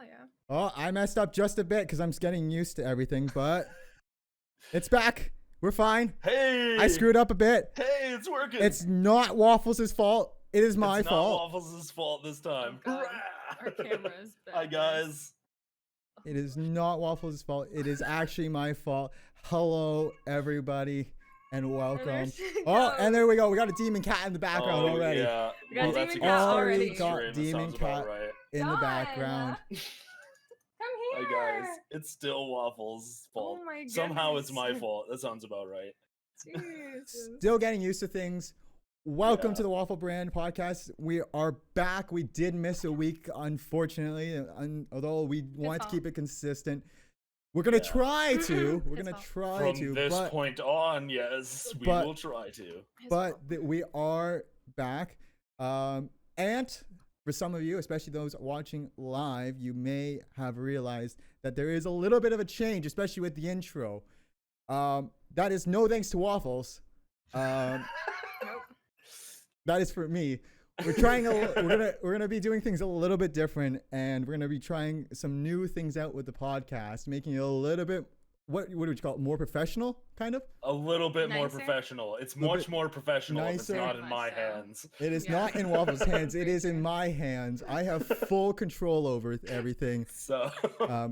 yeah. Oh, I messed up just a bit because I'm getting used to everything, but it's back. We're fine. Hey! I screwed up a bit. Hey, it's working. It's not Waffles' fault. It is my it's fault. not Waffles' fault this time. Oh, God. Hurrah! Our camera's bad. Hi, guys. It is not Waffles' fault. It is actually my fault. Hello, everybody, and welcome. there she Oh, goes. and there we go. We got a demon cat in the background already. Yeah. We got that's Demon a Cat good already. stream. Got That Demon sounds about Cat. right. In the Done. background. Come here. Hi, guys. It's still Waffles' fault. Oh my Somehow it's my goodness. fault. That sounds about right. Jesus. Still getting used to things. Welcome Yeah. to the Waffle Brand Podcast. We are back. We did miss a week, unfortunately, although we want to fault. keep it consistent. We're gonna Yeah. try to. We're His gonna fault. try From to. this but point on, yes, we but- will try to. His but fault. we are back. And for some of you, especially those watching live, you may have realized that there is a little bit of a change, especially with the intro. That is no thanks to Waffles. Nope. That is for me. We're gonna be doing things a little bit different, and we're gonna be trying some new things out with the podcast, making it a little bit what would you call it, more professional, kind of. A little bit more Nicer? professional. It's Little much bit more professional if it's nicer? not in Much my so. hands. It is Yeah. not in Waffles' hands. It is in my hands. I have full control over everything. So,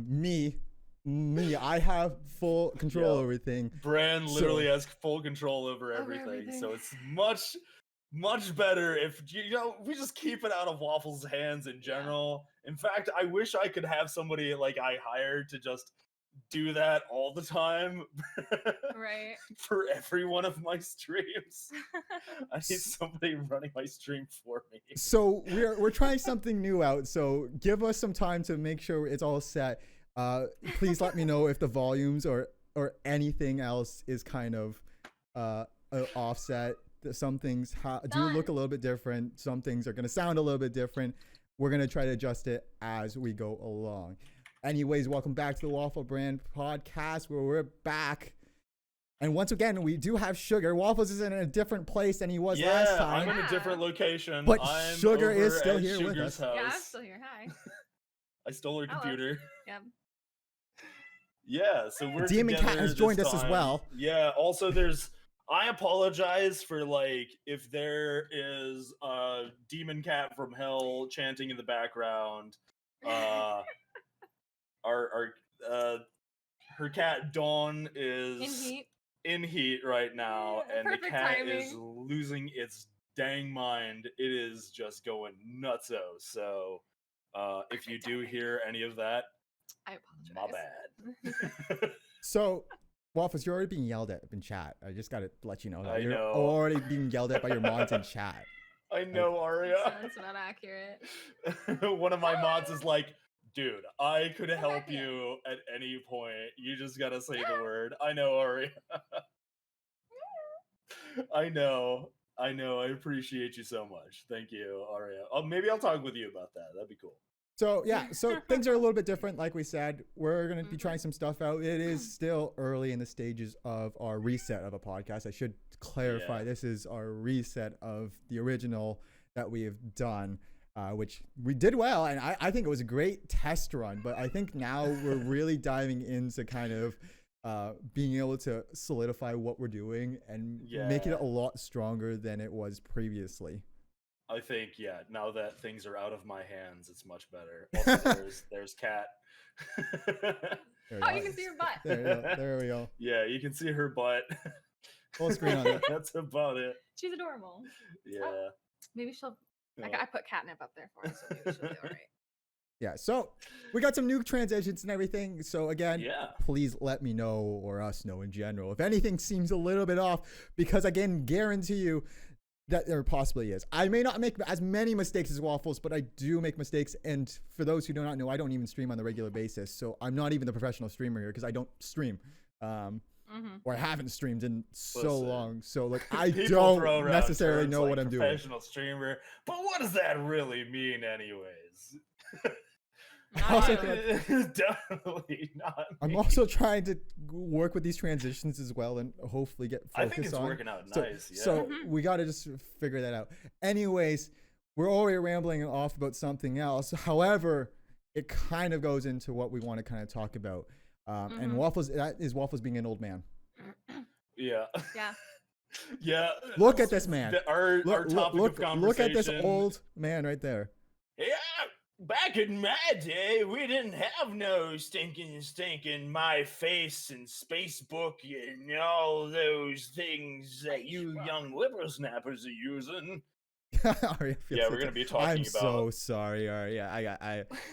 Me, I have full control Yeah. over everything. Bran So- literally has full control over Over everything. So everything. it's much better if we just keep it out of Waffles' hands in general. In fact, I wish I could have somebody like I hired to just do that all the time Right. for every one of my streams. I need somebody running my stream for me. So we're trying something new out. So give us some time to make sure it's all set. Please let me know if the volumes or anything else is kind of offset. Some things do look a little bit different. Some things are going to sound a little bit different. We're going to try to adjust it as we go along. Anyways, welcome back to the Waffle Brand Podcast, where we're back. And once again, we do have Sugar. Waffles is in a different place than he was last time. I'm in a Yeah. different location. But I'm Sugar is over still at here with Sugar's us. Yeah, I'm house. still here. Hi. I stole her Hello. computer. Yep. Yeah, so we're Demon Cat together has joined this us as time. well. Yeah, also I apologize for if there is a Demon Cat from Hell chanting in the background. Her cat Dawn is In heat. in heat right now, Yeah, and the perfect cat is timing. losing its dang mind. It is just going nutso. So if you Perfect do timing. hear any of that, I my apologize. bad. So, Waffles, you're already being yelled at in chat. I just got to let you know that. I You're know. already being yelled at by your mods in chat. I know, Aria. That's not accurate. One of my mods is like, dude, I could Come help back here. you at any point. You just gotta say the word. I know, Aria. I know. I appreciate you so much. Thank you, Aria. Maybe I'll talk with you about that. That'd be cool. So, yeah, so things are a little bit different. Like we said, we're going to be Mhm. trying some stuff out. It is still early in the stages of our reset of a podcast. I should clarify, Yeah. this is our reset of the original that we have done, which we did well. And I think it was a great test run. But I think now we're really diving into kind of being able to solidify what we're doing and make it Yeah. a lot stronger than it was previously. I think, yeah, now that things are out of my hands, it's much better. Also, there's Kat. There we Oh, go. you can see your butt. There we go. Yeah, you can see her butt. Full screen on that. That's about it. She's adorable. Yeah. Maybe she'll. Yeah. I put catnip up there for her, so maybe she'll be alright. Yeah, so we got some new transitions and everything. So again, Yeah. please let me know or us know in general if anything seems a little bit off, because I can guarantee you that there possibly is. I may not make as many mistakes as Waffles, but I do make mistakes. And for those who do not know, I don't even stream on the regular basis. So I'm not even the professional streamer here because I don't stream. Or I haven't streamed in so Listen, long. So like I People throw don't around necessarily terms know like what I'm doing. professional streamer, but what does that really mean, anyways? Also, Definitely not. I'm me. also trying to work with these transitions as well and hopefully get focus I think it's on. working out So, nice. Yeah. so Mhm. we got to just figure that out. Anyways, we're already rambling off about something else. However, it kind of goes into what we want to kind of talk about. And Mhm. Waffles, that is Waffles being an old man. Yeah. Yeah. Yeah. Look at this man. Our topic of conversation. Look at this old man right there. Yeah, back in my day, we didn't have no stinking my face and Facebook and all those things that you young whippersnappers are using. Ari, Yeah, we're gonna be talking I'm about. so sorry, Ari. Yeah,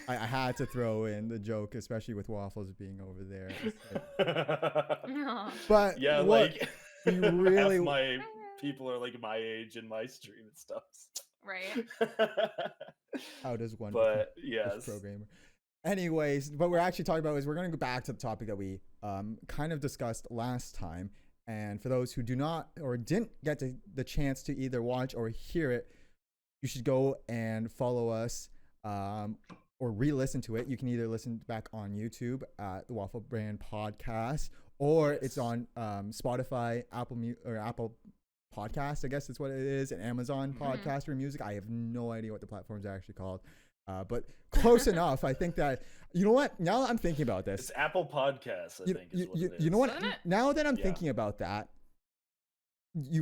I had to throw in the joke, especially with Waffles being over there. It's like- No. but Yeah, what like we really half my people are like my age in my stream and stuff. Right. how does one But become a yes, programmer? Anyways, what we're actually talking about is we're going to go back to the topic that we kind of discussed last time. And for those who do not or didn't get the chance to either watch or hear it, you should go and follow us or re-listen to it. You can either listen back on YouTube at the Waffle Brand Podcast, or it's on Spotify, Apple Podcast, I guess that's what it is, and Amazon Podcast or Music. I have no idea what the platforms are actually called, but close enough. I think that, you know what? Now that I'm thinking about this, it's Apple Podcasts. I think is what it is. you know what? Isn't it? Now that I'm Yeah. thinking about that,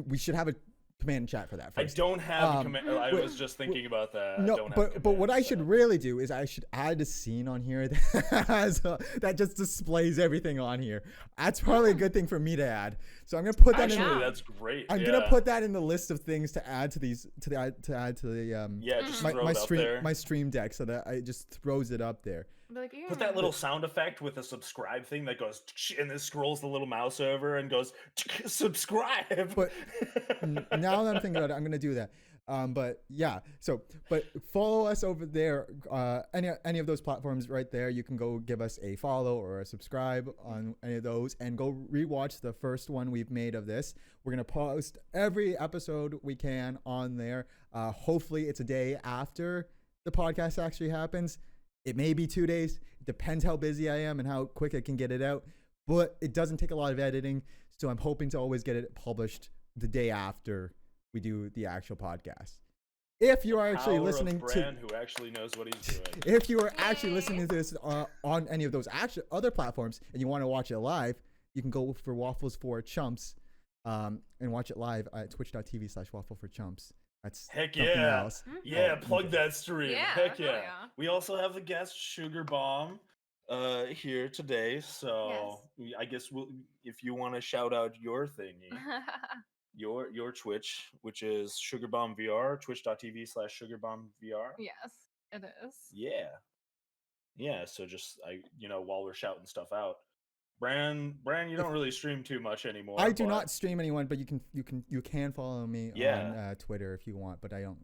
we should have a command and chat for that I first. don't have a command. I wait, was just thinking about that. I No, don't have a but what command I should set. really do is I should add a scene on here that has, that just displays everything on here. That's probably a good thing for me to add. So I'm gonna put that Actually, in. that's great. I'm yeah. gonna put that in the list of things to add to these to add to the Yeah, just my, throw my it up stream there. my stream deck so that I just throws it up there. Be like, yeah. Put that little sound effect with a subscribe thing that goes and then scrolls the little mouse over and goes subscribe. But now that I'm thinking about it, I'm gonna do that. But yeah, but follow us over there. Any of those platforms right there, you can go give us a follow or a subscribe on any of those, and go rewatch the first one we've made of this. We're gonna post every episode we can on there. Hopefully, it's a day after the podcast actually happens. It may be 2 days. It depends how busy I am and how quick I can get it out. But it doesn't take a lot of editing, so I'm hoping to always get it published the day after we do the actual podcast. If you are actually Power listening of to, Bran, who actually knows what he's doing. if you are actually Yay. listening to this on any of those other platforms and you want to watch it live, you can go for Waffles for Chumps and watch it live at twitch.tv/waffle4chumps. That's Heck something yeah. else. Yeah, Oh, plug okay. that stream. Yeah, Heck hell yeah. yeah. We also have the guest Sugar Bomb here today. So I guess if you want to shout out your thingy, your Twitch, which is Sugar Bomb VR, twitch.tv/SugarBombVR. Yes, it is. Yeah. Yeah, so just while we're shouting stuff out. Bran, you don't really stream too much anymore. I do but not stream anyone, but you can follow me Yeah. on Twitter if you want, but I don't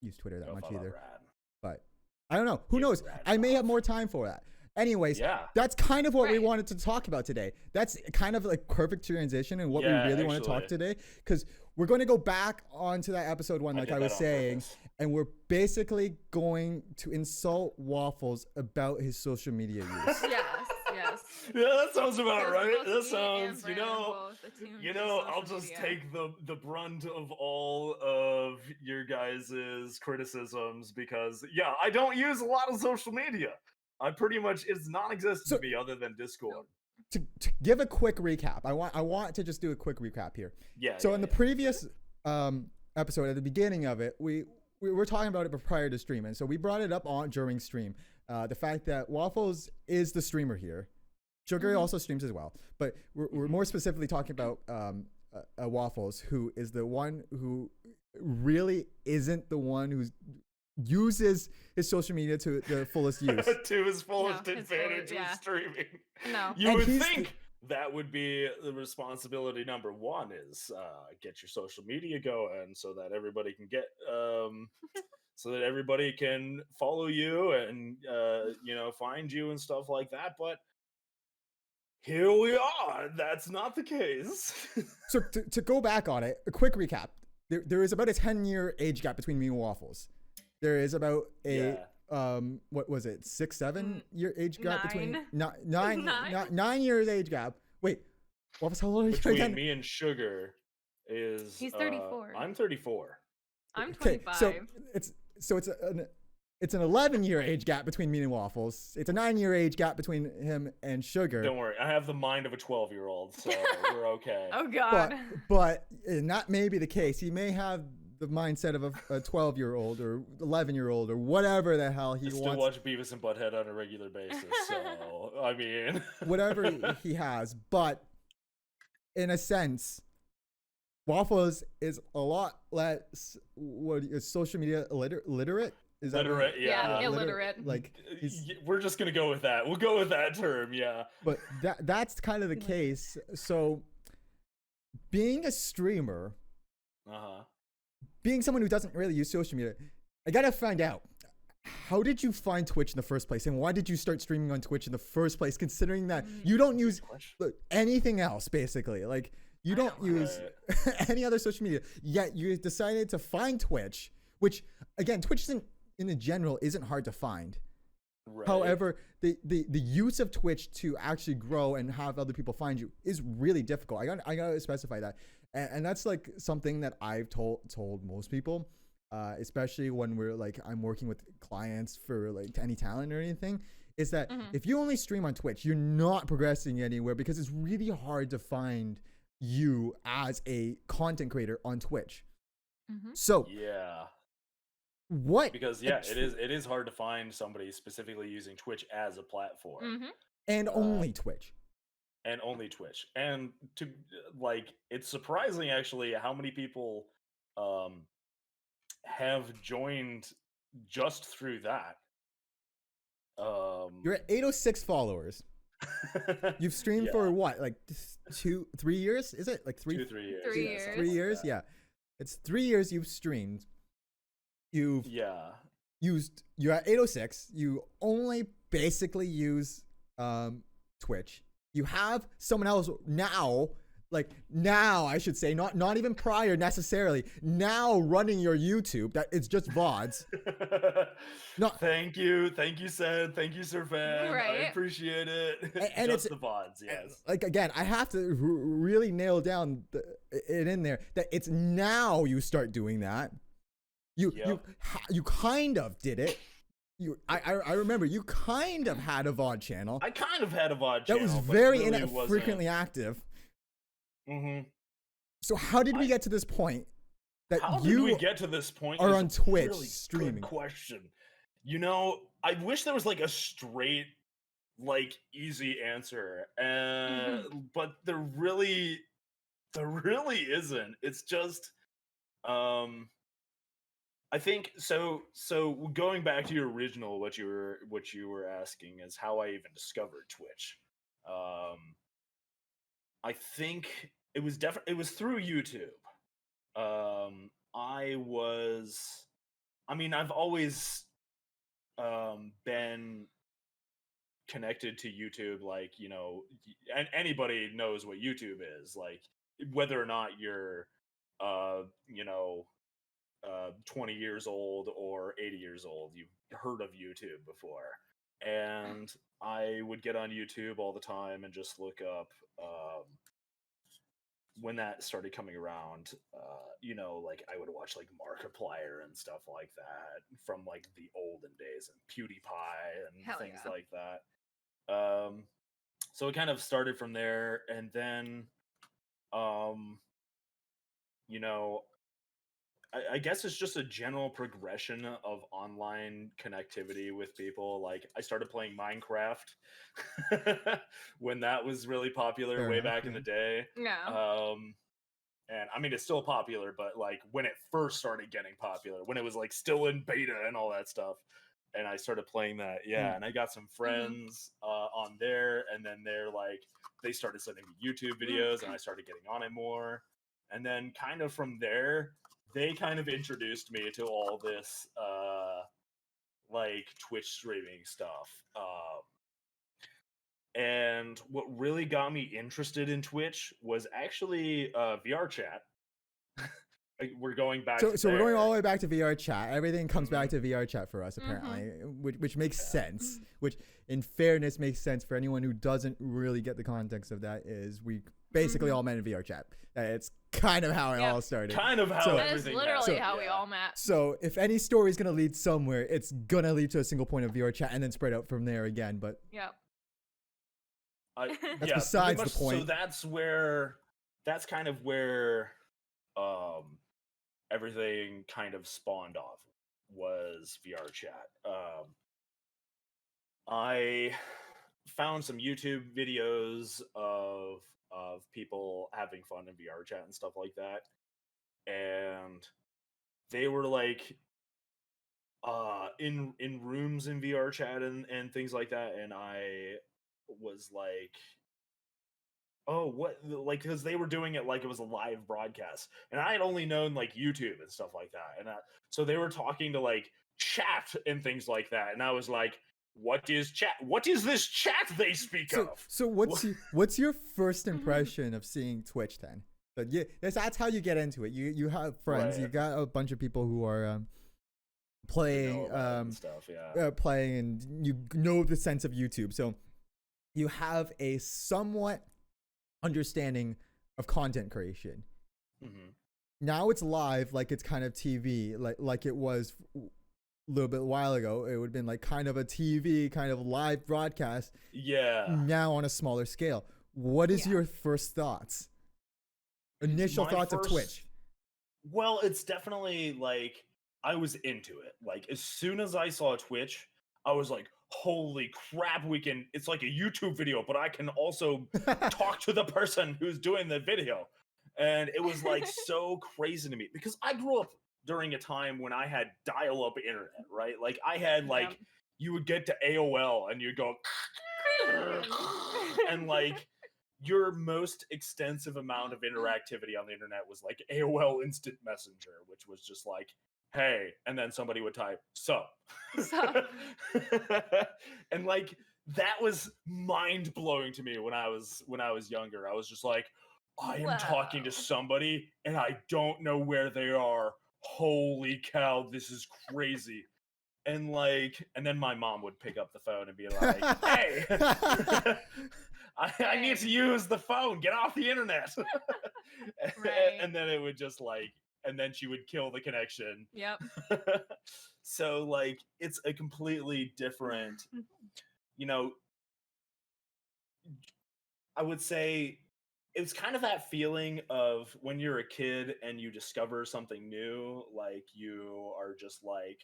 use Twitter that go much follow either. Brad. But I don't know. Who Give knows? Brad I may have love. more time for that. Anyways, Yeah. that's kind of what we Right. wanted to talk about today. That's kind of like perfect transition and what Yeah, we really want to talk actually. today, because we're going to go back onto that episode one, like did I was that on saying, purpose. and we're basically going to insult Waffles about his social media use. Yes. Yeah, that sounds about Both- right. both That me and sounjust, Bran both attuned to I'll social just media. take the brunt of all of your guys' criticisms because, yeah, I don't use a lot of social media. I pretty much, it's non-existent So- to me other than Discord. to give a quick recap, I want to just do a quick recap here. Yeah. So yeah, in the yeah. previous episode, at the beginning of it, we were talking about it prior to streaming. So we brought it up during stream. The fact that Waffles is the streamer here. Sugar Mhm. also streams as well, but we're more specifically talking about Waffles, who is the one who really isn't the one who uses his social media to the fullest use. To his fullest his fullest- advantage yeah. of streaming. No. You And would he's think that would be the responsibility number one is get your social media going so that everybody can get so that everybody can follow you and find you and stuff like that. But here we are. That's not the case. So to go back on it, a quick recap. There is about a 10-year age gap between me and Waffles. There is about a Yeah. what was it, 6-7 year age gap between Nine. Nine. 9 years age gap. Wait, Waffles, how old are you Between again? me and Sugar is He's 34. I'm 34. I'm Okay, 25. so it's it's an 11-year age gap between me and Waffles. It's a 9-year age gap between him and Sugar. Don't worry, I have the mind of a 12-year-old, so we're okay. Oh God. But and that may be the case. He may have the mindset of a 12-year-old or 11-year-old or whatever the hell he I still wants. watch Beavis and Butthead on a regular basis, so I mean, Whatever he has. But in a sense, Waffles is a lot less social media literate. Is that literate, right? yeah. Illiterate. Like we're just gonna go with that. We'll go with that term, yeah. But that's kind of the case. So being a streamer, being someone who doesn't really use social media, I gotta find out, how did you find Twitch in the first place, and why did you start streaming on Twitch in the first place, considering that you don't use anything else, basically? Like, you don't use any other social media, yet you decided to find Twitch, which, again, Twitch isn't, in the general, isn't hard to find. Right. However, the use of Twitch to actually grow and have other people find you is really difficult. I gotta specify that, and that's like something that I've told most people, especially when I'm working with clients for like any talent or anything, is that if you only stream on Twitch, you're not progressing anywhere because it's really hard to find you as a content creator on Twitch. So yeah. What? Because it is hard to find somebody specifically using Twitch as a platform, and only Twitch, and to it's surprising actually how many people have joined just through that. You're at 806 followers. You've streamed for what, like 2-3 years? Is it like 3 years? 3 years. 3 years, yeah. It's 3 years you've streamed. You're at 806. You only basically use Twitch. You have someone else now, I should say, not even prior necessarily, now running your YouTube. That it's just VODs. Thank you, Sed. Thank you, Sir Fan. Right. I appreciate it. And just the VODs, yes. Like, again, I have to really nail down it in there that it's now you start doing that. You kind of did it. I remember you kind of had a VOD channel. I kind of had a VOD channel. That was very infrequently active. So how did we get to this point that how did we get to this point are on Twitch really streaming? Good question. You know, I wish there was like a straight, easy answer, but there really isn't. It's just, I think so. Going back to your original, what you were asking is how I even discovered Twitch. I think it was through YouTube. I've always been connected to YouTube, and anybody knows what YouTube is, whether or not you're 20 years old or 80 years old, you've heard of YouTube before. And I would get on YouTube all the time and just look up when that started coming around, I would watch Markiplier and stuff like that from the olden days, and PewDiePie and things like that. So it kind of started from there, and then I guess it's just a general progression of online connectivity with people. I started playing Minecraft when that was really popular way back in the day. Yeah. And I mean, it's still popular, but when it first started getting popular, when it was still in beta and all that stuff, and I started playing that, and I got some friends on there, and then they started sending me YouTube videos, and I started getting on it more, and then kind of from there, they kind of introduced me to all this Twitch streaming stuff. And what really got me interested in Twitch was actually VR chat. We're going back so we're going all the way back to VR chat. Everything comes back to VR chat for us, apparently, which makes sense, which in fairness makes sense for anyone who doesn't really get the context of that. Is we basically all men in VR chat. It's kind of how it Yep. all started. Kind of how So- That is everything literally happened, how we yeah. all met. So if any story is gonna lead somewhere, it's gonna lead to a single point of VR chat and then spread out from there again. But Yep. That's That's besides the point. So that's kind of where everything kind of spawned off was VR chat. I found some YouTube videos of people having fun in VR chat and stuff like that, and they were like in rooms in VR chat and things like that, and I was like, oh, what, like, because they were doing it like it was a live broadcast, and I had only known like YouTube and stuff like that, and so they were talking to like chat and things like that, and I was like, what is chat? What is this chat they speak so, of? so what's your first impression of seeing Twitch then? But yeah, that's how you get into it. You have friends. You Right. got a bunch of people who are You playing know about it and stuff, yeah. playing, and you know the sense of YouTube. So you have a somewhat understanding of content creation. Mhm. Now it's live, like it's kind of TV, like it was a little bit while ago. It would have been like kind of a TV, kind of live broadcast. Yeah. Now on a smaller scale. What is Yeah. your first thoughts? Initial My thoughts of first- Twitch. Well, it's definitely like I was into it. Like as soon as I saw Twitch, I was like, holy crap, it's like a YouTube video, but I can also talk to the person who's doing the video. And it was like so crazy to me because I grew up during a time when I had dial-up internet, right? Like I had like Yep. you would get to AOL and you'd go and like your most extensive amount of interactivity on the internet was like AOL Instant Messenger, which was just like, hey, and then somebody would type sup. Sup. And like that was mind blowing to me when I was younger. I was just like, I am talking to Wow. somebody and I don't know where they are. Holy cow, this is crazy. And like, and then my mom would pick up the phone and be like, hey, I need to use the phone. Get off the internet. Right. And then it would just like, and then she would kill the connection. Yep. So like, it's a completely different, you know, I would say it's kind of that feeling of when you're a kid and you discover something new, like you are just like,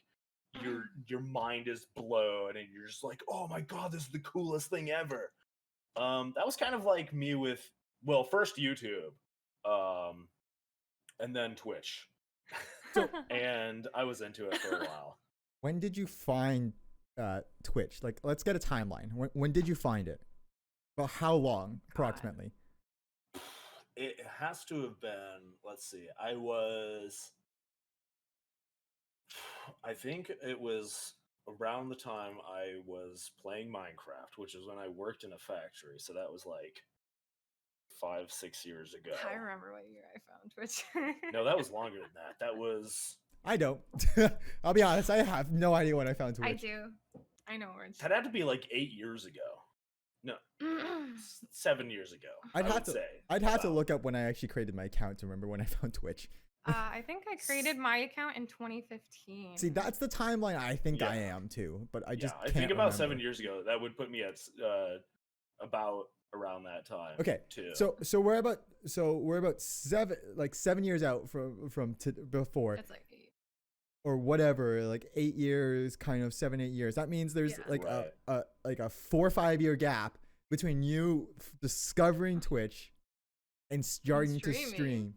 your mind is blown and you're just like, oh my god, this is the coolest thing ever. That was kind of like me with, well, first YouTube, and then Twitch. And I was into it for a while. When did you find Twitch? Like, let's get a timeline. When did you find it? Well, how long, approximately? It has to have been, let's see, I think it was around the time I was playing Minecraft, which is when I worked in a factory. So that was like 5-6 years ago. I remember what year I found Twitch. No, that was longer than that. That was, I don't. I'll be honest. I have no idea when I found Twitch. I do. I know where it's. that had to be like 8 years ago. No, 7 years ago. I'd have would to. say. I'd have to Wow. look up when I actually created my account to remember when I found Twitch. I think I created my account in 2015. See, that's the timeline I think I Yeah. am too, but I Yeah, just I can't think about 7 remember. years ago. That would put me at about around that time. Okay, too. so we're about 7 years out from before, It's like 8. or whatever, like 8 years, kind of 7-8 years. That means there's Yeah. like Right. a 4 or 5 year gap between you discovering Twitch and starting to streaming. stream.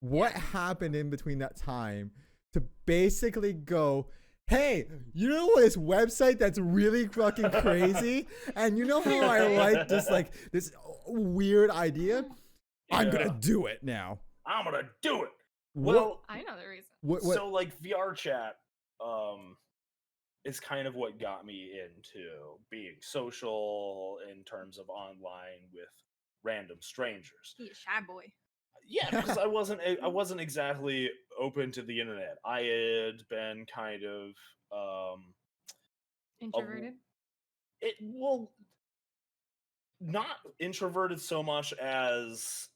What happened in between that time to basically go, hey, you know this website that's really fucking crazy, and you know how I like this weird idea? I'm Yeah. gonna do it now. I'm gonna do it. What- Well, I know the reason. what so like VR chat is kind of what got me into being social in terms of online with random strangers. He's a shy boy. Yeah, because I wasn't exactly open to the internet. I had been kind of Introverted. not introverted so much as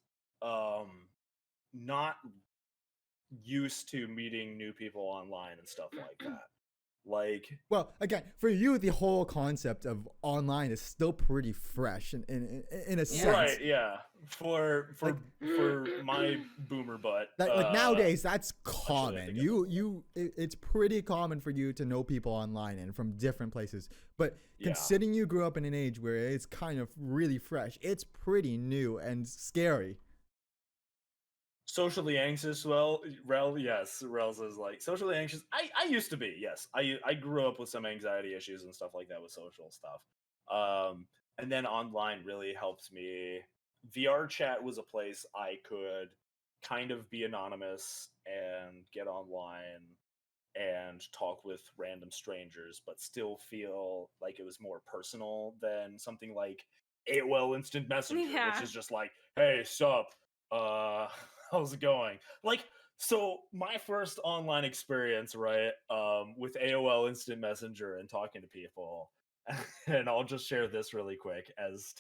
not used to meeting new people online and stuff like that. Like, Well, again, for you, the whole concept of online is still pretty fresh in a sense. right, yeah. For Like- my boomer butt. Like nowadays, that's I think common. I'm It's pretty common for you to know people online and from different places. But Yeah. considering you grew up in an age where it's kind of really fresh, it's pretty new and scary. Socially anxious, yes, Rel says like socially anxious. I used to be, yes. I grew up with some anxiety issues and stuff like that with social stuff. And then online really helped me. VR chat was a place I could kind of be anonymous and get online and talk with random strangers, but still feel like it was more personal than something like AOL Instant Messenger, Yeah. which is just like, hey, sup, how's it going? Like, so my first online experience, right, with AOL Instant Messenger and talking to people, and I'll just share this really quick as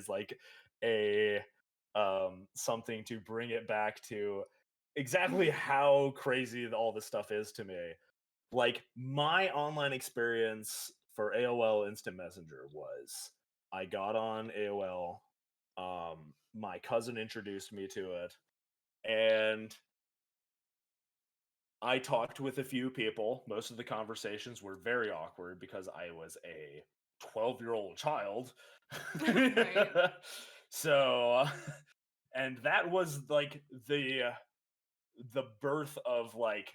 like a something to bring it back to exactly how crazy all this stuff is to me. Like, my online experience for AOL Instant Messenger was I got on AOL, my cousin introduced me to it, and I talked with a few people. Most of the conversations were very awkward because I was a 12-year-old child. Right. So, and that was like the birth of like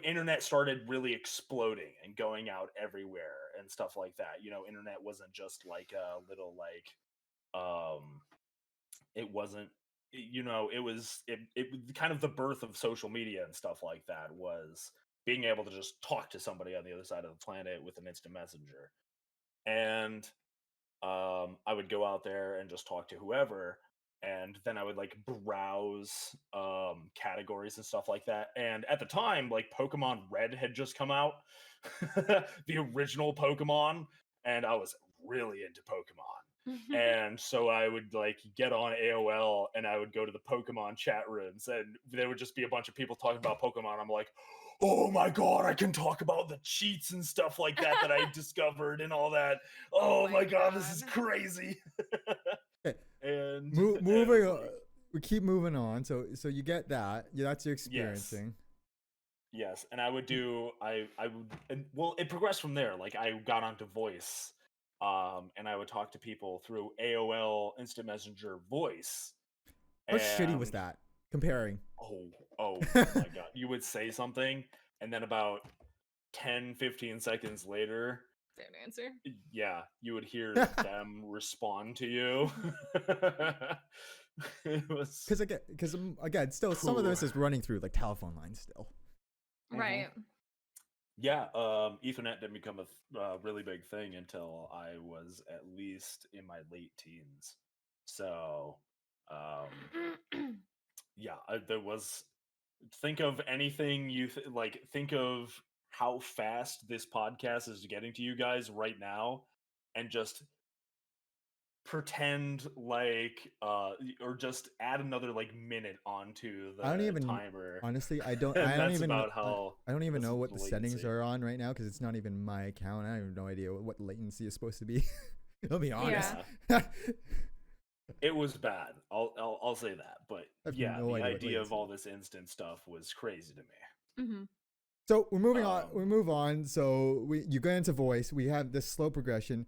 internet started really exploding and going out everywhere and stuff like that. Internet wasn't just like a little like it wasn't it kind of the birth of social media and stuff like that was being able to just talk to somebody on the other side of the planet with an instant messenger. And I would go out there and just talk to whoever, and then I would like browse categories and stuff like that. And at the time, like Pokemon Red had just come out, the original Pokemon, and I was really into Pokemon. And so I would like get on AOL and I would go to the Pokemon chat rooms, and there would just be a bunch of people talking about Pokemon. I'm like, oh my god, I can talk about the cheats and stuff like that I discovered and all that. Oh my god, this is crazy. Okay. And Moving it's on, like, we keep moving on. So you get that. Yeah, that's your experiencing. yes, and I would do I would and, well, it progressed from there. Like I got onto voice, and I would talk to people through AOL Instant Messenger voice. How shitty was And- that comparing? Oh my god. You would say something, and then about 10-15 seconds later, Fair answer. yeah, you would hear them respond to you. It was Because again, still some of Cool. this is running through like telephone lines still. Mhm. Right. Yeah, Ethernet didn't become a really big thing until I was at least in my late teens. So, yeah, there was. Think of anything think of how fast this podcast is getting to you guys right now, and just pretend like or just add another like minute onto the I don't even timer. Honestly, I don't. And I don't that's even. about how I don't even this know is what the settings latency. are on right now because it's not even my account. I have no idea what latency is supposed to be. I'll be honest. It was bad. I'll say that. But I have yeah, no the idea what idea of latency all this instant stuff was crazy to me. Mm-hmm. So we're moving on. Um, We move on. So you go into voice. We have this slow progression.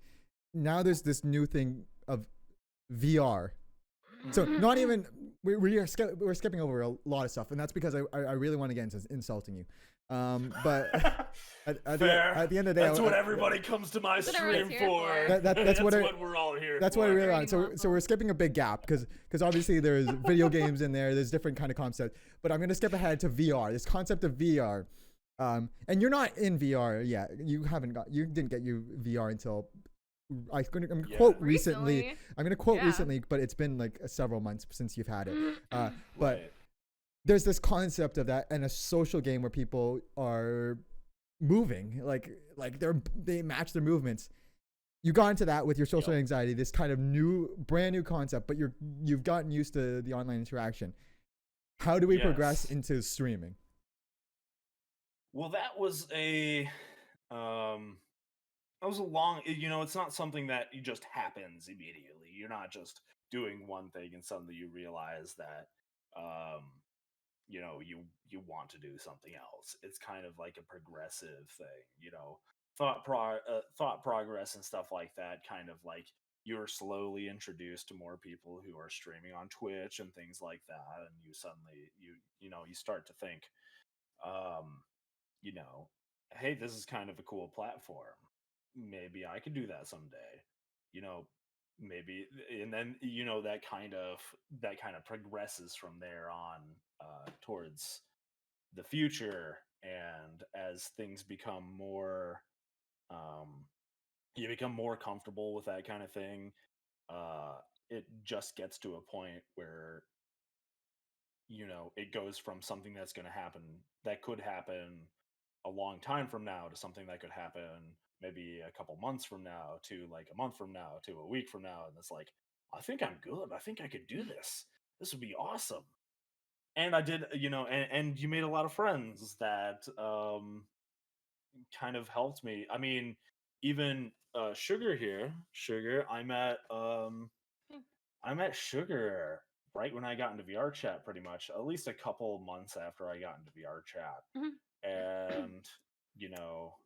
Now there's this new thing of VR. So not even we're skipping over a lot of stuff, and that's because I really want to get into insulting you. But Fair. at the end of the day, That's what everybody comes to my That's what everyone's stream here for. for. That's what we're all here That's for. what I really Very want. So awful. we're skipping a big gap because obviously there's video games in there. There's different kind of concepts. But I'm gonna skip ahead to VR. This concept of VR. And you're not in VR yet. You didn't get your VR until I'm gonna Yeah. quote recently. Recently. I'm gonna quote Yeah. recently, but it's been like several months since you've had it. But Right. there's this concept of that and a social game where people are moving, like they match their movements. you got into that with your social Yep. anxiety, this kind of brand new concept, but you've gotten used to the online interaction. How do we progress Yes. into streaming? Well, that was um a long, it's not something that you just happens immediately. You're not just doing one thing and suddenly you realize that um you want to do something else. It's kind of like a progressive thing, thought progress and stuff like that. Kind of like you're slowly introduced to more people who are streaming on Twitch and things like that, and you suddenly you start to think, um, you know, hey, this is kind of a cool platform. Maybe I could do that someday. You know, maybe, and then that kind of progresses from there on towards the future. And as things become more, um, you become more comfortable with that kind of thing. It just gets to a point where it goes from something that's going to happen, that could happen a long time from now, to something that could happen maybe a couple months from now, to like a month from now, to a week from now. And it's like, I think I'm good. I think I could do this. This would be awesome. And I did, and you made a lot of friends that kind of helped me. I mean, even Sugar here, Sugar, Hmm. I met Sugar right when I got into VR chat, pretty much, at least a couple months after I got into VR chat. Mhm. And, you know,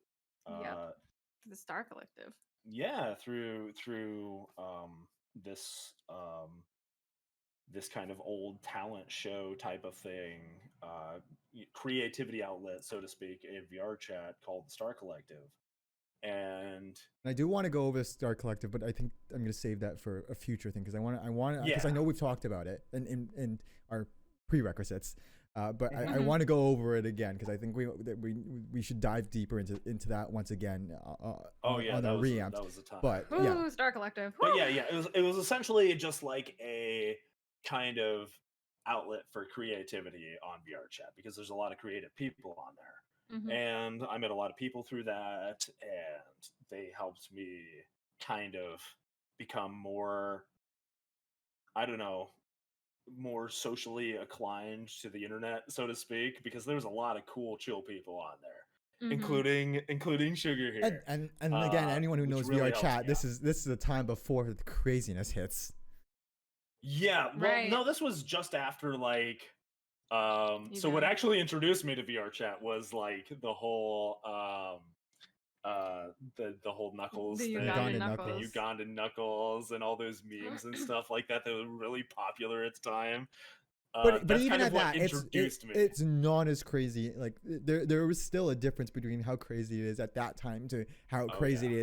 Yep. uh, The Star Collective. yeah, through this this kind of old talent show type of thing, creativity outlet, so to speak, in VR chat called the Star Collective. And And I do want to go over Star Collective, but I think I'm going to save that for a future thing because because I yeah, know we've talked about it in our prerequisites. But I Mhm. want to go over it again because I think we should dive deeper into that once again oh yeah, on that our was reamps. that was the time. But Ooh, yeah, Star Collective. But Woo! yeah, it was essentially just like a kind of outlet for creativity on VR chat, because there's a lot of creative people on there. Mhm. And I met a lot of people through that, and they helped me kind of become more, I don't know, more socially inclined to the internet, so to speak, because there's a lot of cool, chill people on there, Mhm. including Sugar here, and again, anyone who which knows really VR helps chat, me out. this is a time before the craziness hits. Yeah, well, Right. no, this was just after, like, You so what go. actually introduced me to VR chat was like the whole uh the whole Knuckles The Ugandan Ugandan thing, the Knuckles. Knuckles. Ugandan Knuckles, and all those memes and stuff like that were really popular at the time. But That's even kind of at what that, introduced me. it's not as crazy. Like there was still a difference between how crazy it is at that time to how Oh yeah. crazy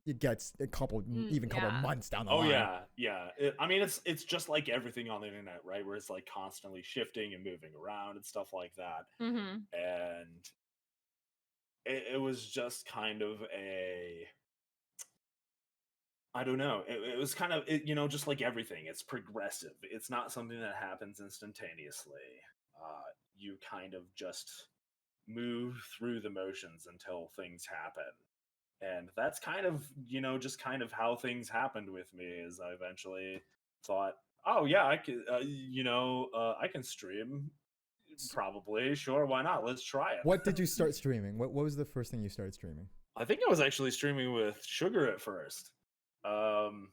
it gets a couple even couple Yeah. months down the Oh line. yeah, yeah. I mean, it's just like everything on the internet, right? Where it's like constantly shifting and moving around and stuff like that. Mhm. And it was just kind of a, I don't know. It was kind of, just like everything. It's progressive. It's not something that happens instantaneously. You kind of just move through the motions until things happen, and that's kind of, just kind of how things happened with me. Is I eventually thought, oh yeah, I could, I can stream. S- Probably, sure, why not? Let's try What it. did you start streaming? What was the first thing you started streaming? I think I was actually streaming with Sugar at first. Um,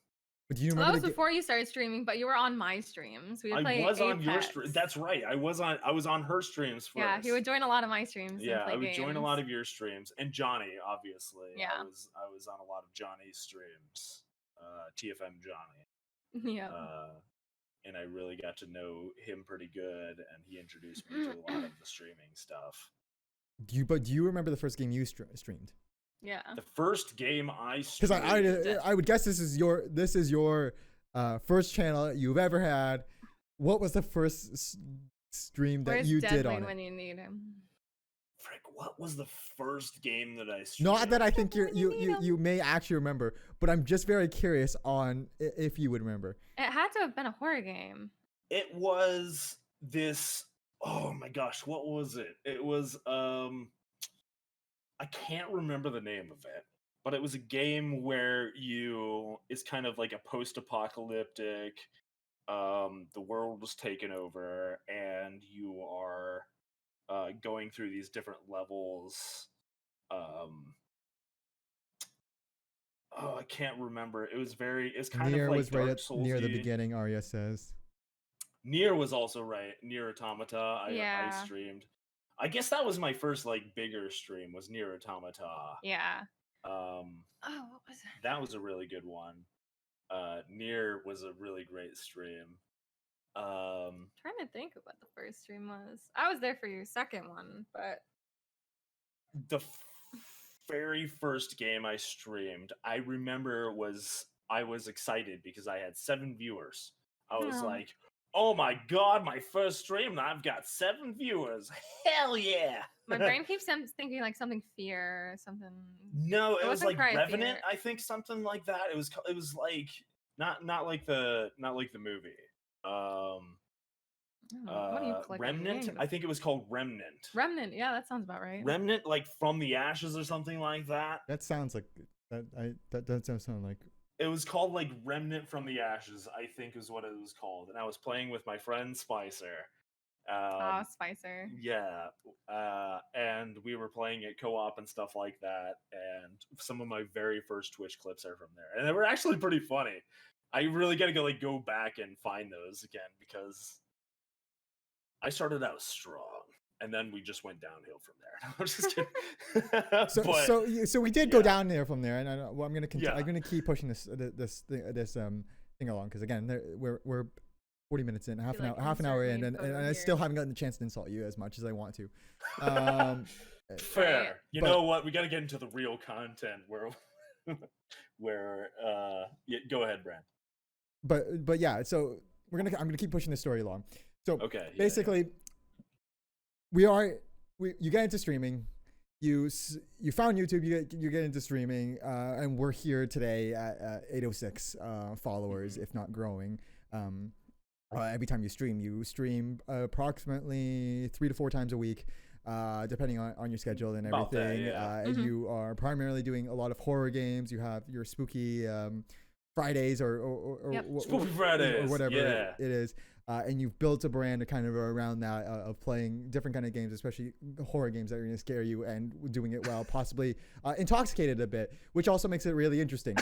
Do you Well, that remember was the game? before you started streaming, but you were on my streams. We I would play was on your stream. Apex. That's right. I was on her streams Yeah, he would first. join a lot of my streams and Yeah, I play would join a games. lot of your streams, and Johnny, obviously. Yeah. I was on a lot of Johnny's streams. TFM Johnny. Yep. And I really got to know him pretty good, and he introduced me to a lot of the streaming stuff. Do you remember the first game you streamed? Yeah. The first game I Because streamed, I would guess this is your first channel you've ever had. What was the first stream that Where's you did Deadly on it? when you need him? frick, what was the first game that I streamed? Not that I think When you need 'em. you may actually remember, but I'm just very curious on if you would remember. It had to have been a horror game. It was this. Oh my gosh, what was it? It was I can't remember the name of it. but it was a game where it's kind of like a post-apocalyptic. The world was taken over, and you are going through these different levels. Oh, I can't remember. It's kind Nier of like was right Dark at Souls. near the beginning. Arya says. Nier was also right. Nier Automata. I Yeah. streamed. I guess that was my first like bigger stream. Was Nier Automata. Yeah. Um, Oh, what was it? that was a really good one. Nier was a really great stream. Trying to think of what the first stream was. I was there for your second one, but The very first game I streamed, I remember I was excited because I had 7 viewers. I was Oh. like, "Oh my god, my first stream and I've got 7 viewers! Hell yeah!" my brain keeps thinking like something fear or something. No, it was wasn't like Cry of Revenant, Fear. I think, something like that. It was like not like the movie. What are you clicking? Remnant. I think it was called Remnant. Remnant. Yeah, that sounds about right. Remnant, like from the ashes or something like that. That sounds like that doesn't sound like. It was called like Remnant from the Ashes, I think is what it was called. And I was playing with my friend Spicer. Oh, Spicer. Yeah. And we were playing it co-op and stuff like that. And some of my very first Twitch clips are from there. And they were actually pretty funny. I really gotta go back and find those again because I started out strong. And then we just went downhill from there. I'm just kidding. So we did go down there from there, and I'm gonna Yeah. I'm gonna keep pushing this thing along because again we're 40 minutes in, half an hour in, and I still haven't gotten the chance to insult you as much as I want to. Fair. You but- know what? We got to get into the real content where go ahead, Brand. But yeah, so I'm gonna keep pushing this story along. So Okay. yeah, basically, you get into streaming. You found YouTube. You get into streaming, and we're here today at 806 followers, if not growing. Every time you stream approximately 3 to 4 times a week, depending on your schedule and About that, everything. yeah. And you are primarily doing a lot of horror games. You have your spooky Fridays or Yep. Spooky Fridays, or whatever yeah. it is. And you've built a brand kind of around that of playing different kind of games, especially horror games that are going to scare you and doing it well, possibly intoxicated a bit, which also makes it really interesting.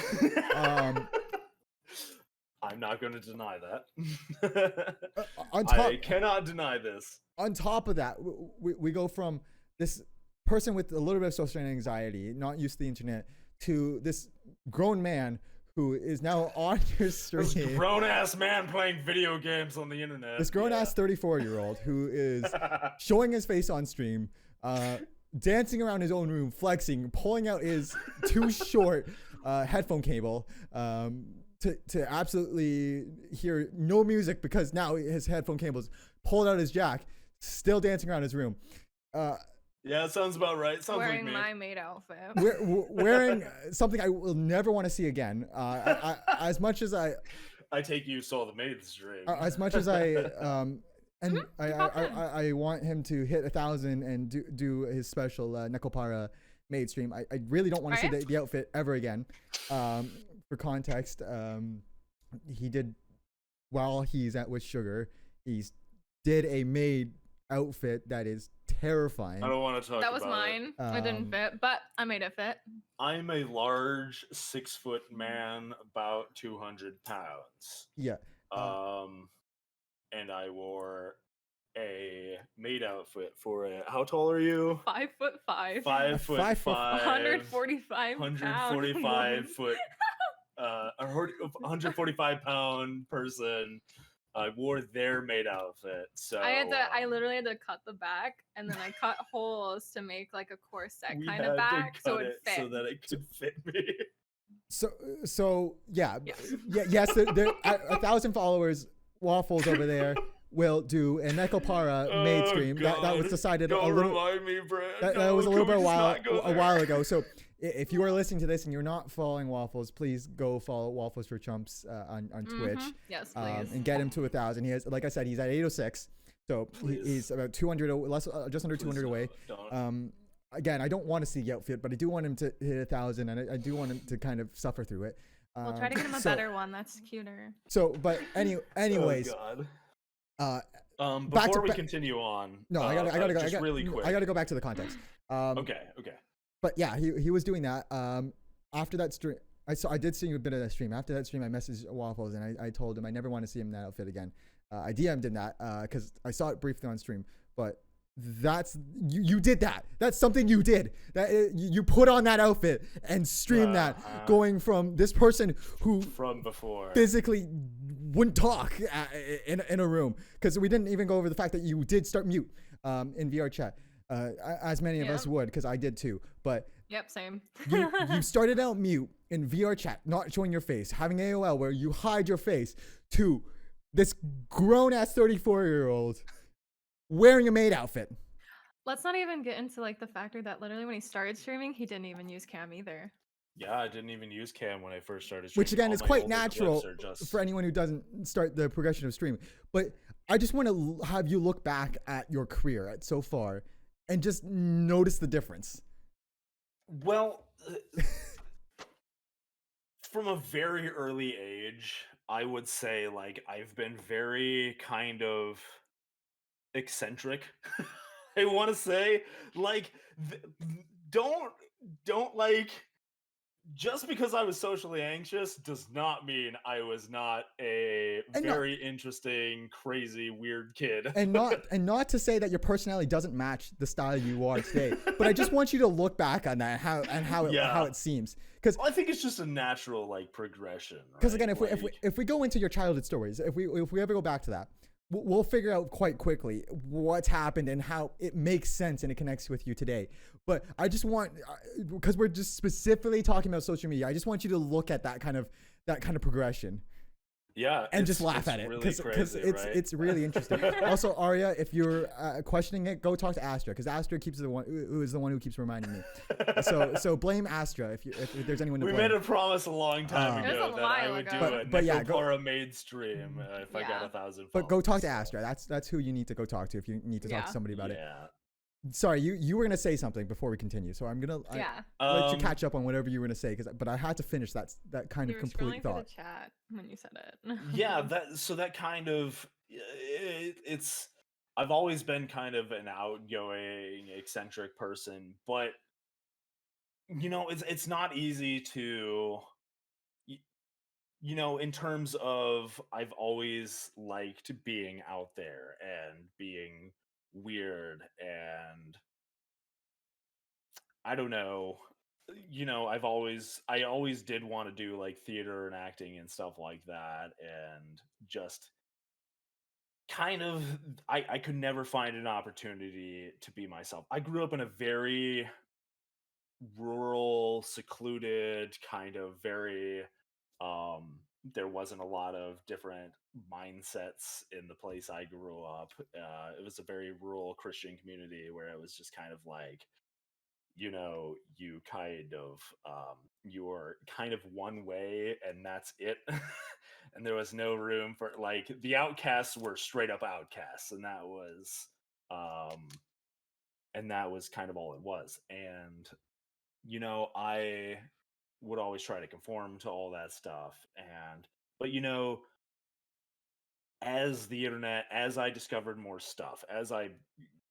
I'm not going to deny that. I cannot deny this. On top of that, we go from this person with a little bit of social anxiety, not used to the internet, to this grown man who is now on your stream. This grown-ass man playing video games on the internet. This grown-ass 34-year-old who is showing his face on stream, dancing around his own room, flexing, pulling out his too short headphone cable to absolutely hear no music because now his headphone cable's pulled out his jack, still dancing around his room. Yeah, it sounds about right. Sounds Wearing like me. my maid outfit. Wearing something I will never want to see again. As much as I take you saw the maid's dream. as much as I want him to hit 1,000 and do his special Nekopara maid stream. I really don't want to see the outfit ever again. For context, he did while he's with Sugar. He's did a maid outfit that is terrifying. I don't want to talk about it. That was mine. It didn't fit, but I made it fit. I'm a large 6-foot man, about 200 pounds. Yeah. And I wore a maid outfit for a. How tall are you? 5'5". 5 foot 5 foot 145 145 foot. 145 pound person. I wore their maid outfit, so I literally had to cut the back, and then I cut holes to make like a corset kind of back, so it fit. so that it could fit me. So yeah, Yes. yes. There 1,000 followers. Waffles over there will do a Nekopara maid stream. That was decided Don't a little. remind me, Brad. That was a little bit a there. while ago. So if you are listening to this and you're not following Waffles, please go follow Waffles for Chumps on Twitch. Yes, please. And get him to 1,000. He has, like I said, he's at 806. So he's about 200, just under 200 away. again, I don't want to see the outfit, but I do want him to hit 1,000, and I do want him to kind of suffer through it. We'll try to get him a better one. That's cuter. So, but anyways, Oh, back before to we continue on, no, I gotta go. Just really quick. I gotta go back to the context. Okay. But yeah, he was doing that. After that stream, I did see a bit of that stream. After that stream, I messaged Waffles and I told him I never want to see him in that outfit again. I DM'd him that because I saw it briefly on stream. But that's you did that. That's something you did. That you put on that outfit and stream that, going from this person who from before physically wouldn't talk in a room, because we didn't even go over the fact that you did start mute in VR chat, as many of us would, because I did too. But yep, same. you started out mute in VR chat, not showing your face, having AOL where you hide your face, to this grown-ass 34-year-old wearing a maid outfit. Let's not even get into like the factor that literally when he started streaming, he didn't even use cam either. Yeah, I didn't even use cam when I first started streaming. Which again All is my quite older natural clips are just... for anyone who doesn't start the progression of streaming. But I just want to have you look back at your career so far and just notice the difference. Well, from a very early age, I would say like I've been very kind of eccentric. I want to say like don't like, just because I was socially anxious does not mean I was not a very interesting, crazy, weird kid. And not to say that your personality doesn't match the style you are today, but I just want you to look back on that and how it seems. Because I think it's just a natural like progression. Because right? again, if we go into your childhood stories, if we ever go back to that, we'll figure out quite quickly what's happened and how it makes sense and it connects with you today. But I just want, because we're just specifically talking about social media, I just want you to look at that kind of progression. Yeah, and just laugh at it, because it's really interesting. Also, Arya, if you're questioning it, go talk to Astra, because Astra who is the one who keeps reminding me. So blame Astra if there's anyone to blame. We made a promise a long time ago that I would do a maid stream if I got 1,000 followers. But go talk to Astra. That's who you need to go talk to if you need to talk to somebody about it. Sorry, you were gonna say something before we continue, so I'm gonna let you catch up on whatever you were gonna say, but I had to finish that kind of complete thought. You were scrolling through the chat when you said it. Yeah, that kind of it's. I've always been kind of an outgoing, eccentric person, but you know, it's not easy to. You know, in terms of, I've always liked being out there and being weird, and I don't know, you know, I always did want to do like theater and acting and stuff like that, and just kind of I could never find an opportunity to be myself. I grew up in a very rural, secluded, kind of very there wasn't a lot of different mindsets in the place I grew up. It was a very rural Christian community where it was just kind of like, you know, you kind of you're kind of one way and that's it. And there was no room for, like, the outcasts were straight up outcasts, and that was kind of all it was. And you know, I would always try to conform to all that stuff, but you know, as I discovered more stuff, as I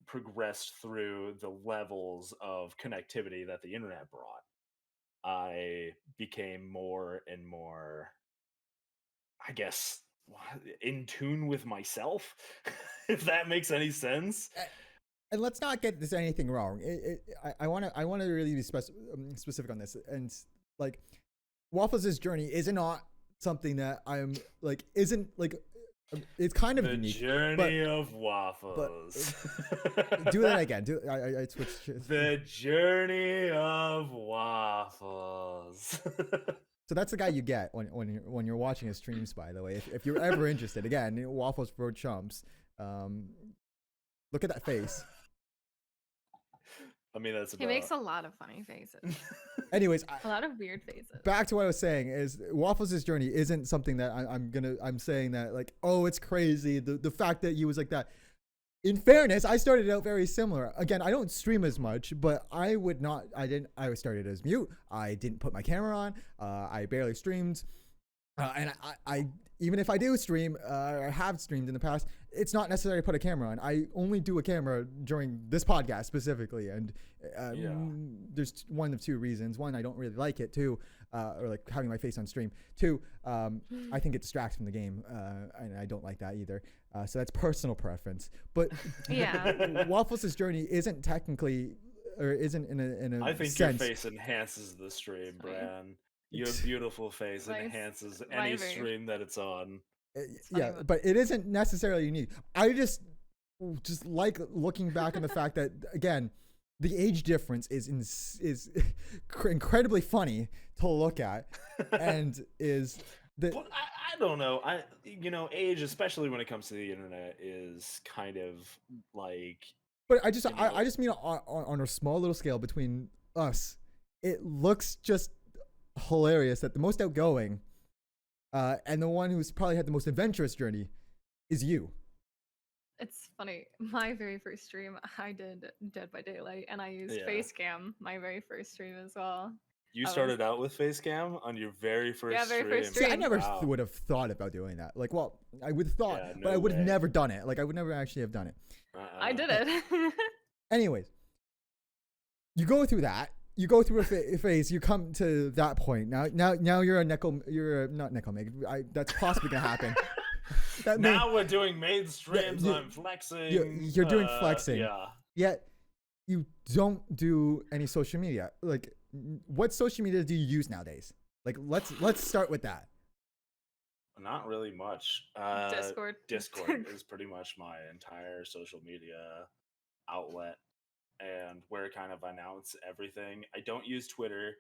progressed through the levels of connectivity that the internet brought, I became more and more, I guess, in tune with myself, if that makes any sense. And let's not get this anything wrong. I want to really be specific on this. And like, Waffles' journey is not something that I'm like, isn't like, it's kind of the unique. Journey of Waffles. Do that again. I switched. The Journey of Waffles. So that's the guy you get when you're watching his streams. By the way, if you're ever interested, again, Waffles for Chumps. Look at that face. I mean, he makes a lot of funny faces. Anyways, a lot of weird faces. Back to what I was saying is Waffles' journey isn't something that I'm saying that like, oh, it's crazy. The fact that he was like that. in fairness, I started out very similar. Again, I don't stream as much, but I started as mute. I didn't put my camera on. I barely streamed. And I even if I do stream, or have streamed in the past, it's not necessary to put a camera on. I only do a camera during this podcast specifically, and there's one of two reasons. One, I don't really like it. Two, or like having my face on stream. Two, I think it distracts from the game, and I don't like that either. So that's personal preference. But Waffles' journey isn't technically, or isn't in a I think sense. your face enhances the stream, Bran. Your beautiful face enhances any stream that it's on. Yeah, but it isn't necessarily unique. I just like looking back on the fact that, again, the age difference is incredibly funny to look at, and is the. But I don't know. Age, especially when it comes to the internet, is kind of like. But I just mean on a small little scale between us, it looks just hilarious that the most outgoing and the one who's probably had the most adventurous journey is you. It's funny. My very first stream, I did Dead by Daylight, and I used Facecam my very first stream as well. You started out with Facecam on your very first stream? First stream. See, I never would have thought about doing that. Like, well, I would have thought, but I would have never done it. Like, I would never actually have done it. I did it. Anyways, you go through that. You go through a phase. You come to that point. Now you're not Necomig. That's possibly gonna happen. We're doing main streams. I'm flexing. You're doing flexing. Yeah. Yet you don't do any social media. Like, what social media do you use nowadays? Like, let's start with that. Not really much. Discord. Discord is pretty much my entire social media outlet, and where I kind of announce everything. I don't use Twitter.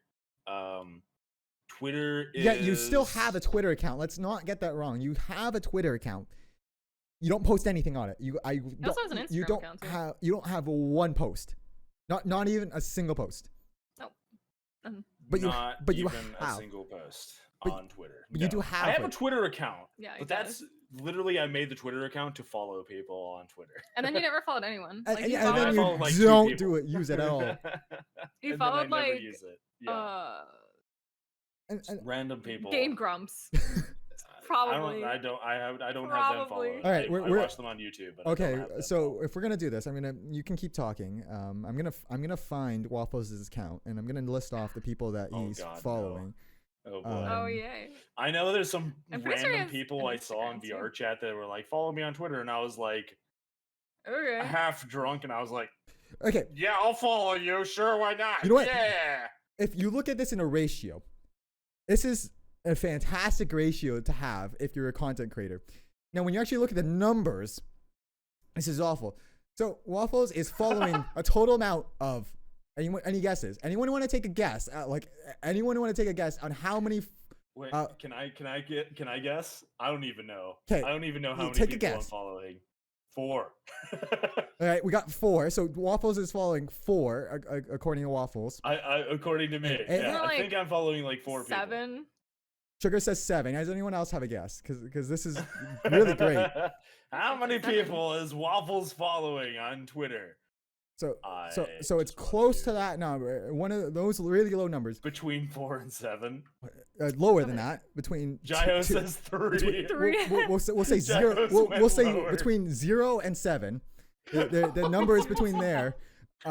Twitter is... Yeah, you still have a Twitter account. Let's not get that wrong. You have a Twitter account. You don't post anything on it. You also has an Instagram account too. You don't have one post. Not even a single post. Nope. But you a single post on Twitter. But you do have. I have a Twitter account. Yeah, but that's literally, I made the Twitter account to follow people on Twitter. And then you never followed anyone. Like, and then you don't use it at all. You followed like use it. Yeah. And random people. Game Grumps. Probably. I don't have them followed. All right, I watch them on YouTube. But okay, so if we're gonna do this, you can keep talking. I'm gonna find Waffles' account, and I'm gonna list off the people that he's following. No. Oh boy. Yay. I know there's some random people I saw in VR chat that were like, "Follow me on Twitter," and I was like, okay, half drunk, and I was like, "Okay, yeah, I'll follow you. Sure, why not? You know what? Yeah." If you look at this in a ratio, this is a fantastic ratio to have if you're a content creator. Now, when you actually look at the numbers, this is awful. So Waffles is following a total amount of any guesses? Anyone want to take a guess? Anyone want to take a guess on how many? Wait, can I guess? I don't even know. Okay, I don't even know how many take people a guess. I'm following. 4. All right, we got 4. So Waffles is following 4, according to Waffles. According to me, I think I'm following like 4 people. 7. Sugar says 7. Does anyone else have a guess? Because this is really great. How many people is Waffles following on Twitter? So it's close to that number. One of those really low numbers. Between 4 and 7. Lower than that. Between Jio says 3. We'll say 0. We'll say lower. Between 0 and 7. The number is between there. Do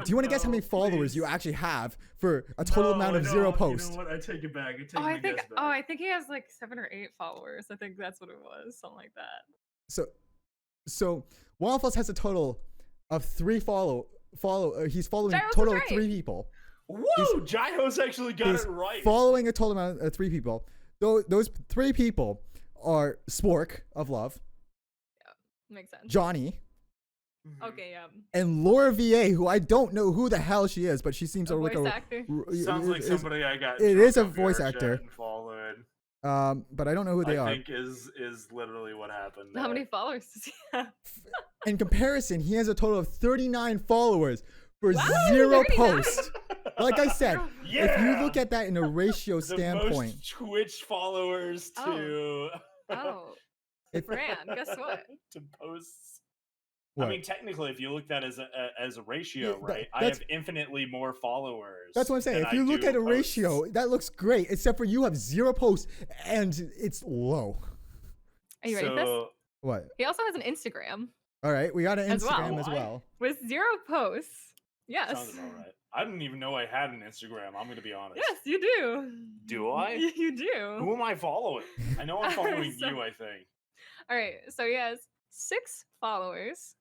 you want to guess how many followers you actually have for a total amount of 0 posts? You know what? I take it back. I think he has like 7 or 8 followers. I think that's what it was, something like that. So Waffles has a total of 3 he's following a Gyro's total right. of 3 people. Whoa, Gyro's actually got it right. Following a total amount of 3 people. Those 3 people are Spork of Love. Yeah, makes sense. Johnny. Okay, yeah. And Laura VA, who I don't know who the hell she is, but she seems to voice actor. Sounds like somebody I got. It is a voice actor. Followed. But I don't know who they are. I think is literally what happened. How many followers does he have? In comparison, he has a total of 39 followers for 0 39. posts. Like I said, if you look at that in a ratio standpoint, most Twitch followers to Fran, guess what? to posts. What? I mean, technically, if you look at it as a ratio, Yeah, right? I have infinitely more followers. That's what I'm saying. than If you I look do at a posts. ratio, that looks great, except for you have 0 posts and it's low. Are you ready for this? What? He also has an Instagram All right, we got an As well. Instagram as well. with 0 posts. Yes. Sounds about right. I didn't even know I had an Instagram. I'm gonna be honest. Yes, you do. Do I? You do. Who am I following? I know I'm following So- you. I think. All right, so he has 6 followers.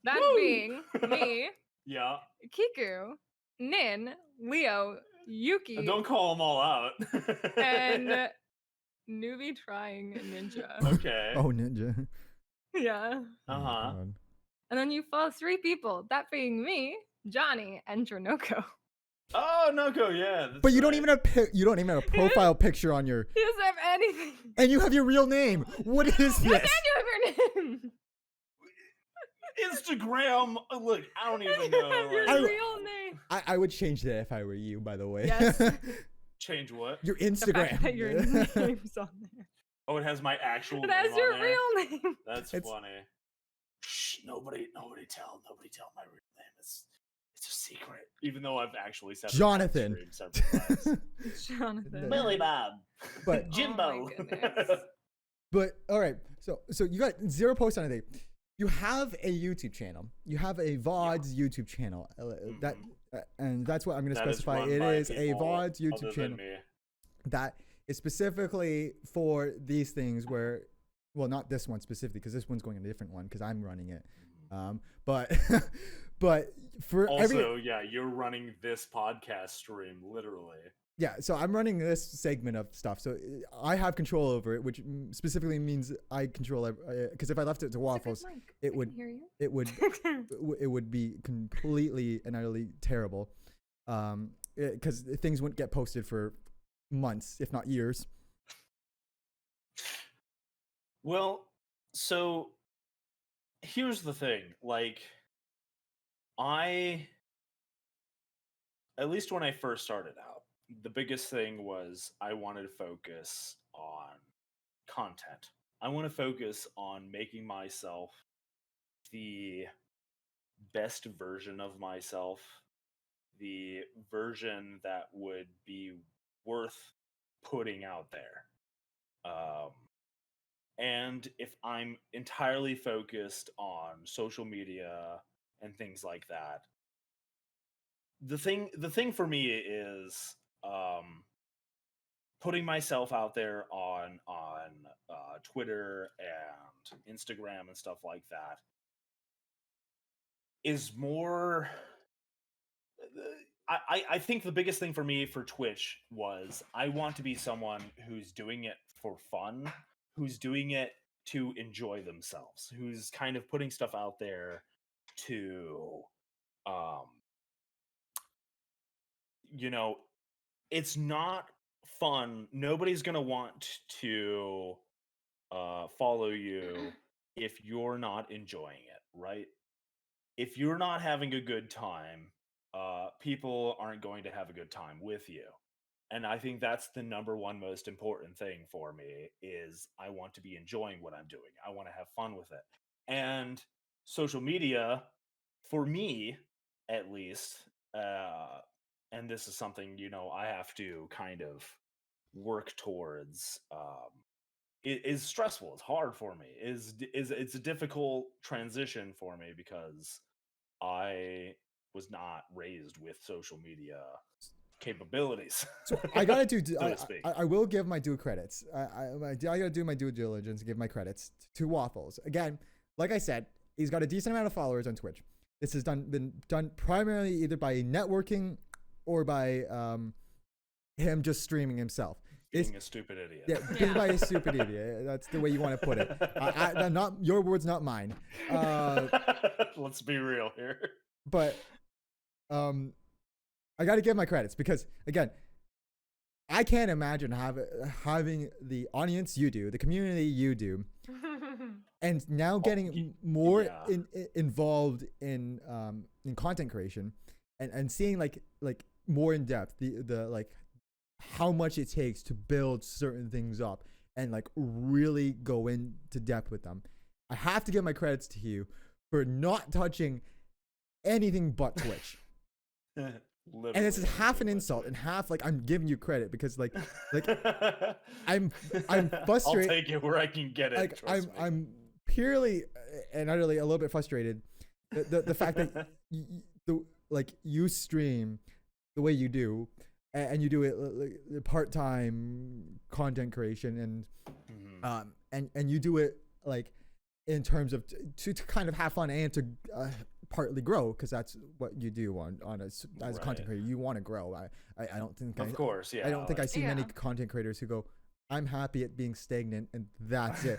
That Woo! being me, Yeah. Kiku, Nin, Leo, Yuki, Don't call them all out. and newbie trying ninja. Okay. Oh, Ninja. Yeah. Uh huh. God. And then you follow 3 people, that being me, Johnny, and Dronoko. Oh, Noko, yeah. that's But you don't right. even have you don't even have a profile picture on your, He doesn't have anything. and you have your real name. What is Yes, this? and you have your name. Instagram. Look, I don't even You know. have your like, real name. I would change that if I were you. By the way. Yes. change what? Your The fact Instagram. that your name's on there. Oh, it has my actual. That's name your on there? real name. That's It's- funny. Shh, nobody tell my real name. It's a secret. Even though I've actually said it on Jonathan. stream several times. Jonathan. Billy Bob. But- Jimbo. Oh my goodness. But all right, so you got 0 posts on anything. You have a YouTube channel. You have a VODs YouTube channel. That and that's what I'm going to That is specify. run It by is a people VODs YouTube other than channel me. that is specifically for these things. Where, well, not this one specifically, because this one's going in a different one because I'm running it. But but for Also, yeah, you're running this podcast stream literally. yeah, so I'm running this segment of stuff, so I have control over it, which specifically means I control because if I left it to Waffles, it would hear you. it would it would be completely and utterly terrible, because things wouldn't get posted for months, if not years. Well, so here's the thing. Like, at least when I first started out, the biggest thing was I wanted to focus on content. I want to focus on making myself the best version of myself, the version that would be worth putting out there. And if I'm entirely focused on social media and things like that, the thing for me is putting myself out there on Twitter and Instagram and stuff like that is more. I think the biggest thing for me for Twitch was I want to be someone who's doing it for fun, who's doing it to enjoy themselves, who's kind of putting stuff out there to it's not fun. Nobody's gonna want to follow you if you're not enjoying it, right? If you're not having a good time, people aren't going to have a good time with you. And I think that's the number one most important thing for me is I want to be enjoying what I'm doing. I want to have fun with it. And social media, for me, at least, and this is something, I have to kind of work towards, it is stressful. It's hard for me. It's a difficult transition for me because I was not raised with social media capabilities. So I gotta do. So to speak. I will give my due credits. I gotta do my due diligence and give my credits to Waffles. Again, like I said, he's got a decent amount of followers on Twitch. This has been done primarily either by networking or by him just streaming himself. Being a stupid idiot. Yeah, being by a stupid idiot. That's the way you want to put it. Not your words, not mine. Let's be real here. But I got to give my credits because again, I can't imagine having the audience you do, the community you do, and now getting more involved in content creation and seeing like more in depth the like how much it takes to build certain things up and like really go into depth with them. I have to give my credits to you for not touching anything but Twitch. And this is half an insult and half like I'm giving you credit because like I'm frustrated. I'll take it where I can get it. Like I'm purely and utterly a little bit frustrated. The fact that you stream the way you do, and you do it like, part-time content creation, and you do it like in terms of to kind of have fun and to partly grow, because that's what you do as a content creator. You want to grow. I don't think of course, yeah. I don't think I see yeah. many content creators who go, I'm happy at being stagnant and that's it.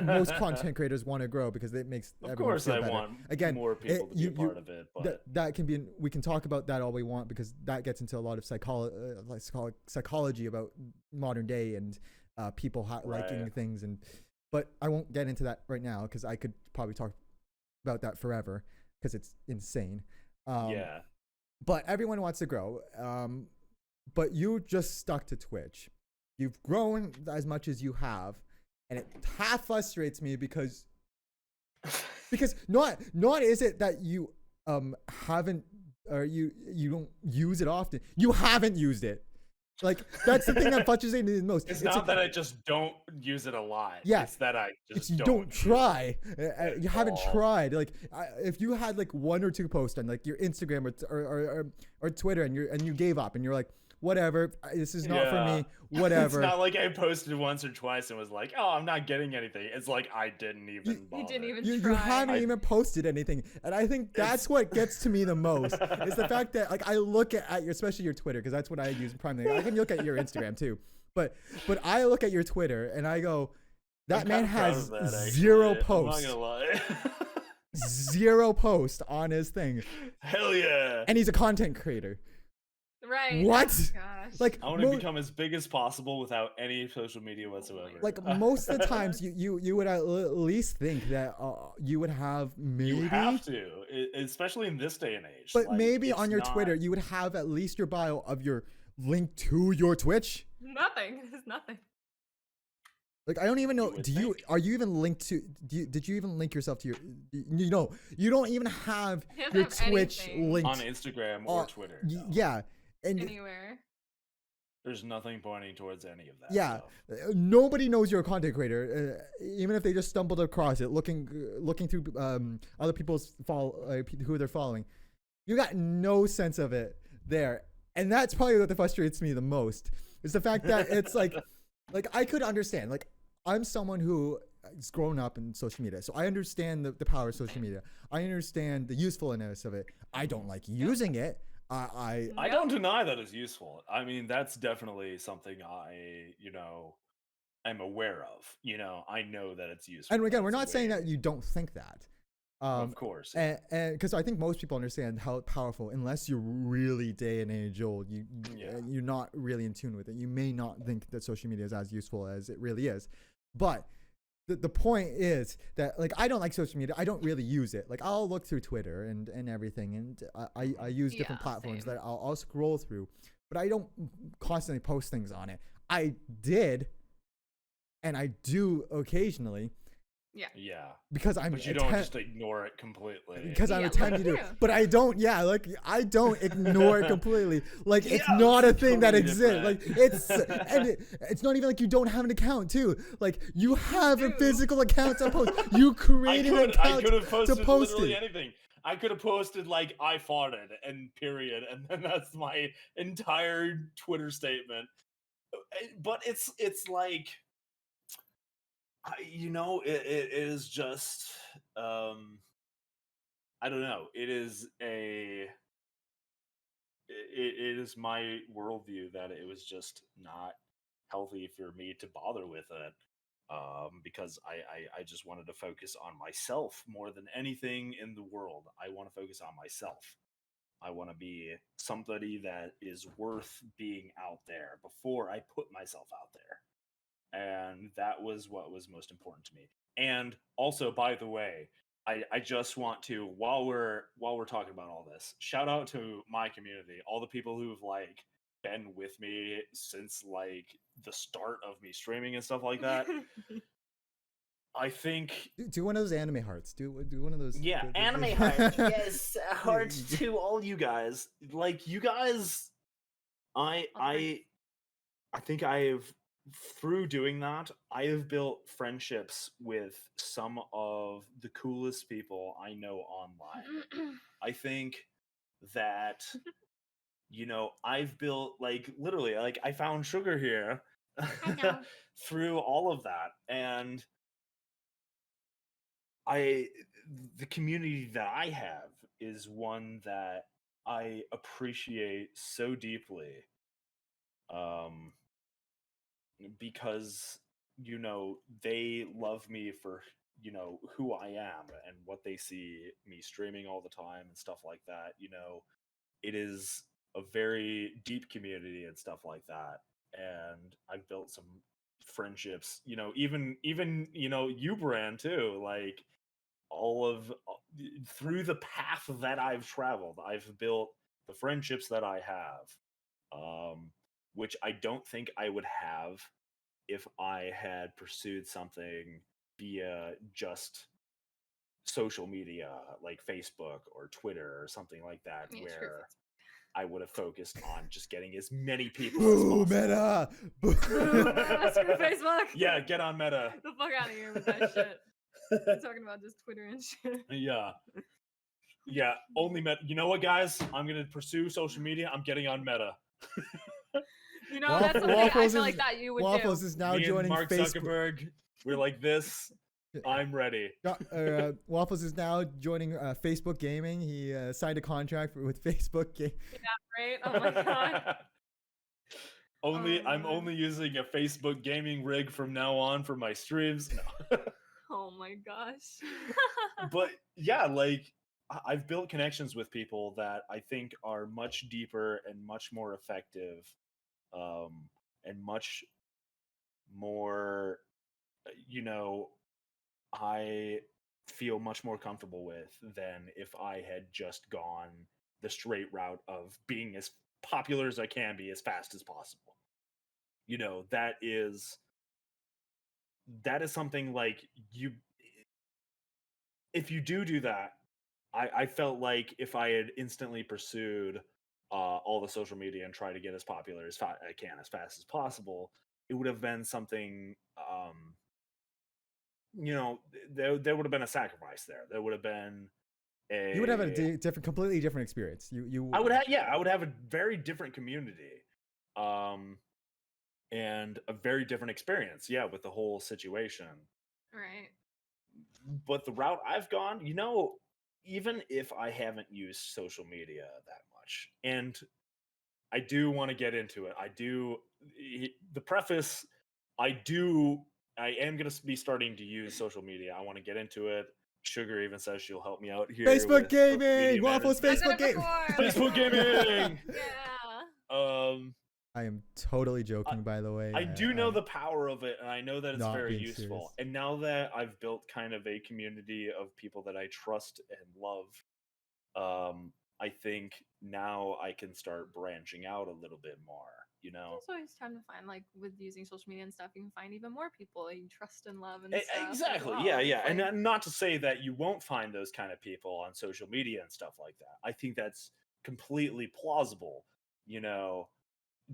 Most content creators want to grow because it makes of everyone course feel I better. want Again, more people to be a part of it, but that can be, we can talk about that all we want because that gets into a lot of psychology about modern day and people liking things, but I won't get into that right now because I could probably talk about that forever because it's insane. Yeah. But everyone wants to grow. But you just stuck to Twitch. You've grown as much as you have, and it half frustrates me because not is it that you haven't, or you don't use it often. You haven't used it. Like that's the thing that frustrates me the most. It's not that I just don't use it a lot. Yeah, it's that I just you don't try. You haven't tried. Like if you had like 1 or 2 posts on like your Instagram or Twitter, and you gave up, and you're like, whatever, this is not for me. Whatever. It's not like I posted once or twice and was like, oh, I'm not getting anything. It's like I didn't even bother. You didn't even you try. haven't even posted anything, and I think that's what gets to me the most is the fact that like I look at your, especially your Twitter, because that's what I use primarily. I can look at your Instagram too, but I look at your Twitter and I go, that man has zero posts. I'm not gonna lie. 0 posts on his thing. Hell yeah. And he's a content creator. Right. What? Oh, gosh. Like I want to become as big as possible without any social media whatsoever. Like most of the times, you would at least think that you would have maybe. You have to, especially in this day and age. But like, maybe on your Twitter, you would have at least your bio of your link to your Twitch. Nothing. There's nothing. Like I don't even know. Are you even linked to? Did you even link yourself to your? You don't even have your Twitch linked on Instagram or Twitter. No. Yeah. And anywhere. There's nothing pointing towards any of that. Yeah, nobody knows you're a content creator, even if they just stumbled across it, looking through other people's who they're following. You got no sense of it there, and that's probably what frustrates me the most. Is the fact that it's like I could understand. Like I'm someone who has grown up in social media, so I understand the power of social media. I understand the usefulness of it. I don't like using it. I don't deny that it's useful. I mean, that's definitely something I'm aware of. I know that it's useful. And again, we're not saying that you don't think that. Of course. And because I think most people understand how powerful, unless you're really day and age old, you're not really in tune with it. You may not think that social media is as useful as it really is. But the point is that like I don't like social media. I don't really use it. Like I'll look through Twitter and everything, and I use different platforms that I'll scroll through, but I don't constantly post things on it. I did, and I do occasionally. Yeah. Because but you don't just ignore it completely. Because I'm attempting to, but I don't. Yeah, like I don't ignore it completely. Like it's not a thing that exists. Like it's not even like you don't have an account too. Like you have a physical account to post. You created an account to post literally anything. I could have posted like I farted and period, and then that's my entire Twitter statement. But it's like. It is just I don't know. It is my worldview that it was just not healthy for me to bother with it, because I just wanted to focus on myself more than anything in the world. I want to focus on myself. I want to be somebody that is worth being out there before I put myself out there. And that was what was most important to me. And also, by the way, I just want to, while we're talking about all this, shout out to my community, all the people who've like been with me since like the start of me streaming and stuff like that. I think Do one of those anime hearts. Do one of those. yeah, anime heart. Yes, hearts to all you guys. Like you guys, I think I have through doing that, I have built friendships with some of the coolest people I know online. I think that I've built like literally like I found Sugar here through all of that, and I the community that I have is one that I appreciate so deeply um because they love me for who I am and what they see me streaming all the time and stuff like that. It is a very deep community and stuff like that, and I've built some friendships, even you, Brand, too, like all of through the path that I've traveled, I've built the friendships that I have, which I don't think I would have if I had pursued something via just social media like Facebook or Twitter or something like that, where I would have focused on just getting as many people as possible. Meta! Screw Facebook! Yeah, get on Meta. The fuck out of here with that shit. I'm talking about just Twitter and shit. Yeah, only Meta. You know what, guys? I'm gonna pursue social media. I'm getting on Meta. That's something I feel like that you would Waffles do. is now Me joining and Mark Facebook. Zuckerberg. We're like this. I'm ready. Waffles is now joining Facebook Gaming. He signed a contract with Facebook Gaming. Yeah, right? Oh my god. I'm only using a Facebook Gaming rig from now on for my streams. No. Oh my gosh. But yeah, like I've built connections with people that I think are much deeper and much more effective, and much more, I feel much more comfortable with than if I had just gone the straight route of being as popular as I can be as fast as possible. That is something like if you do that, I felt like if I had instantly pursued all the social media and tried to get as popular as I can as fast as possible, it would have been something. There would have been a sacrifice there. There would have been You would have a completely different experience. I would have a very different community, and a very different experience. Yeah, with the whole situation. Right. But the route I've gone, even if I haven't used social media that much, and I do want to get into it. The preface, I am going to be starting to use social media. I want to get into it. Sugar even says she'll help me out here. Facebook Gaming! Waffles Facebook Gaming! Facebook Gaming! Yeah. I am totally joking, by the way. I do know the power of it, and I know that it's very useful. Serious. And now that I've built kind of a community of people that I trust and love, I think now I can start branching out a little bit more. It's always time to find, like, with using social media and stuff, you can find even more people that you trust and love and stuff. Exactly. Well. Yeah. And not to say that you won't find those kind of people on social media and stuff like that. I think that's completely plausible.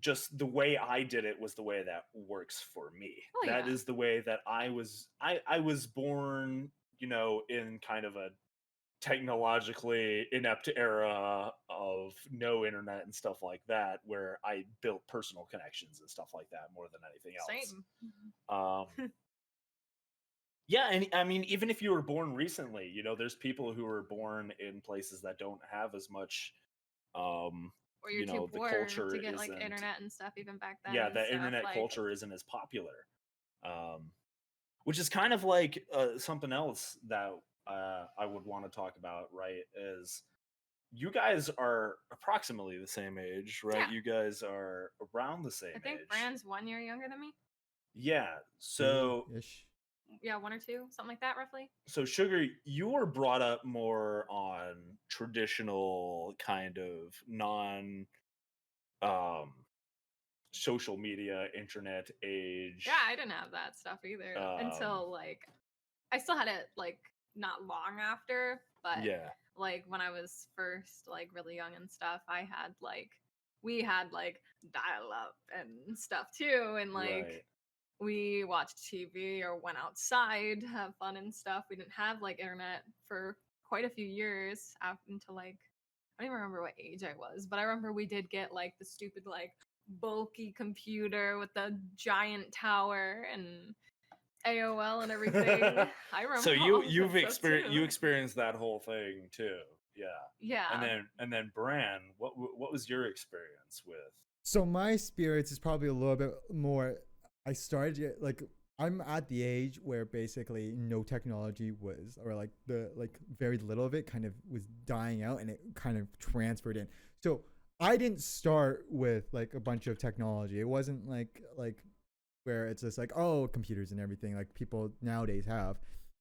Just the way I did it was the way that works for me. That is the way that I was born, in kind of a technologically inept era of no internet and stuff like that, where I built personal connections and stuff like that more than anything else. Same. Yeah, and I mean, even if you were born recently, there's people who were born in places that don't have as much or you're too poor culture to get like internet and stuff even back then. Yeah, the internet culture isn't as popular, which is kind of like something else that I would want to talk about. Right, is you guys are approximately the same age, right? Yeah. You guys are around the same age. I think Brand's 1 year younger than me. Yeah, so yeah, 1 or 2, something like that, roughly. So Sugar, you were brought up more on traditional kind of non social media internet age. Yeah, I didn't have that stuff either until like I still had it like not long after, but Yeah. like when I was first like really young and stuff, I had like we had like dial up and stuff too, and like Right. we watched TV or went outside to have fun and stuff. We didn't have like internet for quite a few years until like I don't even remember what age I was, but I remember we did get like the stupid like bulky computer with the giant tower and AOL and everything. I remember So all of you've that stuff too. experienced that whole thing too. Yeah. Yeah. And then Bran, what was your experience with? So my spirits is probably a little bit more. I started like I'm at the age where basically no technology was, or like the like very little of it kind of was dying out, and it kind of transferred in. So I didn't start with like a bunch of technology. It wasn't like where it's just like, oh, computers and everything like people nowadays have.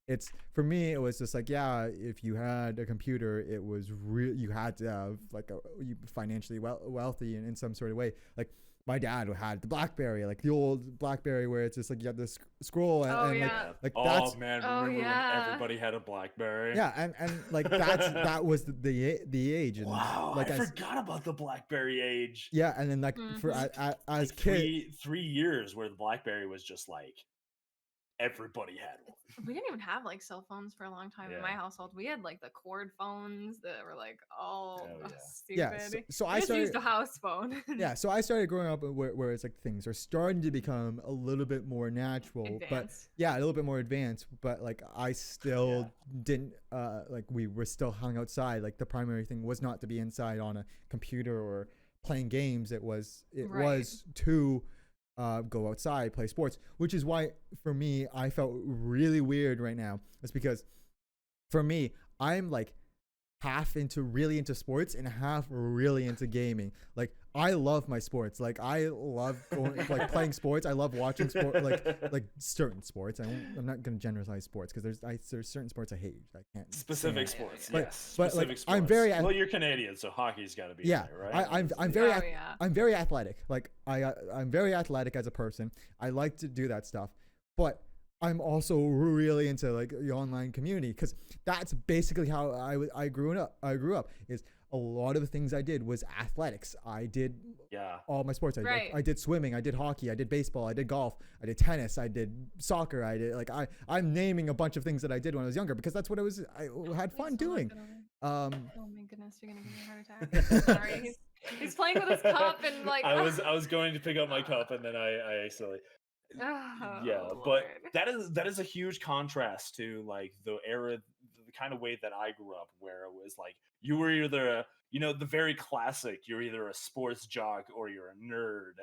It's for me, it was just like, yeah, if you had a computer, it was real. You had to have like you financially wealthy in some sort of way. Like my dad had the BlackBerry, like the old BlackBerry, where it's just like you have this scroll Oh, and yeah. like Oh that's man, Oh, remember yeah. when everybody had a BlackBerry? yeah, and like that was the age, and Wow, like I forgot about the BlackBerry age. yeah, and then like for Mhm. as Like kid. 3 years where the BlackBerry was just like everybody had one. We didn't even have like cell phones for a long time in my Yeah. household. We had like the cord phones that were like all Oh, yeah. Yeah, stupid. so We I just used started. a house phone. Yeah, so I started growing up where it's like things are starting to become a little bit more natural, but Advanced. yeah, a little bit more advanced. But like I still didn't like we were still hung outside. Like the primary thing was not to be inside on a computer or playing games. It was Right. was to go outside, play sports, which is why for me I felt really weird right now. It's because for me I'm like half into really into sports and half really into gaming. Like I love my sports. Like I love going like playing sports. I love watching sport like certain sports. I'm not gonna generalize sports because there's certain sports I hate. I can't Specific stand. sports, But- yes. but, like, Specific I'm sports. very well, you're Canadian, so hockey's got to be Yeah, in there, right? I'm very Oh, yeah. I'm very athletic. Like I'm very athletic as a person. I like to do that stuff, but I'm also really into like the online community because that's basically how I grew up. I grew up is a lot of the things I did was athletics. I did Yeah. all my sports. Right. I did swimming. I did hockey. I did baseball. I did golf. I did tennis. I did soccer. I did like I'm naming a bunch of things that I did when I was younger because that's what I had fun Please don't doing. knock it Um, over. Oh my goodness, you're gonna give me a heart attack. Sorry, he's playing with his cup and like. I was going to pick up my cup and then I accidentally. Oh, Yeah, Lord. but that is a huge contrast to like the era, the kind of way that I grew up, where it was like you were either the very classic, you're either a sports jock or you're a nerd,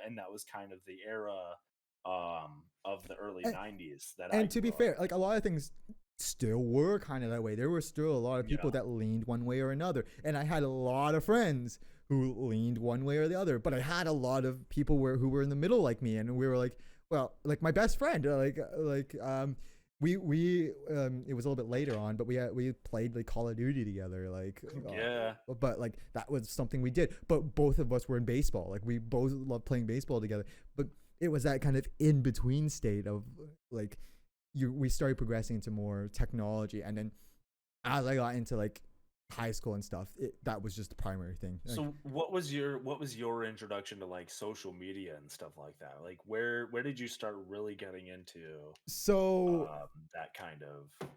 and that was kind of the era, of the early And- '90s that. and to be fair, like a lot of things still were kind of that way. There were still a lot of people Yeah. that leaned one way or another, and I had a lot of friends who leaned one way or the other. But I had a lot of people who were in the middle like me, and we were like, well, like my best friend, we it was a little bit later on, but we played like Call of Duty together, like Yeah. but like that was something we did. But both of us were in baseball, like we both loved playing baseball together. But it was that kind of in between state of like we started progressing into more technology, and then as I got into like high school and stuff, that was just the primary thing. Like, So what was your introduction to like social media and stuff like that? Like where did you start really getting into so that kind of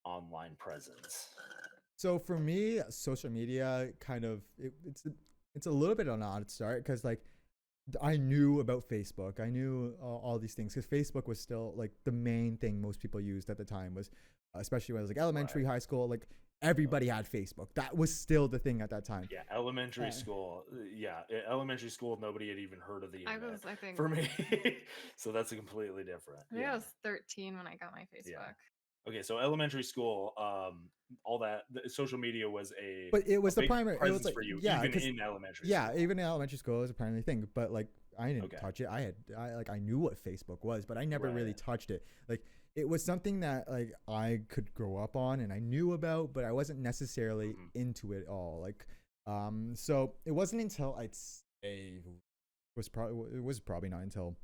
online presence? so for me, social media kind of it's a little bit of an odd start because like I knew about Facebook. I knew all these things because Facebook was still like the main thing most people used at the time was, especially when I was like elementary, high school, like everybody had Facebook. That was still the thing at that time. Yeah, elementary school. Yeah, elementary school. Nobody had even heard of the internet I think. for me, so that's a completely different. I think I was 13 when I got my Facebook. Okay, so elementary school, all that the social media was a But it was the big primary. It presence was like, for you, yeah, even 'cause- in elementary. yeah, school. even in elementary school, it was a primary thing. But like, I didn't Okay. touch it. I knew what Facebook was, but I never really Right. touched it. Like, it was something that like I could grow up on and I knew about, but I wasn't necessarily Mhm. into it all. Like, so it wasn't until I'd say it was probably not until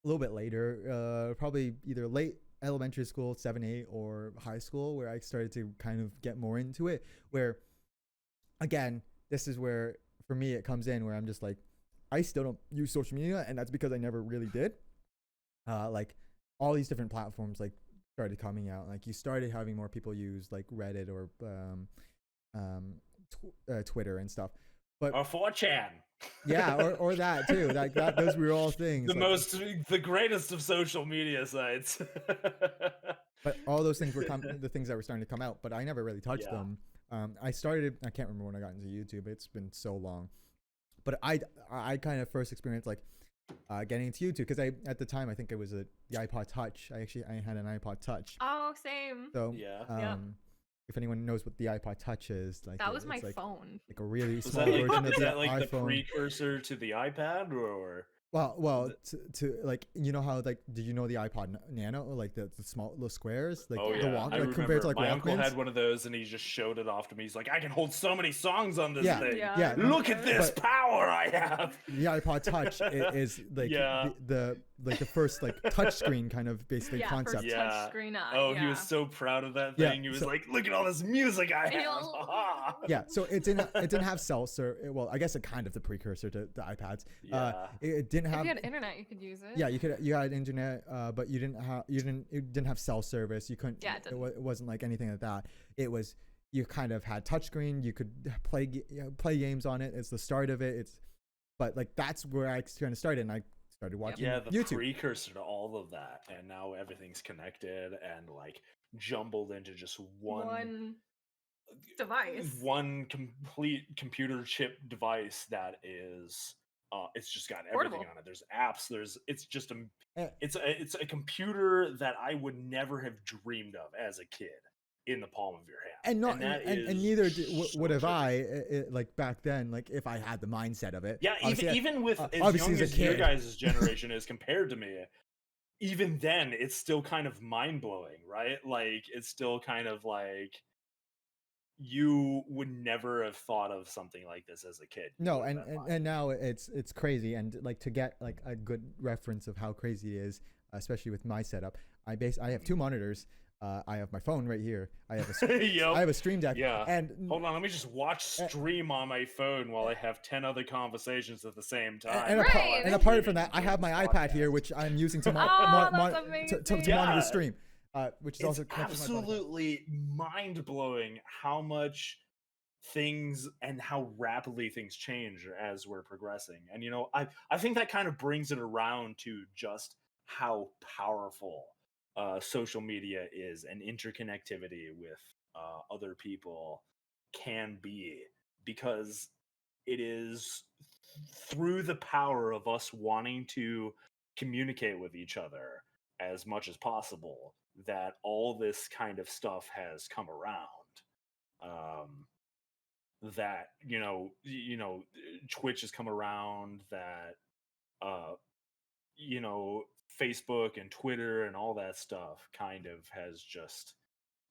little bit later, probably either late elementary school, 7, 8, or high school, where I started to kind of get more into it. Where, again, this is where for me it comes in, where I'm just like, I still don't use social media, and that's because I never really did. Like all these different platforms like started coming out. Like you started having more people use like Reddit or Twitter and stuff. But Or 4chan. yeah, or that too. Like that, those were all things. The greatest of social media sites. But all those things were the things that were starting to come out. But I never really touched Yeah. them. I can't remember when I got into YouTube. It's been so long. But I kind of first experienced like getting into YouTube because at the time I think it was the iPod Touch. I had an iPod Touch. Oh, same. So Yeah. Yeah. If anyone knows what the iPod Touch is, like That was it's my like, phone. like a really Is small that version like, of is the that like the iPhone. precursor to the iPad, or Well, to like, you know how like, did you know the iPod Nano, like the small little squares, like oh the yeah, walk, I like compared to like my uncle Walkmans? had one of those, and he just showed it off to me. He's like, I can hold so many songs on this Yeah, thing. yeah. Look at this But- power I have. The iPod Touch is like Yeah. the first like touch screen kind of basically Yeah, concept. first Yeah. touch screen on. Oh, yeah. he was so proud of that Yeah, thing. He was so- like, look at all this music I And have. you'll- Yeah, so it didn't have cell service. Well, I guess it kind of the precursor to the iPads. Yeah. It didn't If have. you had internet, you could use it. Yeah, you had internet, but you didn't have cell service. You couldn't. Yeah, it didn't. It wasn't like anything like that. It was, you kind of had touchscreen. You could play games on it. It's the start of it. But like that's where I kind of started, and I started watching Yeah, the YouTube. precursor to all of that, and now everything's connected and like jumbled into just One device. one complete computer chip device that is it's just got everything Portable. on it. There's apps, it's just Eh. it's a computer that I would never have dreamed of as a kid in the palm of your hand. And not that and is neither so would have trippy. like back then, like if I had the mindset of it. Yeah, Obviously, even with as obviously young as a as your kid. guys' generation is compared to me, even then it's still kind of mind blowing, right? Like it's still kind of like you would never have thought of something like this as a kid. You No, would have and, been and like, and now it's crazy, and like to get like a good reference of how crazy it is, especially with my setup. I have 2 monitors. I have my phone right here. I have Yup. I have a Stream Deck. Yeah. And Hold on, let me just watch stream on my phone while I have 10 other conversations at the same time. and, Right. apart, and apart from that, I have my iPad here, which I'm using to Oh, that's to amazing. monitor Yeah. stream, which is It's also connected to my podcast. absolutely mind blowing how much things and how rapidly things change as we're progressing. And you know, I think that kind of brings it around to just how powerful social media is, and interconnectivity with other people can be, because it is through the power of us wanting to communicate with each other as much as possible that all this kind of stuff has come around. That Twitch has come around, that Facebook and Twitter and all that stuff kind of has just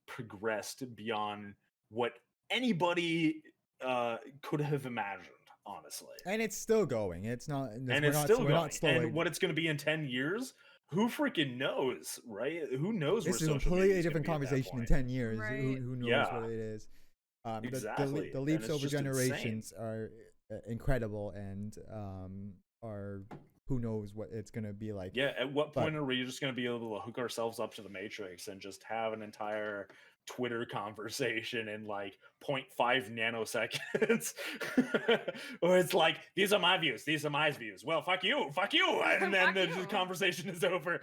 progressed beyond what anybody could have imagined, honestly. And it's still going. It's not. And we're it's not, still we're going. not slowing. And what it's going to be in 10 years, who freaking knows, right? Who knows? This is where a social media completely is gonna different be at that conversation in point. 10 years. Right. Who knows Yeah. what it is? Exactly. The And leaps it's over just insane. generations are incredible, and are who knows what it's gonna be like. Yeah, at what But- point are we just going to be able to hook ourselves up to the Matrix and just have an entire Twitter conversation in like 0.5 nanoseconds? Or it's like, these are my views, these are my views. Well, fuck you, and then Fuck the you. conversation is over.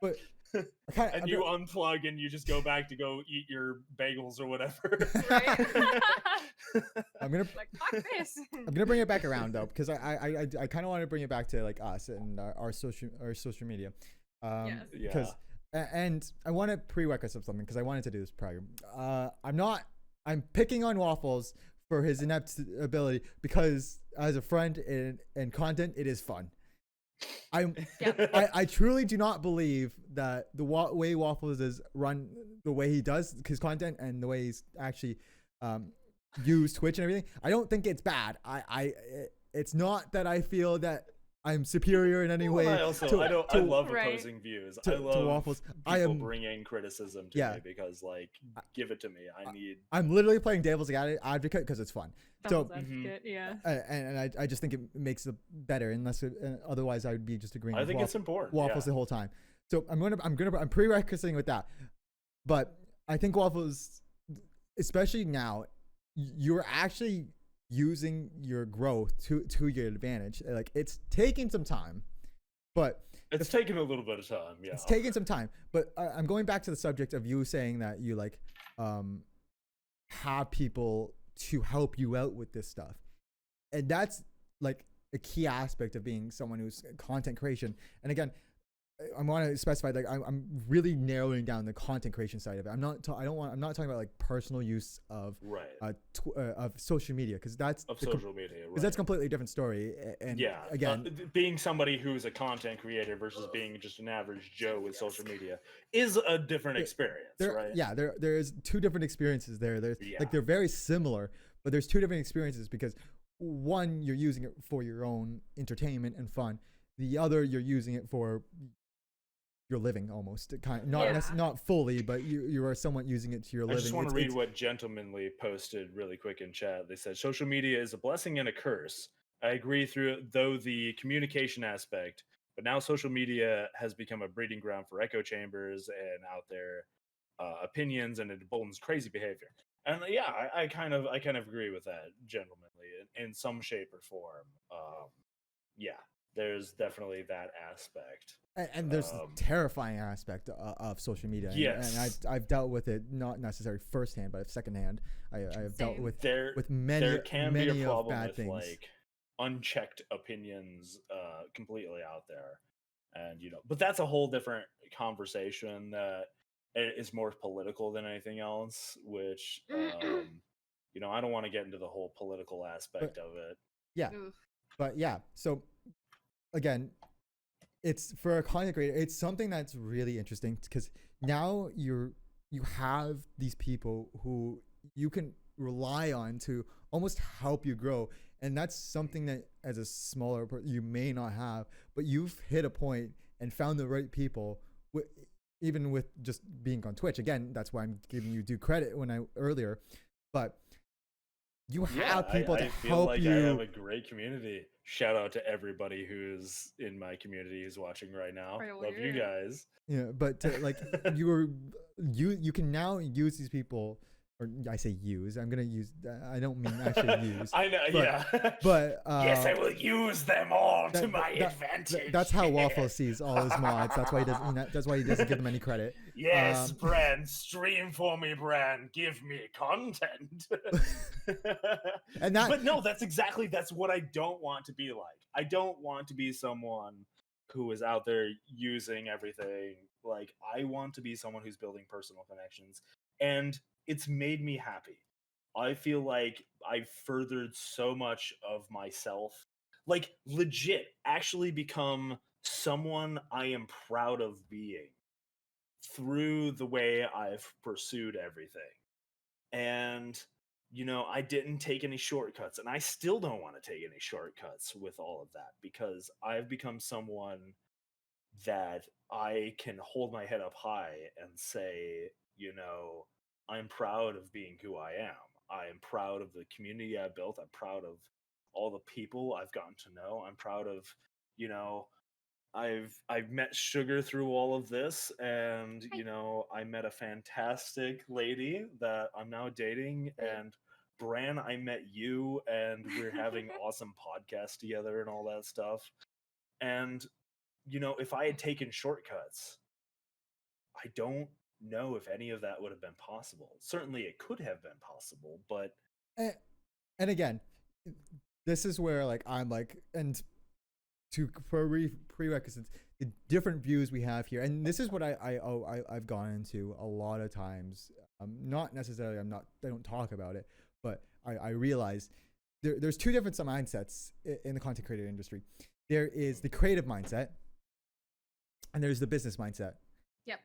But I kinda- And I'm you gonna- unplug and you just go back to go eat your bagels or whatever. Right? I'm gonna Like, fuck this. I'm gonna bring it back around though, because I kind of want to bring it back to like us and our social media, Yes. because and I want to prerequisite of something, because I wanted to do this prior. I'm picking on Waffles for his inept ability, because as a friend and content, it is fun. Yeah. I truly do not believe that the way Waffles is run, the way he does his content, and the way he's actually use Twitch and everything, I don't think it's bad. It's not that I feel that I'm superior in any way. Well, I also to, I to, love Right. opposing views. to, I to love Waffles. people I am bringing criticism to Yeah. me because like give it to me. I need. I'm literally playing devil's advocate because it's fun. Devil's So advocate, yeah. and I just think it makes it better. Unless otherwise I would be just agreeing. I with think it's important. Waffles yeah. the whole time. So I'm prerequisiting with that. But I think Waffles, especially now, you're actually using your growth to your advantage. Like it's taking some time, but It's taken a little bit of time. Yeah. it's taking some time. But I'm going back to the subject of you saying that you like have people to help you out with this stuff, and that's like a key aspect of being someone who's content creation. And again, I want to specify, like I'm really narrowing down the content creation side of it. I'm not talking about like personal use of Right. of social media, because that's Of social media. Right. because that's a completely different story. And yeah. again, being somebody who's a content creator versus being just an average Joe with social media is a different experience, right? yeah, there is two different experiences there. There's Yeah. like they're very similar, but there's two different experiences because one, you're using it for your own entertainment and fun. The other, you're using it for your living, almost not fully, but you are somewhat using it to your I living. just want to read what Gentlemanly posted really quick in chat. They said social media is a blessing and a curse. I agree though the communication aspect, but now social media has become a breeding ground for echo chambers and out there opinions, and it emboldens crazy behavior. And yeah, I kind of agree with that, Gentlemanly, in some shape or form. Yeah, there's definitely that aspect. And there's the terrifying aspect of social media. Yes. And I've dealt with it, not necessarily firsthand, but secondhand. I've dealt Same. with many there can be many a of problem bad with things. like unchecked opinions completely out there, and but that's a whole different conversation that is more political than anything else, which I don't want to get into the whole political aspect of it. Yeah. Oof. But yeah, so again, it's for a content creator, it's something that's really interesting because now you have these people who you can rely on to almost help you grow, and that's something that as a smaller you may not have, but you've hit a point and found the right people even with just being on Twitch. Again, that's why I'm giving you due credit earlier, but you have people to feel help like you. I have a great community. Shout out to everybody who's in my community who's watching right now. Right, Love you guys. Yeah, but like you can now use these people, or I say use. I'm gonna use. I don't mean actually use. I know. But, yeah. But yes, I will use them all to my advantage. That's how Waffle sees all his mods. That's why he doesn't. That's why he doesn't give them any credit. Yes, Bran, stream for me, Bran. Give me content. But no, that's what I don't want to be like. I don't want to be someone who is out there using everything. Like, I want to be someone who's building personal connections, and it's made me happy. I feel like I've furthered so much of myself, like legit actually become someone I am proud of being through the way I've pursued everything. And I didn't take any shortcuts, and I still don't want to take any shortcuts with all of that, because I've become someone that I can hold my head up high and say, I'm proud of being who I am. I am proud of the community I built. I'm proud of all the people I've gotten to know. I'm proud of, I've met Sugar through all of this, and I met a fantastic lady that I'm now dating, and Bran, I met you, and we're having awesome podcasts together and all that stuff. And if I had taken shortcuts, I don't know if any of that would have been possible. Certainly it could have been possible, but and again, this is where like I'm like, and for prerequisites, the different views we have here, and this is what I've gone into a lot of times. Not necessarily I don't talk about it, but I realize there's two different mindsets in the content creator industry. There is the creative mindset, and there's the business mindset. Yep.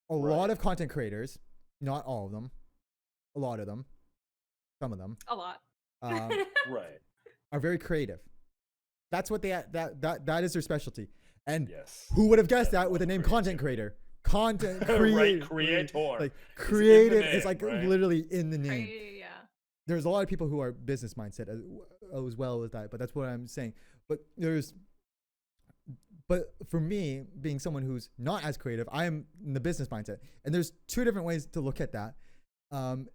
A lot of content creators, not all of them, a lot of them, some of them, A lot. right, are very creative. That's what that is their specialty. And Yes. who would have guessed Yeah, that with the name content creator? Content Right, creator. creator. Like It's in the creative is name, like right? literally in the name. Yeah. There's a lot of people who are business mindset as well as that, but that's what I'm saying. But for me, being someone who's not as creative, I am in the business mindset, and there's two different ways to look at that. And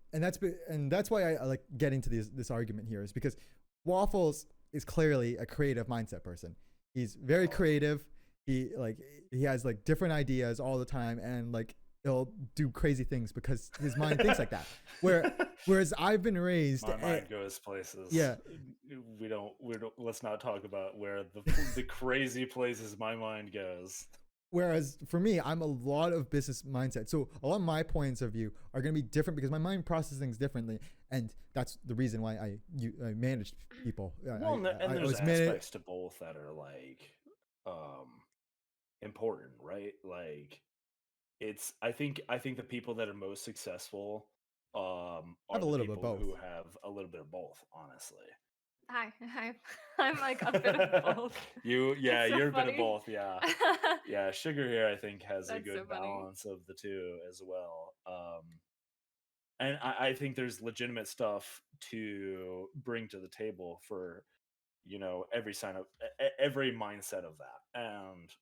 that's why I like getting to this argument here, is because Waffles is clearly a creative mindset person. He's very creative. He has like different ideas all the time, and like he'll do crazy things because his mind thinks like that. Whereas I've been raised, My mind goes places. Yeah. We don't. Let's not talk about where the crazy places my mind goes. Whereas for me, I'm a lot of business mindset. So a lot of my points of view are going to be different because my mind processes things differently. And that's the reason why I managed people. Well, and there's aspects to both that are like important, right? Like I think the people that are most successful are have a the little bit of people both. who have a little bit of both, honestly. I'm like a bit of both. You're It's so a bit funny. of both, yeah. Yeah, Sugar here I think has a That's good so funny. balance of the two as well. And I think there's legitimate stuff to bring to the table for, every mindset of that.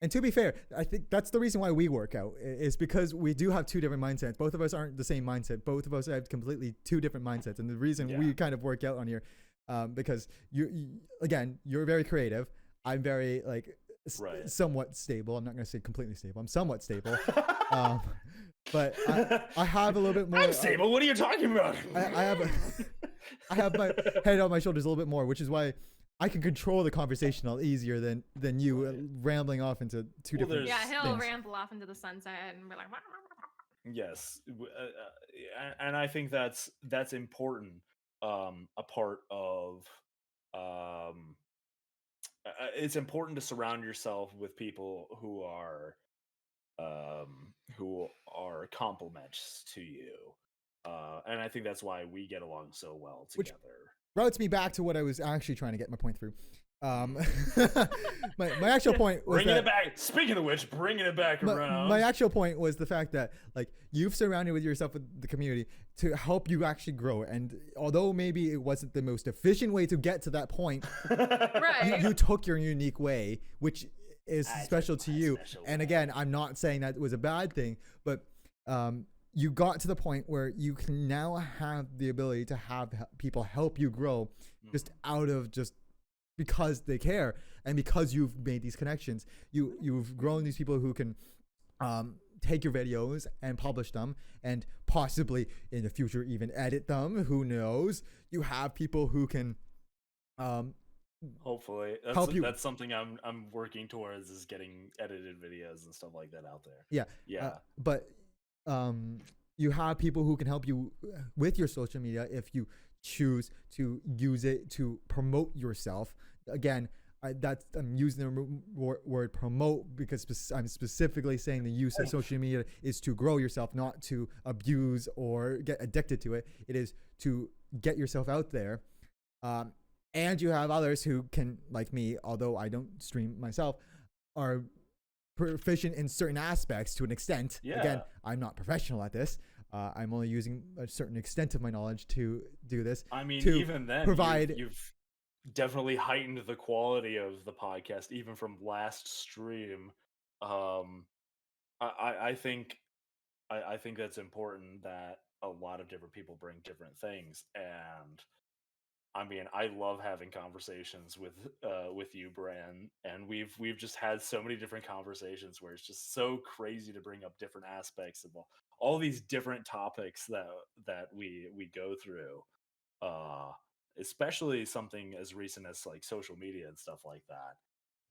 And to be fair, I think that's the reason why we work out, is because we do have two different mindsets. Both of us aren't the same mindset. Both of us have completely two different mindsets. And the reason we kind of work out on here, because you're very creative. I'm very like somewhat stable. I'm not going to say completely stable. I'm somewhat stable. But I have a little bit more. I'm stable. What are you talking about? I have my head on my shoulders a little bit more, which is why I can control the conversation a lot easier than you rambling off into two different. Yeah, he'll things. ramble off into the sunset and be like. Yes, and I think that's important. A part of it's important to surround yourself with people who are complements to you, and I think that's why we get along so well together. Routes me back to what I was actually trying to get my point through. My actual point was bringing it back. Speaking of which, bringing it back around. My actual point was the fact that like you've surrounded with yourself with the community to help you actually grow, and although maybe it wasn't the most efficient way to get to that point, Right. you took your unique way, which is special to you. And again, I'm not saying that was a bad thing, but you got to the point where you can now have the ability to have people help you grow, just out of just because they care and because you've made these connections. You've grown these people who can take your videos and publish them, and possibly in the future even edit them. Who knows? You have people who can hopefully help you. That's something I'm working towards, is getting edited videos and stuff like that out there. Yeah. But you have people who can help you with your social media if you choose to use it to promote yourself. Again, I'm using the word promote because I'm specifically saying the use of social media is to grow yourself, not to abuse or get addicted to it. It is to get yourself out there. And you have others who can, like me, although I don't stream myself, are proficient in certain aspects to an extent. Yeah. Again, I'm not professional at this. I'm only using a certain extent of my knowledge to do this. I mean, to even then, provide. You've definitely heightened the quality of the podcast, even from last stream. I think that's important, that a lot of different people bring different things, and I mean, I love having conversations with you, Bran, and we've just had so many different conversations where it's just so crazy to bring up different aspects of all these different topics that we go through. Especially something as recent as like social media and stuff like that.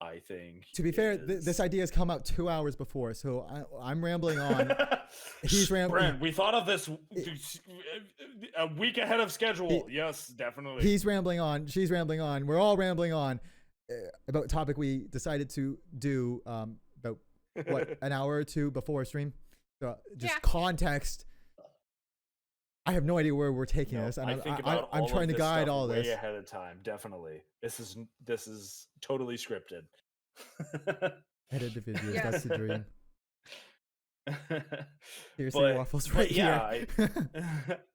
I think, to be fair, this idea has come out 2 hours before, so I'm rambling on. He's rambling. Brent, we thought of this a week ahead of schedule. Yes, definitely. He's rambling on. She's rambling on. We're all rambling on about a topic we decided to do about an hour or two before stream. So just context. I have no idea where we're taking No, this, and I think about I'm all trying of to this guide stuff all way this. ahead of time. Definitely, this is totally scripted. Edit the videos. Yeah. That's the dream. Seriously, but Waffles, right yeah, here.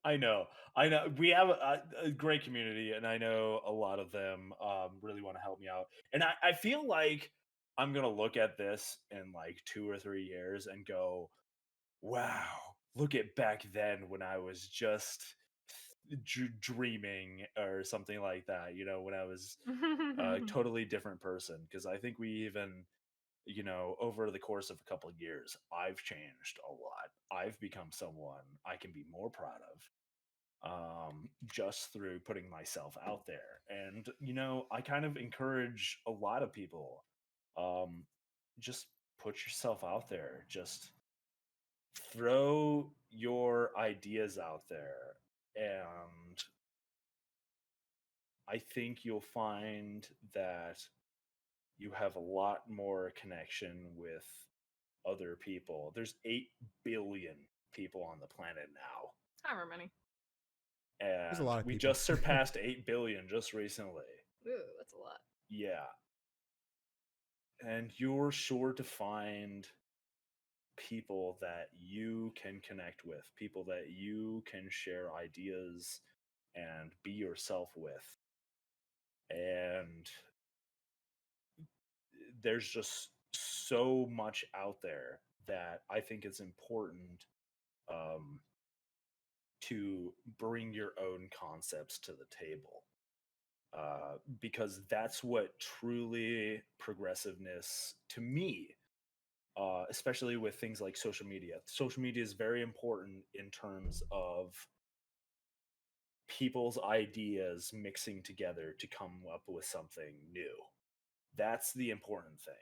I know, I know. We have a great community, and I know a lot of them really want to help me out. And I feel like I'm gonna look at this in like 2 or 3 years and go, wow, look at back then when I was just dreaming or something like that, when I was a totally different person. Because I think we even, over the course of a couple of years, I've changed a lot. I've become someone I can be more proud of, just through putting myself out there. And, I kind of encourage a lot of people, just put yourself out there. Just throw your ideas out there, and I think you'll find that you have a lot more connection with other people. There's 8 billion people on the planet now, However many. There's a and lot of we people. just surpassed 8 billion just recently. Ooh, that's a lot. Yeah. And you're sure to find people that you can connect with, people that you can share ideas and be yourself with. And there's just so much out there that I think it's important, um, to bring your own concepts to the table. Because that's what truly progressiveness to me, especially with things like social media. Social media is very important in terms of people's ideas mixing together to come up with something new. That's the important thing.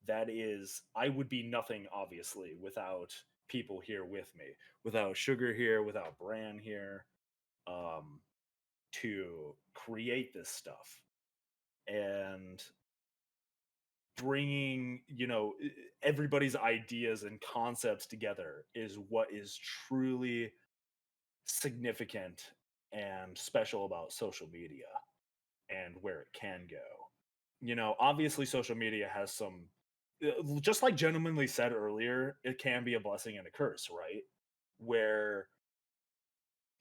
That is, I would be nothing, obviously, without people here with me, without Sugar here, without Bran here, um, to create this stuff. And bringing everybody's ideas and concepts together is what is truly significant and special about social media and where it can go. Obviously social media has some, just like Gentlemanly said earlier, it can be a blessing and a curse, right? Where,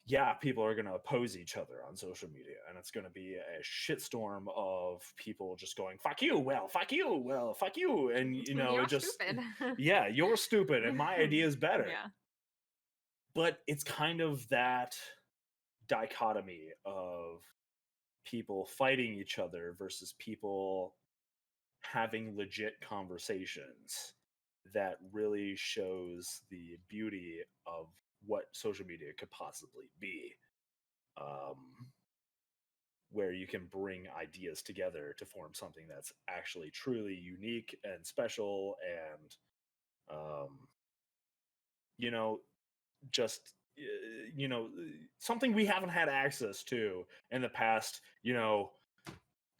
yeah, people are going to oppose each other on social media, and it's going to be a shitstorm of people just going, fuck you, well, fuck you, well, fuck you. And, You're it just, stupid. yeah, you're stupid and my idea is better. Yeah. But it's kind of that dichotomy of people fighting each other versus people having legit conversations that really shows the beauty of what social media could possibly be, where you can bring ideas together to form something that's actually truly unique and special, and you know just something we haven't had access to in the past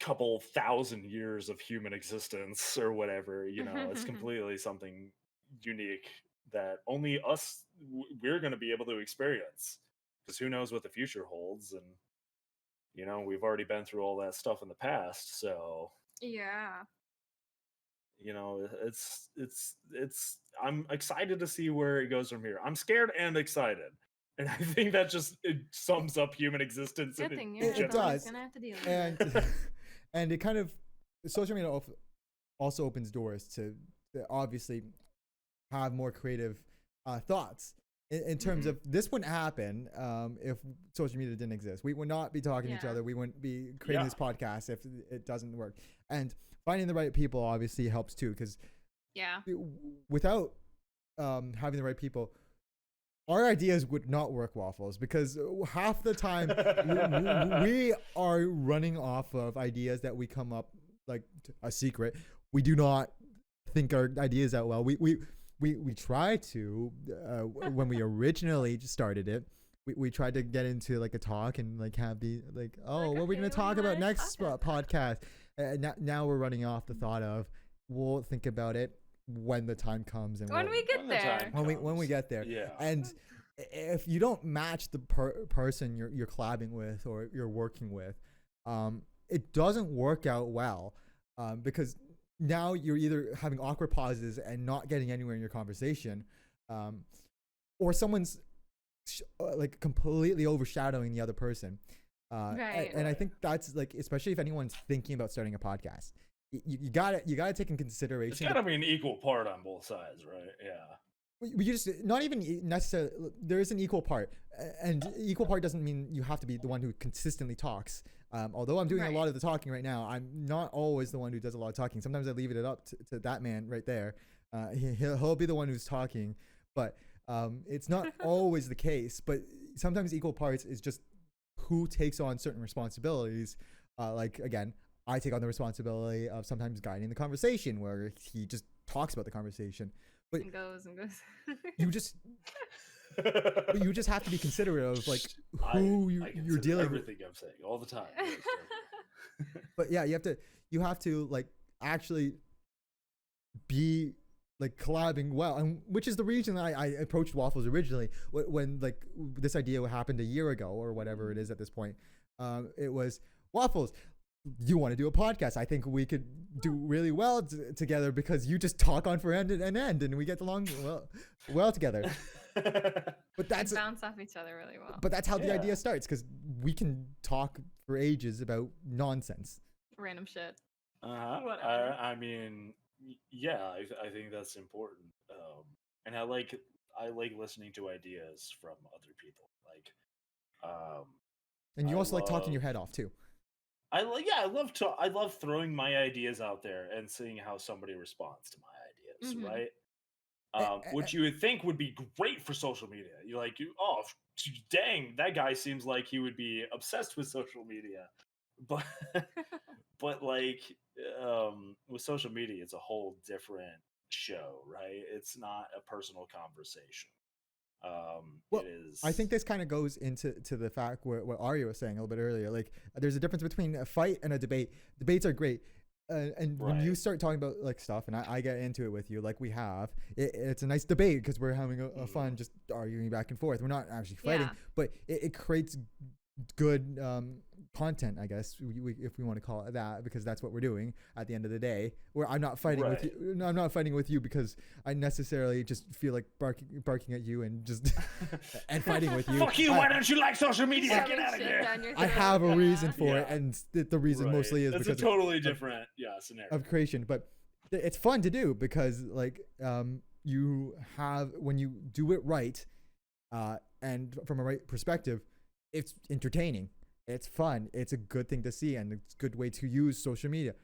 couple thousand years of human existence or whatever. It's completely something unique that only us, we're going to be able to experience, because who knows what the future holds. And we've already been through all that stuff in the past, so Yeah. it's I'm excited to see where it goes from here. I'm scared and excited, and I think that just, it sums up human existence. Good in thing in you're It general. always does. gonna have to deal with and it. and it kind of, social media also opens doors to obviously have more creative thoughts in terms Mhm. of, this wouldn't happen if social media didn't exist. We would not be talking to each Yeah. other. We wouldn't be creating Yeah. this podcast if it doesn't work. And finding the right people obviously helps too, because Yeah. without having the right people, our ideas would not work, Waffles, because half the time we are running off of ideas that we come up, like a secret. We do not think our ideas out well. We try to, when we originally started it, we tried to get into like a talk and like have the like, oh, what are we okay, going what to do you talk about wanna next talk about? podcast? Now we're running off the thought of, we'll think about it when the time comes, and When we get When the time there. when we comes. get there. Yeah. And if you don't match the person you're collabing with or you're working with, it doesn't work out well, because now you're either having awkward pauses and not getting anywhere in your conversation, or someone's like completely overshadowing the other person. Right. And I think that's like, especially if anyone's thinking about starting a podcast, you gotta take in It's consideration. gotta be an equal part on both sides, right? Yeah. You just not even necessarily, there is an equal part, and equal part doesn't mean you have to be the one who consistently talks. Although I'm doing a lot of the talking right now, I'm not always the one who does a lot of talking. Sometimes I leave it up to that man right there. He'll be the one who's talking, but it's not always the case. But sometimes equal parts is just who takes on certain responsibilities. Like again, I take on the responsibility of sometimes guiding the conversation, where he just talks about the conversation. But and goes. you just have to be considerate of like who I you're dealing with. everything I'm saying all the time. But yeah, you have to like actually be like collabing well, and which is the reason I approached Waffles originally when like this idea happened a year ago or whatever it is at this point. It was, Waffles, you want to do a podcast? I think we could do really well together, because you just talk on for end and end, and we get along well together. But that's bounce off each other really well. But that's how the idea starts, because we can talk for ages about nonsense, Random shit. Whatever. I mean, yeah, I think that's important. And I like listening to ideas from other people. Like, and you I also like talking your love- head off too. I love throwing my ideas out there and seeing how somebody responds to my ideas, Mhm. right? Which you would think would be great for social media. You're like, oh, dang, that guy seems like he would be obsessed with social media. But but like, with social media, it's a whole different show, right? It's not a personal conversation. Well, it is. I think this kind of goes into the fact what Arya was saying a little bit earlier. Like, there's a difference between a fight and a debate. Debates are great. And when you start talking about like stuff, and I get into it with you, like we have, it's a nice debate because we're having a fun, just arguing back and forth. We're not actually fighting, but it creates good content, I guess, if we want to call it that, because that's what we're doing at the end of the day. Where I'm not fighting with you. No, I'm not fighting with you because I necessarily just feel like barking at you and just and fighting with you. Fuck you! Why don't you like social media? Get out of shit here! down your I throat. have a reason for it, Yeah. and the reason mostly is That's because a totally different scenario. of creation. But it's fun to do because like you have, when you do it right, and from a right perspective, it's entertaining, it's fun, it's a good thing to see, and it's a good way to use social media.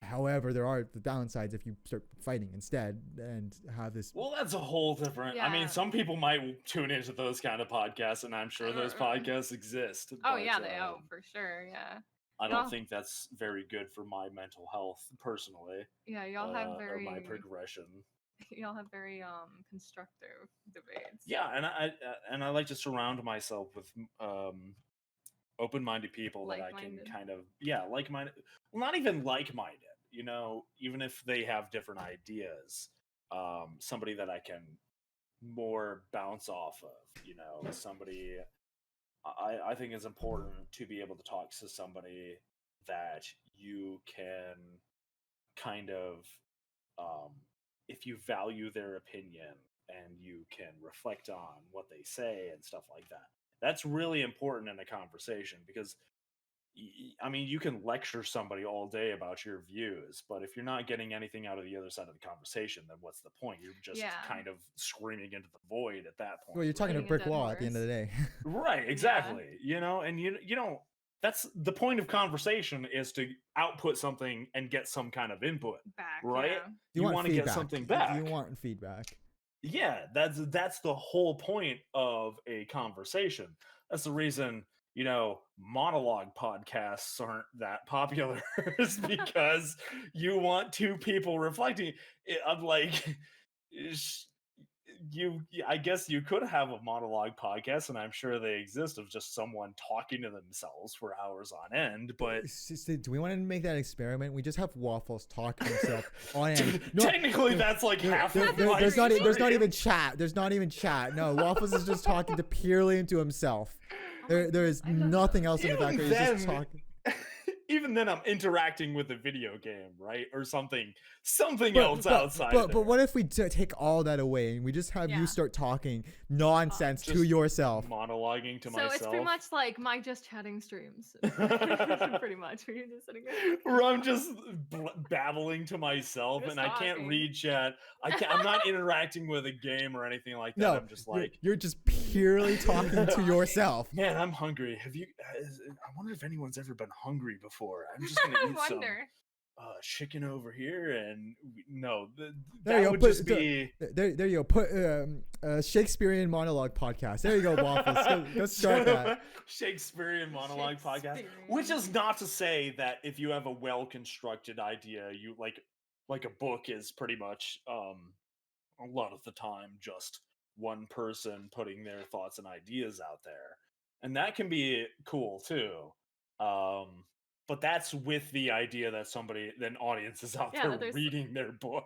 However, there are the downsides if you start fighting instead and have this. Well, that's a whole different. I mean, Yeah. some people might tune into those kind of podcasts, and I'm sure those podcasts exist. Oh but, yeah, they for sure. Yeah. I Y'all- don't think that's very good for my mental health personally. Yeah, y'all have or very my progression. y'all have very constructive debates. Yeah, and I like to surround myself with open-minded people that I can Like-minded. kind of like-minded. Well, not even like-minded. You know, even if they have different ideas, somebody that I can more bounce off of. You know, somebody. I think it's important to be able to talk to somebody that you can kind of, if you value their opinion and you can reflect on what they say and stuff like that. That's really important in a conversation because, I mean, you can lecture somebody all day about your views, but if you're not getting anything out of the other side of the conversation, then what's the point? You're just kind of screaming into the void at that point. Well, you're talking a Beating a brick dead wall at the end of the day. Right, exactly. You know, and you don't. That's the point of conversation, is to output something and get some kind of input, Back. right? Yeah. You want to get something back. You want feedback. Yeah, that's the whole point of a conversation. That's the reason, you know, monologue podcasts aren't that popular, is because you want two people reflecting. I'm like, I guess you could have a monologue podcast, and I'm sure they exist, of just someone talking to themselves for hours on end. But Do we want to make that experiment? We just have Waffles talk to himself on end. No, technically, that's like half of my there's not stream. even chat. There's not even chat. No, Waffles is just talking to purely into himself. There is nothing else in the Even background. He's just then- talking. Even then, I'm interacting with a video game, right, or something else outside. But there. what if we take all that away and we just have Yeah. you start talking nonsense to Just yourself? monologuing to So myself? it's pretty much like my just chatting streams. Pretty much. Where you're just sitting there. Where I'm just babbling to myself, Just and I can't talking. read chat. I'm not interacting with a game or anything like that. No, I'm just like, you're just purely talking to yourself. man, I'm hungry. I wonder if anyone's ever been hungry before. I'm just gonna I eat some wonder. chicken over here, and no, There that you go. would Put- just be. There you go. Put Shakespearean monologue podcast. There you go, Waffles. Go start that. Shakespearean monologue podcast, which is not to say that if you have a well constructed idea, you like a book is pretty much a lot of the time just one person putting their thoughts and ideas out there, and that can be cool too. But that's with the idea that an audience is out Yeah, there there's- reading their book.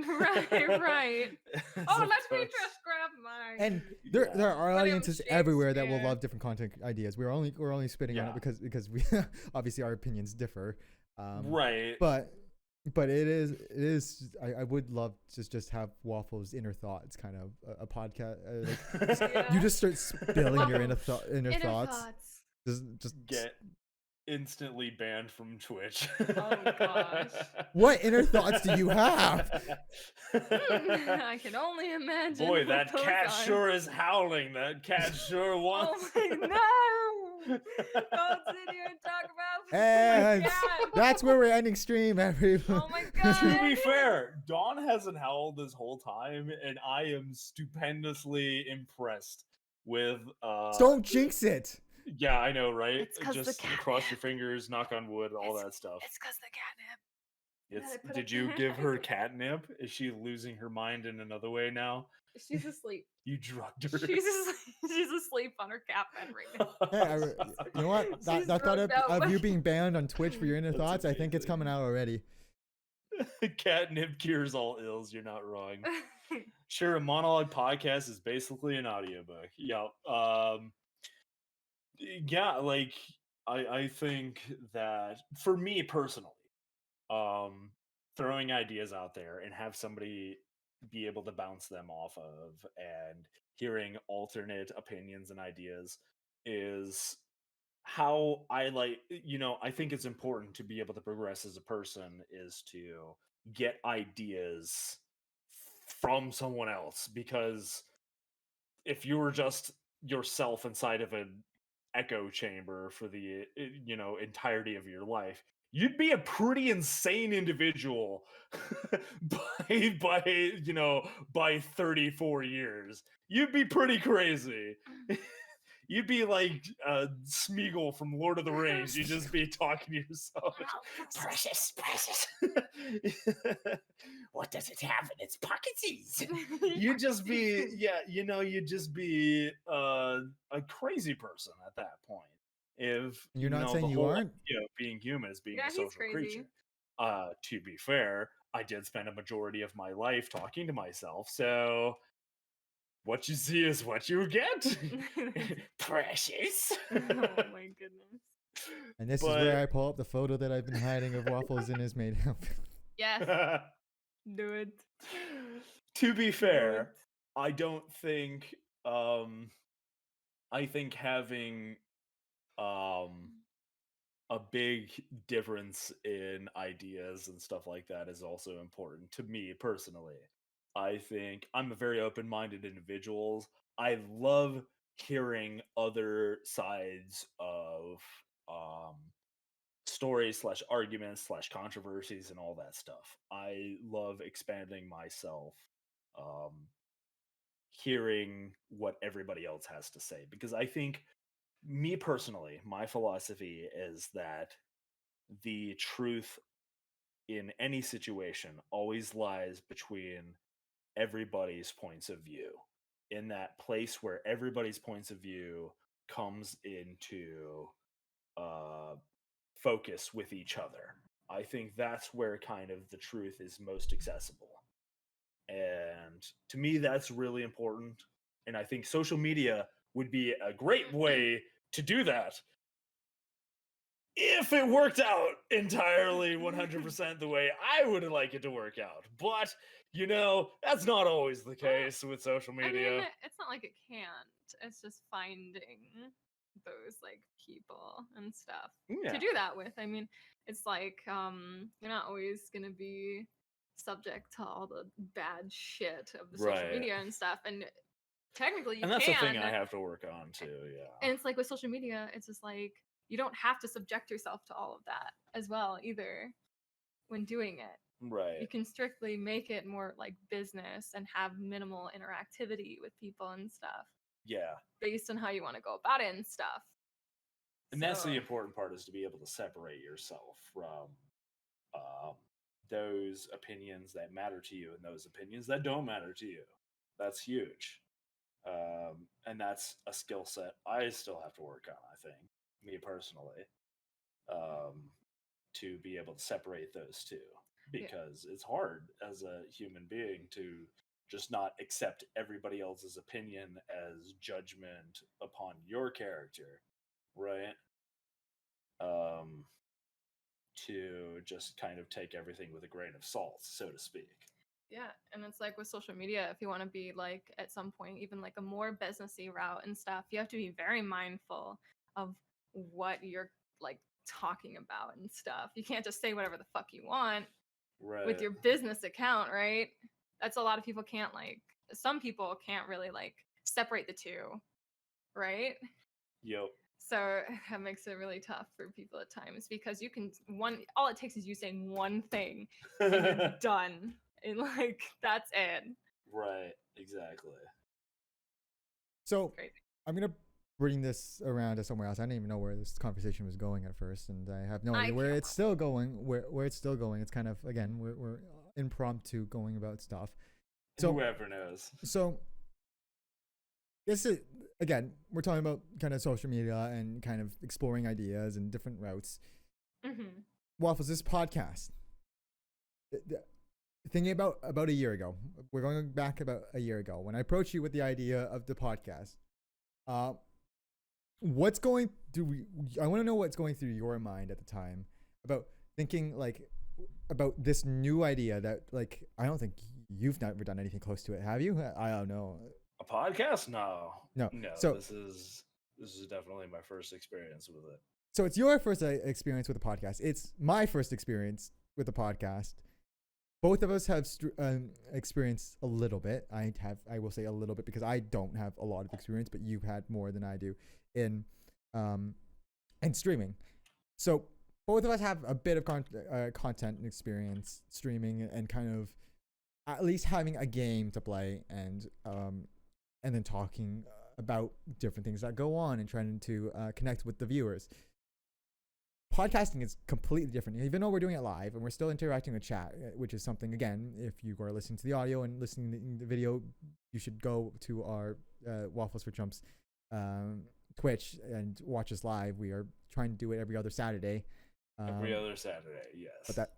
Right. As Oh, let me opposed- just grab mine. And there Yeah. are William audiences everywhere that will Shakespeare. love different content ideas. We're only spitting on Yeah. it because we obviously our opinions differ. Right. But it is I would love to just have Waffles' inner thoughts, kind of a podcast. Yeah. You just start spilling your inner Inner thoughts. thoughts. Just Get instantly banned from Twitch. Oh, gosh. what inner thoughts do you have? I can only imagine. Boy, what that those cat are. sure is howling. That cat sure Oh wants. my no! Don't sit here and talk about And my cat. that's where we're ending stream, everyone. Oh my To god. be fair, Dawn hasn't howled this whole time, and I am stupendously impressed with. Don't jinx it. Yeah, I know, right? It's 'cause the Just catnip. cross your fingers, knock on wood, all that stuff. It's because the catnip. It's, I put did it- you give her catnip? Is she losing her mind in another way now? She's asleep. You drugged her. She's asleep on her cat bed right now. Hey, you know what? That She's thought drugged out. of you being banned on Twitch for your inner That's thoughts, I think it's amazing. coming out already. Catnip cures all ills. You're not wrong. Sure, a monologue podcast is basically an audiobook. Yeah. Yeah, like I think that for me personally, throwing ideas out there and have somebody be able to bounce them off of, and hearing alternate opinions and ideas is how I I think it's important to be able to progress as a person, is to get ideas from someone else, because if you were just yourself inside of an echo chamber for the entirety of your life, you'd be a pretty insane individual by 34 years. You'd be pretty crazy. You'd be like Smeagol from Lord of the Rings. You'd just be talking to yourself. Precious. What does it have in its pockets? You'd just be, you'd just be a crazy person at that point. If You're not the saying you whole aren't? idea of being human is being Yeah, a he's social crazy. creature. To be fair, I did spend a majority of my life talking to myself, so what you see is what you get. Precious. Oh my goodness. And this is But- where I pull up the photo that I've been hiding of Waffles in his maid outfit. Yes, do it. To be Do fair, it. I don't think I think having a big difference in ideas and stuff like that is also important to me personally. I think I'm a very open-minded individual. I love hearing other sides of stories / arguments / controversies and all that stuff. I love expanding myself, hearing what everybody else has to say, because I think, me personally, my philosophy is that the truth in any situation always lies between everybody's points of view, in that place where everybody's points of view comes into focus with each other. I think that's where kind of the truth is most accessible. And to me, that's really important. And I think social media would be a great way to do that if it worked out entirely 100% the way I would like it to work out. But, that's not always the case with social media. I mean, it's not like it can't. It's just finding those like people and stuff to do that with. I mean, it's like you're not always gonna be subject to all the bad shit of the social media and stuff. And technically, you can. And that's the thing I have to work on too. Yeah. And it's like with social media, it's just like you don't have to subject yourself to all of that as well either when doing it. Right. You can strictly make it more like business and have minimal interactivity with people and stuff. Yeah. Based on how you want to go about it and stuff. And that's the important part, is to be able to separate yourself from those opinions that matter to you and those opinions that don't matter to you. That's huge. And that's a skill set I still have to work on, I think, me personally, to be able to separate those two. Because it's hard as a human being to just not accept everybody else's opinion as judgment upon your character, right? To just kind of take everything with a grain of salt, so to speak. Yeah, and it's like with social media, if you want to be like at some point even like a more businessy route and stuff, you have to be very mindful of what you're like talking about and stuff. You can't just say whatever the fuck you want. Right. With your business account, right? That's a lot of people can't like, some people can't really like separate the two, right? Yep. So that makes it really tough for people at times, because you can all it takes is you saying one thing and you're done. And like that's it. Right, exactly. So I'm gonna bring this around to somewhere else. I didn't even know where this conversation was going at first, and I have no idea where it's still going. Where it's still going. It's kind of, again, we're impromptu going about stuff. So whoever knows. So this is, again, we're talking about kind of social media and kind of exploring ideas and different routes. Mm-hmm. Waffles, this podcast. Thinking about a year ago, we're going back about a year ago when I approached you with the idea of the podcast. What's going through? I want to know what's going through your mind at the time about thinking like about this new idea that, like, I don't think you've never done anything close to it, have you? I don't know. A podcast? No. So this is definitely my first experience with it. So it's your first experience with a podcast. It's my first experience with a podcast. Both of us have experienced a little bit. I will say a little bit, because I don't have a lot of experience, but you've had more than I do in streaming. So both of us have a bit of content experience streaming and kind of at least having a game to play and then talking about different things that go on and trying to connect with the viewers. Podcasting is completely different. Even though we're doing it live and we're still interacting with chat, which is something, again, if you are listening to the audio and listening to the video, you should go to our Waffles for Chumps Twitch and watch us live. We are trying to do it every other Saturday. Every other Saturday, yes. But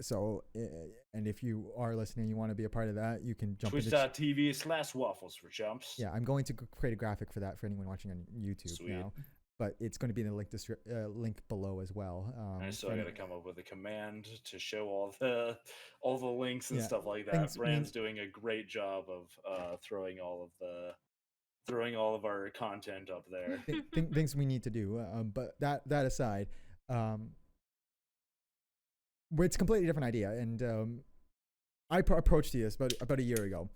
and if you are listening and you want to be a part of that, you can jump Twitch.tv/Waffles for Chumps. Yeah, I'm going to create a graphic for that for anyone watching on YouTube now. But it's going to be in the link below as well. I still got to come up with a command to show all the links and stuff like that. Brand's doing a great job of throwing all of our content up there. Things we need to do. But that aside, it's a completely different idea, and I approached you this about a year ago.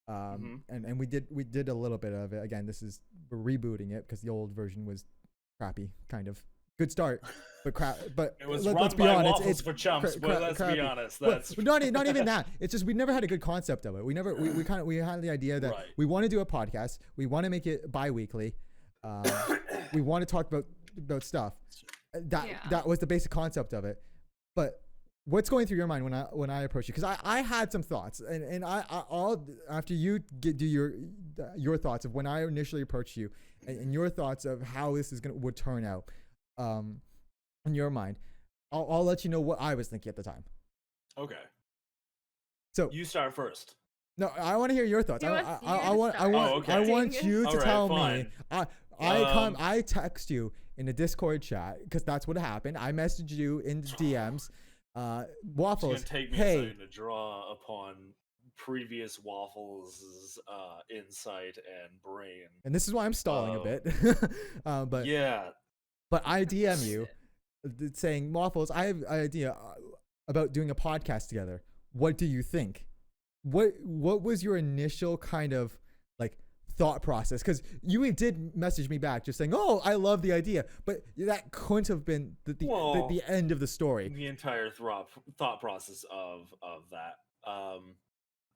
And we did a little bit of it. Again, we're rebooting it because the old version was crappy, kind of. Good start, but crap. But it was let's be honest, it's for chumps. But let's be honest, that's not even that. It's just we never had a good concept of it. We had the idea that we want to do a podcast. We want to make it bi-weekly. We want to talk about stuff. That was the basic concept of it. But what's going through your mind when I approach you? Because I had some thoughts, and I'll after you do your thoughts of when I initially approached you, and your thoughts of how this would turn out, in your mind, I'll let you know what I was thinking at the time. Okay. So you start first. No, I want to hear your thoughts. He I wants you want to I want start. I want you to Alright, tell fine. me. I text you in the Discord chat because that's what happened. I messaged you in the DMs. Waffles. It's gonna take me Hey, a second to draw upon previous Waffles' insight and brain. and this is why I'm stalling a bit. But Yeah. but I DM you saying, Waffles, I have an idea about doing a podcast together. What do you think? What was your initial kind of like thought process? Because you did message me back just saying, "Oh, I love the idea," but that couldn't have been the end of the story. The entire thought process of that.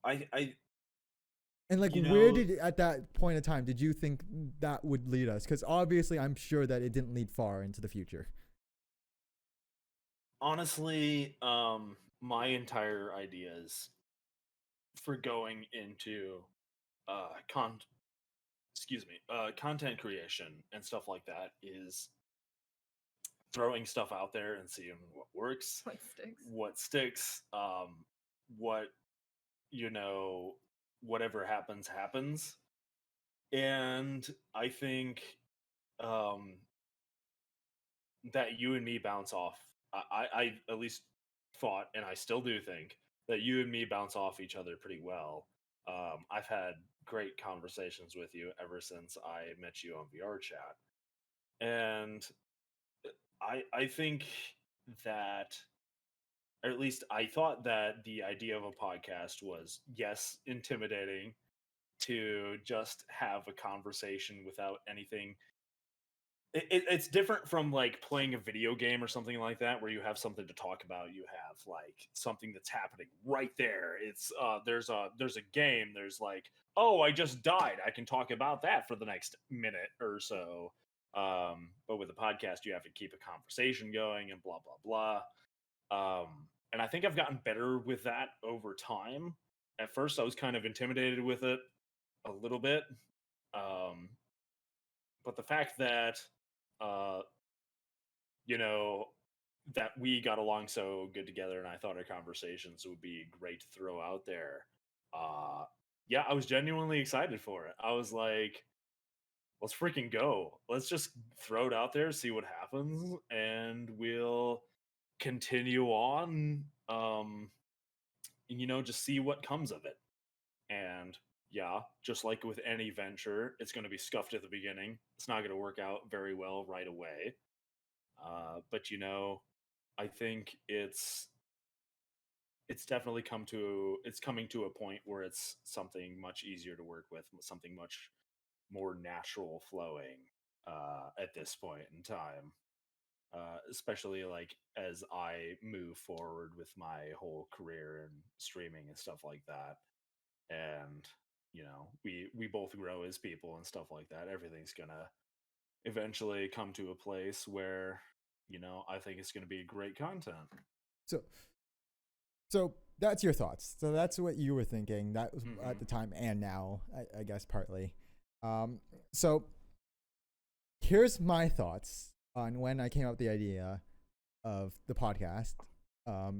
I And like, you where know- did at that point in time did you think that would lead us? Because obviously, I'm sure that it didn't lead far into the future. honestly, my entire ideas for going into content creation and stuff like that is throwing stuff out there and seeing what works, What sticks? what whatever happens. And I think that you and me bounce off. I at least thought, and I still do think, that you and me bounce off each other pretty well. I've had great conversations with you ever since I met you on VR chat. And I think that, or at least I thought that the idea of a podcast was, yes, intimidating to just have a conversation without anything. It's different from like playing a video game or something like that, where you have something to talk about. You have like something that's happening right there. It's there's a game. There's like, oh, I just died. I can talk about that for the next minute or so. But with a podcast, you have to keep a conversation going and blah blah blah. And I think I've gotten better with that over time. At first, I was kind of intimidated with it a little bit. But the fact that that we got along so good together, and I thought our conversations would be great to throw out there. Yeah, I was genuinely excited for it. I was like, let's freaking go. Let's just throw it out there, see what happens, and we'll continue on. Just see what comes of it. And yeah, just like with any venture, it's going to be scuffed at the beginning. It's not going to work out very well right away. But I think it's definitely coming to a point where it's something much easier to work with, something much more natural flowing at this point in time. Especially like as I move forward with my whole career and streaming and stuff like that. And we both grow as people and stuff like that. Everything's gonna eventually come to a place where I think it's gonna be great content. So that's your thoughts. So that's what you were thinking. That was at the time and now, I guess partly. So here's my thoughts on when I came up with the idea of the podcast.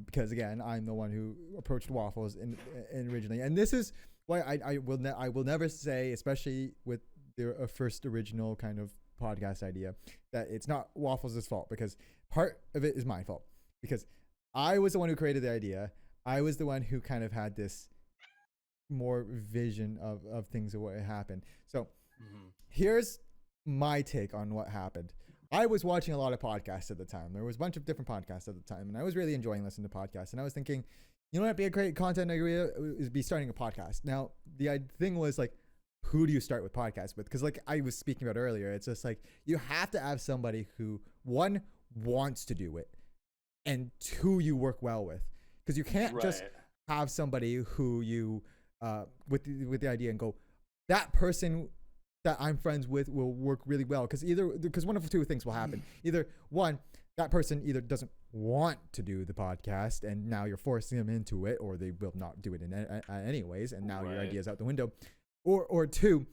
Because again, I'm the one who approached Waffles in originally, and this is why I will never say, especially with the first original kind of podcast idea, that it's not Waffles' fault, because part of it is my fault, because I was the one who created the idea. I was the one who kind of had this more vision of things of what happened. So here's my take on what happened. I was watching a lot of podcasts at the time. There was a bunch of different podcasts at the time, and I was really enjoying listening to podcasts. And I was thinking, what'd be a great content idea is be starting a podcast. Now, the thing was like, who do you start with podcasts with? Because like I was speaking about earlier, it's just like you have to have somebody who, one, wants to do it, and two, you work well with. Because you can't just have somebody who you with the idea and go, that person that I'm friends with will work really well, because one of two things will happen. Either one, that person either doesn't want to do the podcast, and now you're forcing them into it, or they will not do it anyways, and now your Right. idea's out the window. Or two,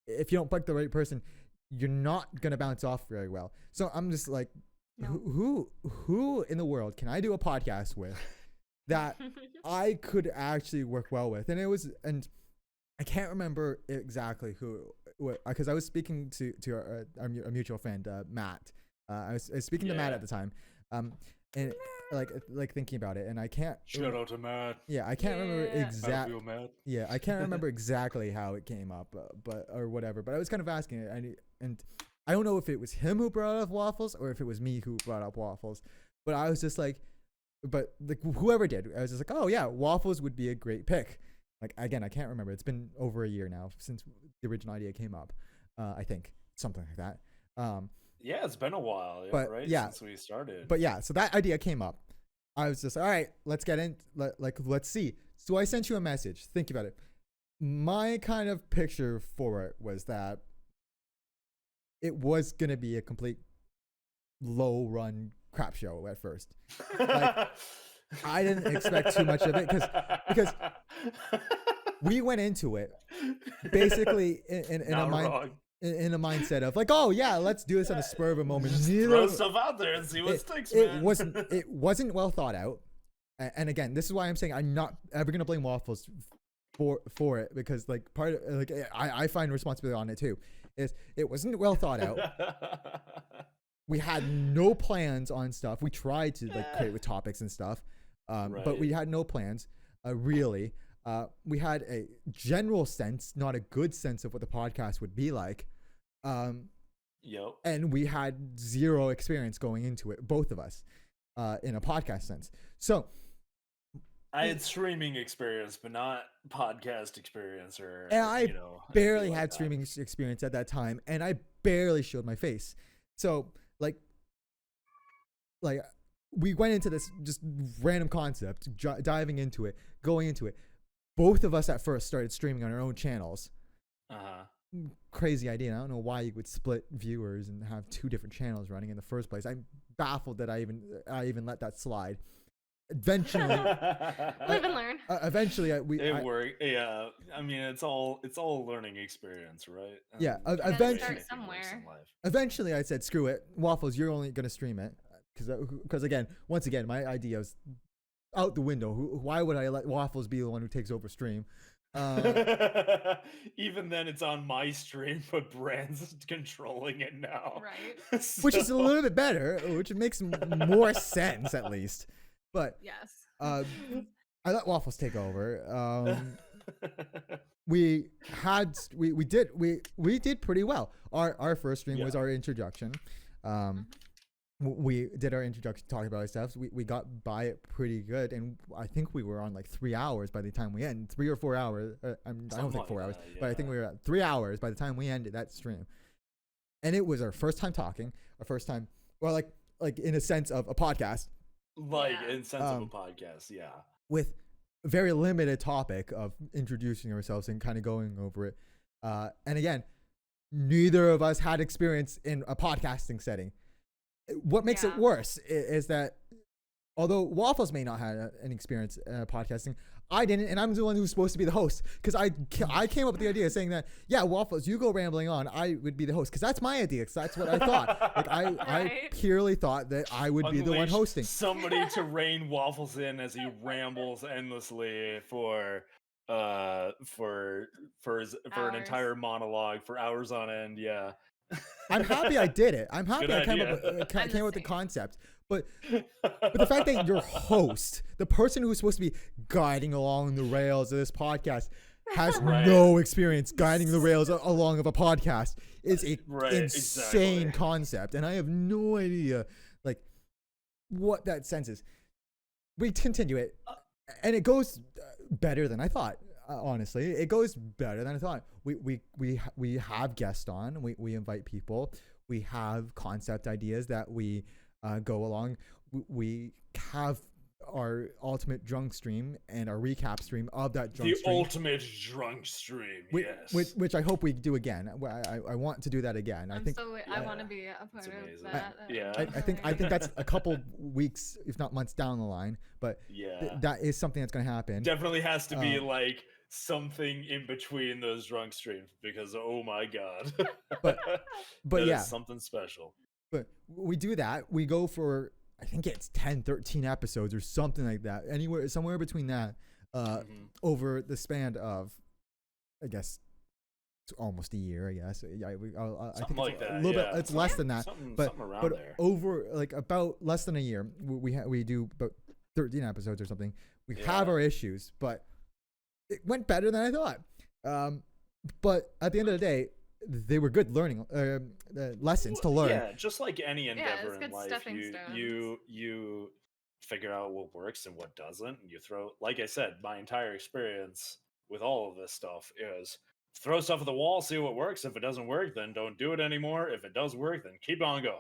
if you don't pick the right person, you're not gonna bounce off very well. So I'm just like, No. who in the world can I do a podcast with that I could actually work well with? And I can't remember exactly who, because I was speaking to our mutual friend, Matt. I was speaking to Matt Yeah. at the time, and like thinking about it, and I can't. Shout out to Matt. Yeah, I can't remember Yeah. How to exactly. feel, Matt? Yeah, I can't remember exactly how it came up, but or whatever. But I was kind of asking it, and I don't know if it was him who brought up waffles or if it was me who brought up waffles. But I was just like, but like whoever did, I was just like, oh yeah, waffles would be a great pick. Like again, I can't remember. It's been over a year now since the original idea came up. I think something like that. Yeah, it's been a while, But, right? yeah. Since we started. But yeah, so that idea came up. I was just all right. Let's get in. Let's see. So I sent you a message. Think about it. My kind of picture for it was that it was gonna be a complete low run crap show at first. like, I didn't expect too much of it because we went into it basically in a Not mind wrong. in a mindset of like, oh yeah, let's do this on a spur of a moment. Just Neither throw of- stuff out there and see what it, sticks, it man. wasn't well thought out. And again, this is why I'm saying I'm not ever gonna blame Waffles for it, because like part of like I find responsibility on it too. Is it wasn't well thought out. We had no plans on stuff. We tried to like create with topics and stuff, but we Right. had no plans really. We had a general sense, not a good sense of what the podcast would be like. Yep. And we had zero experience going into it, both of us, in a podcast sense. So I had streaming experience, but not podcast experience, or And I anything barely like had that. streaming experience at that time, and I barely showed my face. So like we went into this just random concept, diving into it, going into it. Both of us at first started streaming on our own channels. Uh-huh. Crazy idea. I don't know why you would split viewers and have two different channels running in the first place. I'm baffled that I even let that slide. Eventually, Live and learn. eventually, It worked. Yeah. I mean, it's all a learning experience, right? Yeah, That's the way eventually- Start anything works somewhere. in life. Eventually, I said, "Screw it, Waffles. You're only gonna stream it because again, once again, my idea is out the window. Why would I let Waffles be the one who takes over stream?" Even then, it's on my stream, but Brand's controlling it now. Right. Which is a So- little bit better, which makes more sense at least. But Yes. I let Waffles take over. We did pretty well. Our first stream was Yeah. our introduction. We did our introduction, talking about our stuff. We got by it pretty good, and I think we were on like 3 hours by the time we ended. 3 or 4 hours. I don't Something think 4 like hours, that, but I think yeah. we were at 3 hours by the time we ended that stream. And it was our first time talking, our first time, well, like in a sense of a podcast Like Yeah. in sense of a Um, podcast, yeah. with a very limited topic of introducing ourselves and kind of going over it. And again, neither of us had experience in a podcasting setting. What makes it Yeah. worse is that although Waffles may not have an experience podcasting, I didn't, and I'm the one who's supposed to be the host because I came up with the idea saying that, yeah, Waffles, you go rambling on, I would be the host because that's my idea, because that's what I thought. Like I Right. purely thought that I would be the one Unleash hosting. Somebody to rein Waffles in as he rambles endlessly for an Hours. entire monologue for hours on end. Yeah. I'm happy I did it. I'm happy Good I came up idea. with, I'm came the up with the same. concept. But the fact that your host, the person who's supposed to be guiding along the rails of this podcast, has Right. no experience guiding the rails along of a podcast is a Right, insane exactly. concept, and I have no idea like what that sense is. We continue it, and it goes better than I thought. Honestly, it goes better than I thought. We have guests on. We invite people. We have concept ideas that we go along. We have our ultimate drunk stream and our recap stream of that drunk The stream. ultimate drunk stream, yes. Which I hope we do again. I want to do that again. I think I want to be a part of amazing. that. Yeah. I think that's a couple weeks, if not months down the line. But Yeah. that is something that's going to happen. Definitely has to be like something in between those drunk streams because oh my god. But That yeah. is something special. But we do that. We go for, I think it's 10, 13 episodes or something like that. Somewhere between that, over the span of, I guess, it's almost a year. I guess. Yeah, I think it's like that, a little yeah. bit. It's less than that, Something but around there. over like about less than a year, we do about 13 episodes or something. We have Yeah. our issues, but it went better than I thought. But at the end of the day, they were good learning lessons to learn. Yeah, just like any endeavor it's in good life, stepping you figure out what works and what doesn't, and you throw. Like I said, my entire experience with all of this stuff is throw stuff at the wall, see what works. If it doesn't work, then don't do it anymore. If it does work, then keep on going.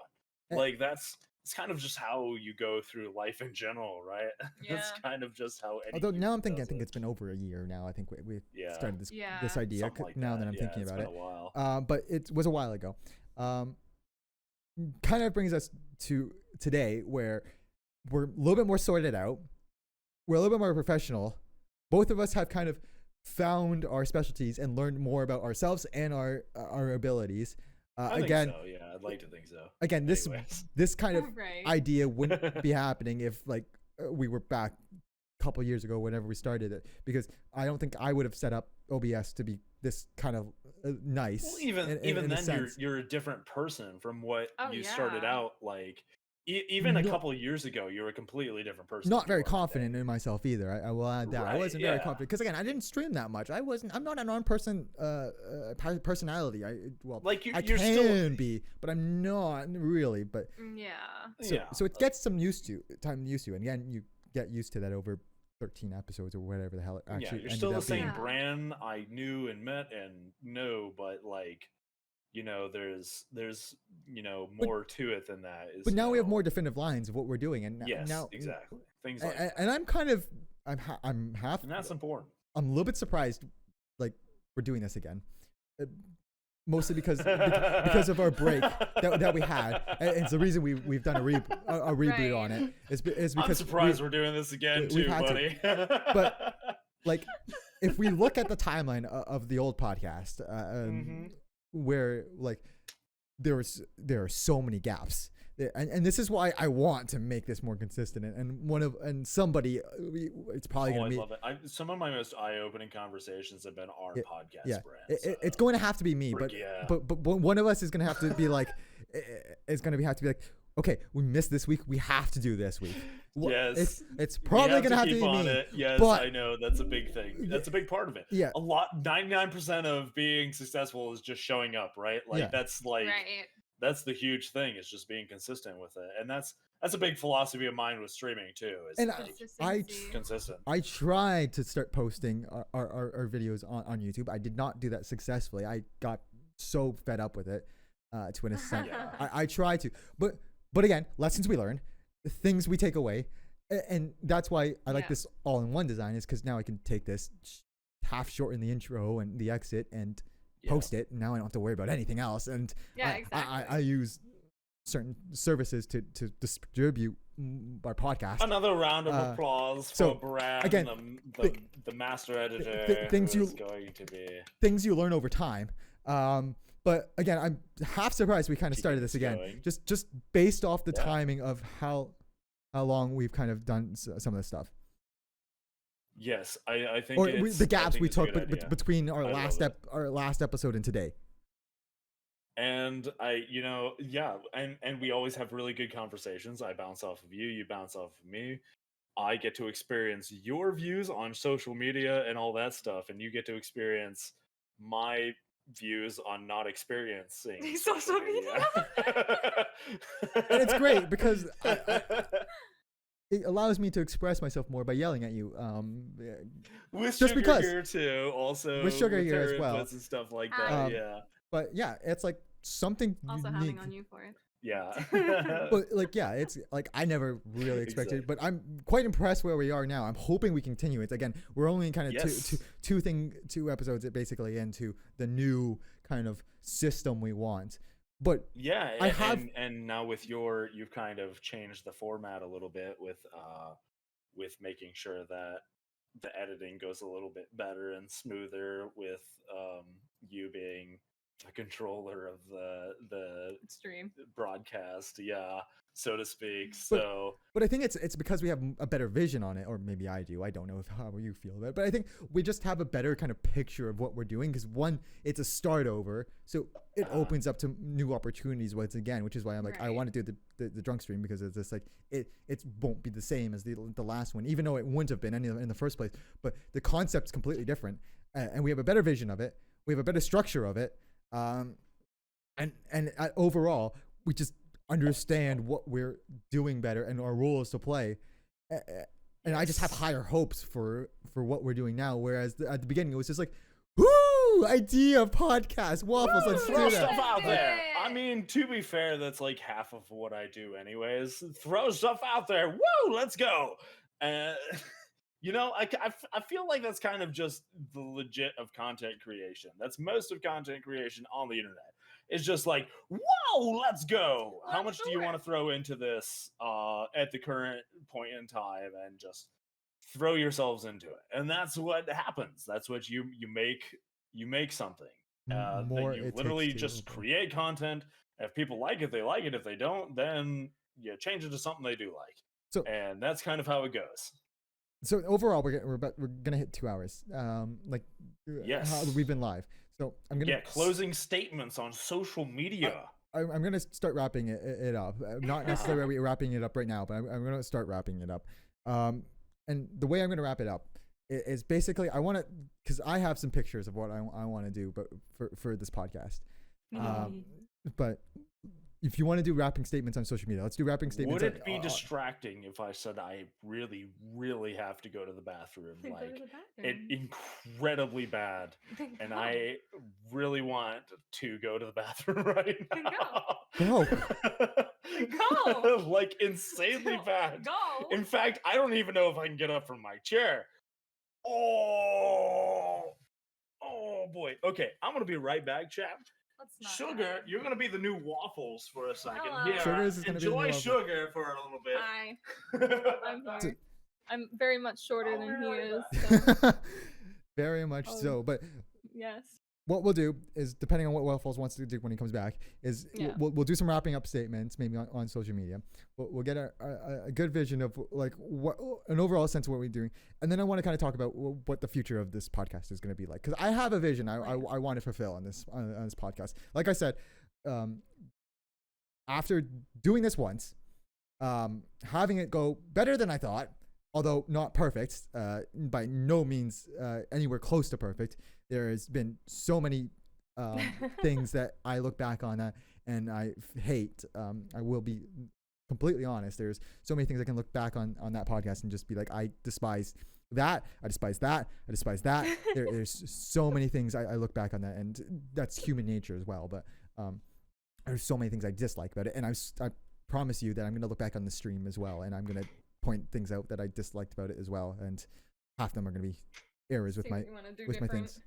Like it's kind of just how you go through life in general, right? That's Yeah. kind of just how. Any Although now I'm human thinking, I does think it. it's been over a year now. I think we Yeah. started this Yeah. this idea Something like now that I'm Yeah, thinking it's about been it. a while. But it was a while ago. Kind of brings us to today, where we're a little bit more sorted out. We're a little bit more professional. Both of us have kind of found our specialties and learned more about ourselves and our abilities. I Again, think so. Yeah, I'd like to think so. again, this Anyways. kind of Right. idea wouldn't be happening if like we were back a couple years ago whenever we started it, because I don't think I would have set up OBS to be this kind of nice. Well, even in a then, sense. you're a different person from what Oh, you started yeah. out like. Even a No. couple of years ago, you were a completely different person. Not than very you are today. confident in myself either. I will add that. I Right, wasn't very yeah. confident because again, I didn't stream that much. I'm not an on-person personality. Like I you're can still. be, but I'm not really. But Yeah. so it gets some used to. And again, you get used to that over 13 episodes or whatever the hell it actually Yeah, you're ended still the up same being. Yeah. brand I knew and met and know, but like, there's more to it than that. But now we have more definitive lines of what we're doing, and Yes, now exactly. Things like that. and I'm kind of I'm half. And that's important. I'm a little bit surprised, like we're doing this again, mostly because of our break that we had. And it's the reason we've done a reboot on it. Is because I'm surprised we're doing this again we've too, had to. buddy. But like, if we look at the timeline of the old podcast, where like there are so many gaps. And this is why I want to make this more consistent. And somebody, it's probably I going to be. love it. Some of my most eye-opening conversations have been our podcast Yeah, brands. it's going to have to be me, yeah. but one of us is going to have to be like, it's going to have to be like, okay, we missed this week, we have to do this week. Yes, it's probably going to have to keep be on me. it. Yes, but- I know that's a big thing. That's a big part of it. Yeah. 99% of being successful is just showing up, right? Like Yeah. that's like Right. that's the huge thing. Is just being consistent with it, and that's a big philosophy of mine with streaming too. Is And like, Consistency. consistent. I tried to start posting our videos on YouTube. I did not do that successfully. I got so fed up with it to an extent. Yeah. I tried to, but again, lessons we learn, things we take away, and that's why I like Yeah. this all-in-one design, is because now I can take this, half shorten the intro and the exit and post it. And now I don't have to worry about anything else. And Yeah, I exactly. use certain services to distribute our podcast. Another round of applause so, for Brad, again, the master editor. things who is you- going to be. Things you learn over time. But again, I'm half surprised we kind of Keeping started this this again, going. just based off the Yeah. timing of how long we've kind of done some of this stuff. Yes, I think Or it's, the I gaps think we it's a took good idea. between our I last love it. our last episode and today. And and we always have really good conversations. I bounce off of you, you bounce off of me. I get to experience your views on social media and all that stuff, and you get to experience my views on not experiencing Social media. And it's great because it allows me to express myself more by yelling at you. with just Sugar because. here too, also With Sugar here her as well. inputs and stuff like that. Um, Yeah, But yeah, it's like something Also unique. having on you for it. Yeah. But like, yeah, it's like I never really expected, Exactly. but I'm quite impressed where we are now. I'm hoping we continue it. Again, we're only kind of Yes. two episodes basically into the new kind of system we want. But Yeah, I have and now with you've kind of changed the format a little bit with making sure that the editing goes a little bit better and smoother with you being the controller of the Stream. broadcast, yeah, so to speak. but So but I think it's because we have a better vision on it, or maybe I do. I don't know how you feel about it, but I think we just have a better kind of picture of what we're doing because one, it's a start over, so it opens up to new opportunities once again, which is why I'm like I Right. want to do the drunk stream because it's just like it won't be the same as the last one, even though it wouldn't have been in the first place. But the concept's completely different, and we have a better vision of it. We have a better structure of it, and overall we just understand what we're doing better and our roles to play. And I just have Yes. higher hopes for what we're doing now. Whereas at the beginning it was just like, whoo, idea of podcast waffles. Woo, Let's throw do stuff that. out there. Yeah. I mean, to be fair, that's like half of what I do, anyways. Throw stuff out there. Woo, let's go. Uh, I feel like that's kind of just the legit of content creation. That's most of content creation on the internet. It's just like, whoa, let's go. How Let's much do do you it. want to throw into this at the current point in time, and just throw yourselves into it? And that's what happens. That's what you make something. Then More you it literally takes two. just Okay. create content. If people like it, they like it. If they don't, then you change it to something they do like. So And that's kind of how it goes. so overall we're gonna hit 2 hours. Like how Yes. we've been live. So I'm gonna Yeah, closing statements on social media. I'm gonna start wrapping it up. Not necessarily wrapping it up right now, but I'm gonna start wrapping it up. And the way I'm gonna wrap it up is basically I want to, because I have some pictures of what I want to do, but for this podcast. But if you want to do wrapping statements on social media, let's do wrapping statements. Would it be distracting if I said I really, really have to go to the bathroom? Then go to Like, the it bathroom. incredibly bad. Then And go. I really want to go to the bathroom right Then now. Go. Like, insanely bad. Go. In fact, I don't even know if I can get up from my chair. Oh boy. Okay, I'm gonna be right back, chap. Let's not Sugar, have- you're gonna be the new waffles for a second. Hello. Here, Sugar is gonna be the new enjoy waffle. sugar for a little bit. Hi, I'm So- here. I'm very much shorter Oh, than he really is. So, Very much Oh. so. But yes. what we'll do is, depending on what Waffles wants to do when he comes back, is Yeah. we'll do some wrapping up statements, maybe on social media. We'll get a good vision of like what an overall sense of what we're doing, and then I want to kind of talk about what the future of this podcast is going to be like, because I have a vision I want to fulfill on this podcast. Like I said, after doing this once, having it go better than I thought, although not perfect, by no means anywhere close to perfect. There has been so many things that I look back on that and I hate. I will be completely honest. There's so many things I can look back on that podcast and just be like, I despise that. I despise that. I despise that. There's so many things I look back on that, and that's human nature as well. But there's so many things I dislike about it, and I promise you that I'm gonna look back on the stream as well, and I'm gonna point things out that I disliked about it as well, and half of them are gonna be errors with See my what you wanna do with my different. things.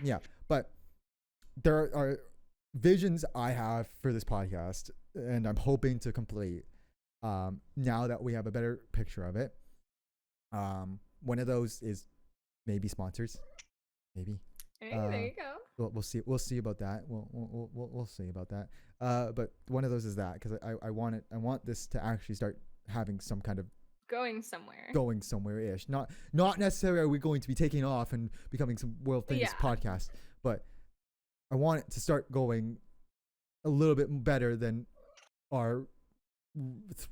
Yeah, but there are visions I have for this podcast, and I'm hoping to complete. Now that we have a better picture of it, one of those is maybe sponsors, maybe. Hey, there you go. We'll see. We'll see about that. We'll see about that. But one of those is that, because I want it. I want this to actually start having some kind of Going somewhere. going somewhere ish. Not necessarily are we going to be taking off and becoming some world famous Yeah. podcast, but I want it to start going a little bit better than our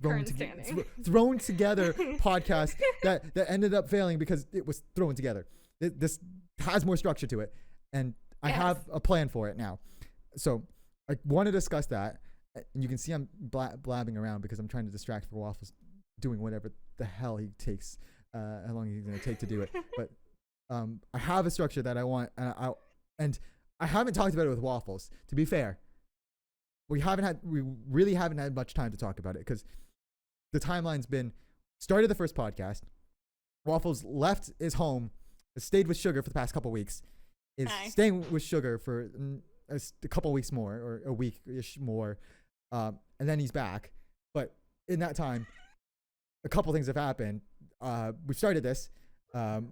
Current standing. thrown together podcast that ended up failing because it was thrown together. This has more structure to it, and I Yes. have a plan for it now. So I want to discuss that, and you can see I'm blabbing around because I'm trying to distract for Waffles doing whatever the hell he takes, how long he's going to take to do it. But I have a structure that I want, and I haven't talked about it with Waffles. To be fair, we really haven't had much time to talk about it because the timeline's been started the first podcast. Waffles left his home, stayed with Sugar for the past couple weeks, is Hi. staying with Sugar for a couple weeks more or a week-ish more, and then he's back. But in that time, a couple things have happened. We've started this.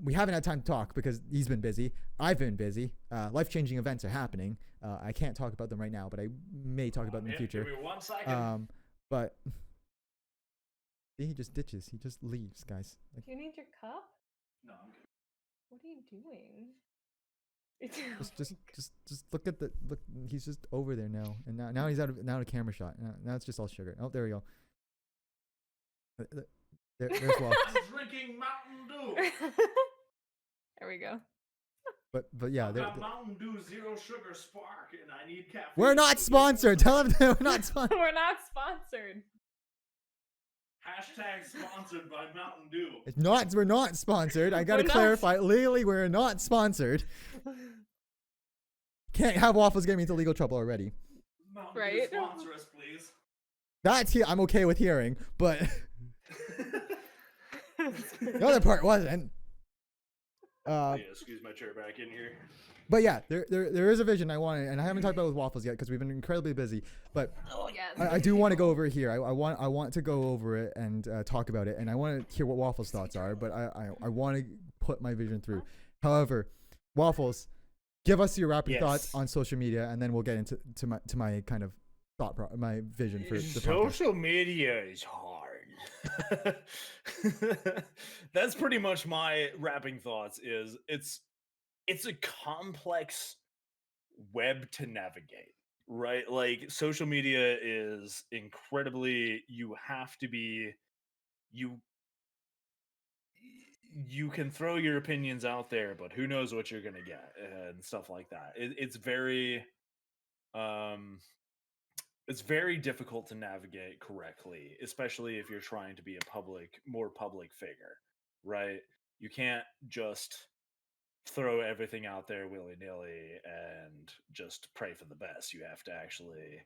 We haven't had time to talk because he's been busy. I've been busy. Life-changing events are happening. I can't talk about them right now, but I may talk about them in the future. Give me 1 second. But see, he just ditches. He just leaves, guys. Like, Do you need your cup? No, I'm good. What are you doing? just look at the look. He's just over there now, and now he's out of camera shot. Now it's just all Sugar. Oh, there we go. There's Waffles. I'm drinking Mountain Dew. There we go. But yeah, I've got Mountain Dew Zero Sugar Spark, and I need caffeine. we're not sponsored. Tell him that we're not sponsored. We're not sponsored. Hashtag sponsored by Mountain Dew. It's not. We're not sponsored. I gotta We're not. clarify. Legally, we're not sponsored. Can't have Waffles get me into legal trouble already. Mountain Right. Dew, sponsor us, please. That's I'm okay with hearing, but the other part wasn't. Yeah, excuse my chair back in here. But yeah, there is a vision I wanted, and I haven't talked about it with Waffles yet because we've been incredibly busy. But Oh yes. I do want to go over it here. I want to go over it and talk about it, and I want to hear what Waffles' thoughts are. But I want to put my vision through. However, Waffles, give us your rapid thoughts on social media, and then we'll get into my kind of my vision for the podcast. Social media is hard. That's pretty much my wrapping thoughts. It's a complex web to navigate, right? Like social media is incredibly, you can throw your opinions out there, but who knows what you're gonna get and stuff like that. It's very difficult to navigate correctly, especially if you're trying to be more public figure, right? You can't just throw everything out there willy-nilly and just pray for the best. You have to actually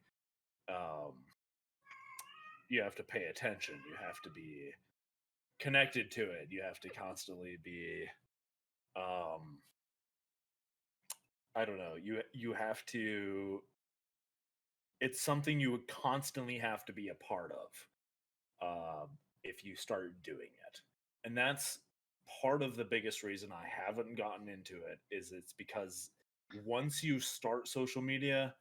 you have to pay attention. You have to be connected to it. You have to constantly be I don't know, you have to, it's something you would constantly have to be a part of if you start doing it. And that's part of the biggest reason I haven't gotten into it, is it's because once you start social media,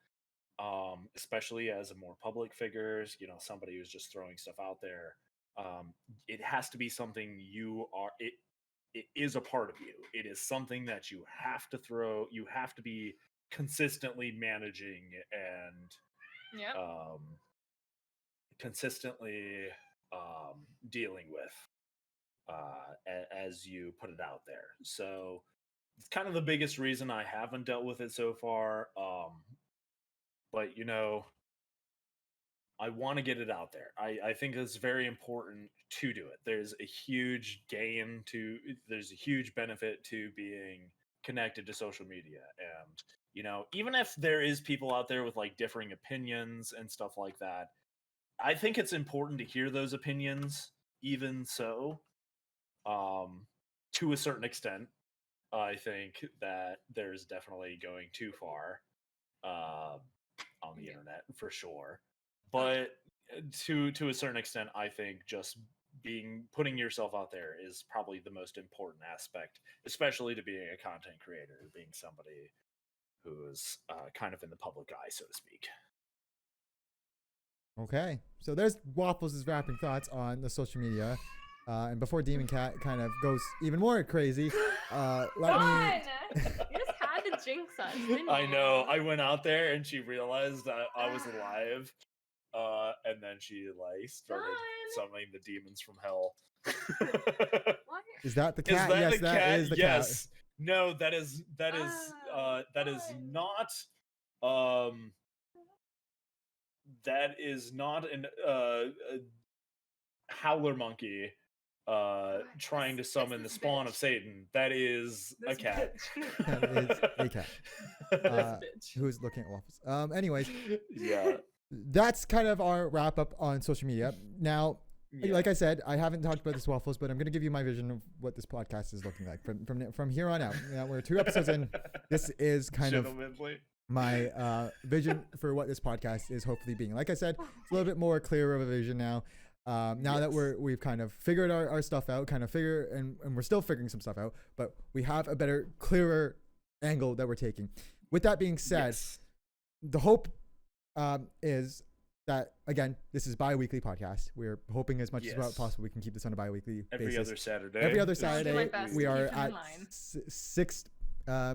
especially as a more public figure, somebody who's just throwing stuff out there, it has to be something it is a part of you. It is something that you have to be consistently managing and consistently dealing with as you put it out there. So it's kind of the biggest reason I haven't dealt with it so far. But I want to get it out there. I think it's very important to do it. There's a huge benefit to being connected to social media. And, even if there is people out there with like differing opinions and stuff like that, I think it's important to hear those opinions, even so, to a certain extent. I think that there's definitely going too far on the internet for sure. But to a certain extent, I think just putting yourself out there is probably the most important aspect, especially to being a content creator, being somebody who's kind of in the public eye, so to speak. Okay, so there's Waffles' wrapping thoughts on the social media. And before Demon Cat kind of goes even more crazy, let me... You just had to jinx us, didn't I you? know. I went out there and she realized that I was alive. And then she started Son. summoning the demons from hell. What? Is that the Is cat? that Yes, the that cat? is the Yes. No, that is Oh, that is fun. not that is not an howler monkey trying to It's summon the this spawn of bitch. Satan. That is a This cat. bitch. That is a cat. This bitch. Who's looking at Waffles. Anyways, Yeah. that's kind of our wrap up on social media. Now, like I said, I haven't talked about this waffles, but I'm going to give you my vision of what this podcast is looking like from here on out. Now, we're 2 episodes in. This is kind of my vision for what this podcast is hopefully being. Like I said, it's a little bit more clearer of a vision now. Now that we've kind of figured our stuff out, and we're still figuring some stuff out, but we have a better, clearer angle that we're taking. With that being said, the hope is that, again, this is bi-weekly podcast. We're hoping as much as possible we can keep this on a bi-weekly basis. Every other Saturday. We are at 6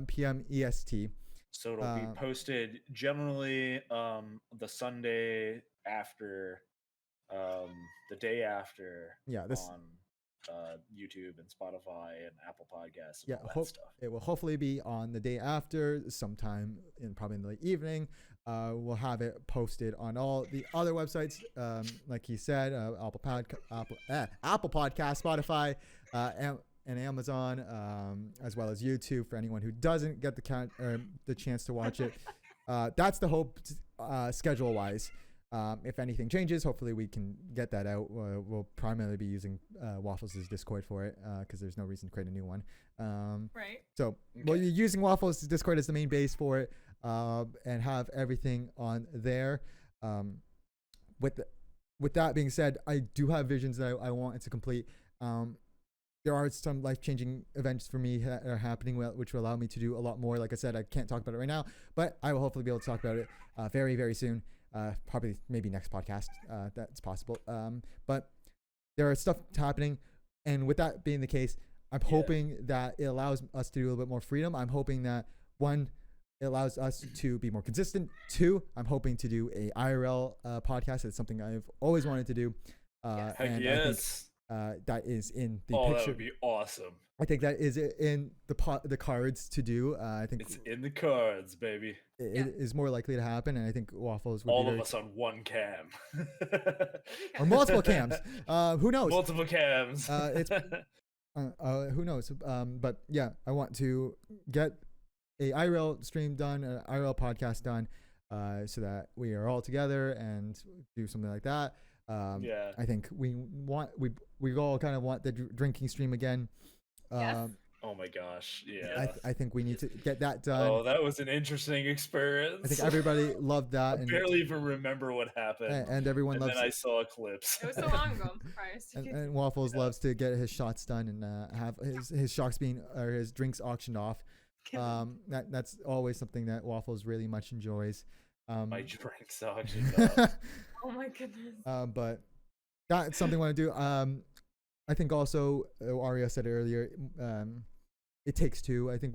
p.m. EST. So it'll be posted generally the Sunday after, the day after. Yeah, on YouTube and Spotify and Apple Podcasts. And all that stuff. It will hopefully be on the day after, sometime probably in the late evening. We'll have it posted on all the other websites, like he said, Apple Podcast, Spotify, and Amazon, as well as YouTube for anyone who doesn't get the chance to watch it. That's the hope, schedule-wise. If anything changes, hopefully we can get that out. We'll primarily be using Waffles' Discord for it, because there's no reason to create a new one. Right. So we'll be using Waffles' Discord as the main base for it, and have everything on there. With that being said, I do have visions that I want it to complete. There are some life-changing events for me that are happening, which will allow me to do a lot more. Like I said, I can't talk about it right now, but I will hopefully be able to talk about it very, very soon. Probably maybe next podcast. That's possible. But there are stuff happening, and with that being the case, I'm hoping that it allows us to do a little bit more freedom. I'm hoping that, 1, it allows us to be more consistent. 2, I'm hoping to do a IRL podcast. It's something I've always wanted to do. And I think that is in the picture. That would be awesome. I think that is in the cards to do. I think it's in the cards, baby. It is more likely to happen, and I think Waffles would all be of us on one cam, or multiple cams. Who knows? Multiple cams. It's who knows? But yeah, I want to get a IRL stream done, an IRL podcast done, so that we are all together and do something like that. I think we all kind of want the drinking stream again. Oh my gosh, yeah. I think we need to get that done. Oh, that was an interesting experience. I think everybody loved that. I barely even remember what happened. And everyone loves. And then I saw clips. It was so long ago. I'm surprised. And Waffles loves to get his shots done and have his his drinks auctioned off. That's always something that Waffles really much enjoys. My drinks auctioned off. Oh my goodness. But that's something I want to do. I think also, Aria said earlier, it takes 2. I think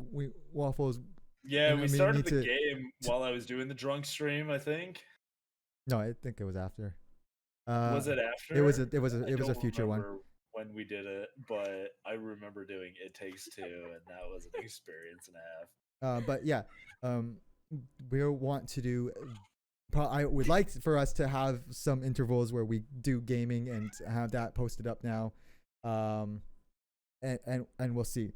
Waffles. Yeah, we started the game while I was doing the drunk stream, I think. No, I think it was after. Was it after? It was a future one. When we did it, but I remember doing It Takes 2, and that was an experience and a half. But yeah, we want to do. I would like for us to have some intervals where we do gaming and have that posted up now. And we'll see.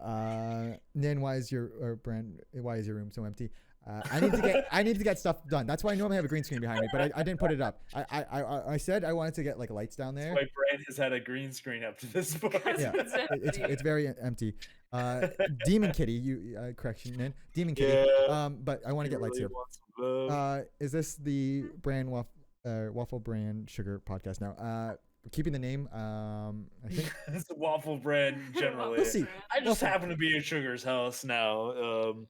Nin, why is your room so empty? I need to get stuff done. That's why I normally have a green screen behind me, but I didn't put it up. I said I wanted to get like lights down there. My Brand has had a green screen up to this point. Yeah, it's very empty. Demon Kitty, correction, Nin. Demon Kitty. Yeah, but I want to get lights here. Is this the brand Waffle Brand Sugar podcast now? Keeping the name, I think it's a Waffle Brand generally. We'll see. I just happen to be at Sugar's house now. I'm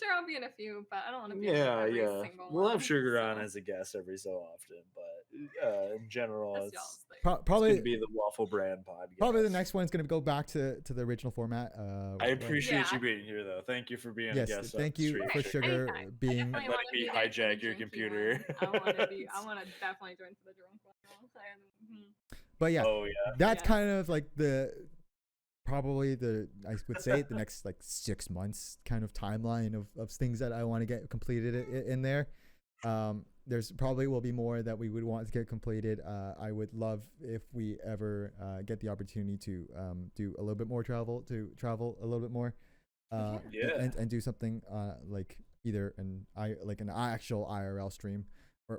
sure I'll be in a few, but I don't want to be. Yeah. Single We'll one, have Sugar on as a guest every so often, but in general, that's it's y'all's thing. probably gonna be the Waffle Brand podcast. Probably the next one's gonna go back to the original format. I appreciate you being here, though. Thank you for being a guest. Thank you for Sugar Anytime. being. Letting me hijack your computer. I want to definitely join for the drunk one. But yeah, that's Yeah. kind of like probably I would say the next like 6 months kind of timeline of things that I want to get completed in there. There's probably will be more that we would want to get completed. I would love if we ever get the opportunity to do a little bit more travel a little bit more, and do something like either an actual IRL stream,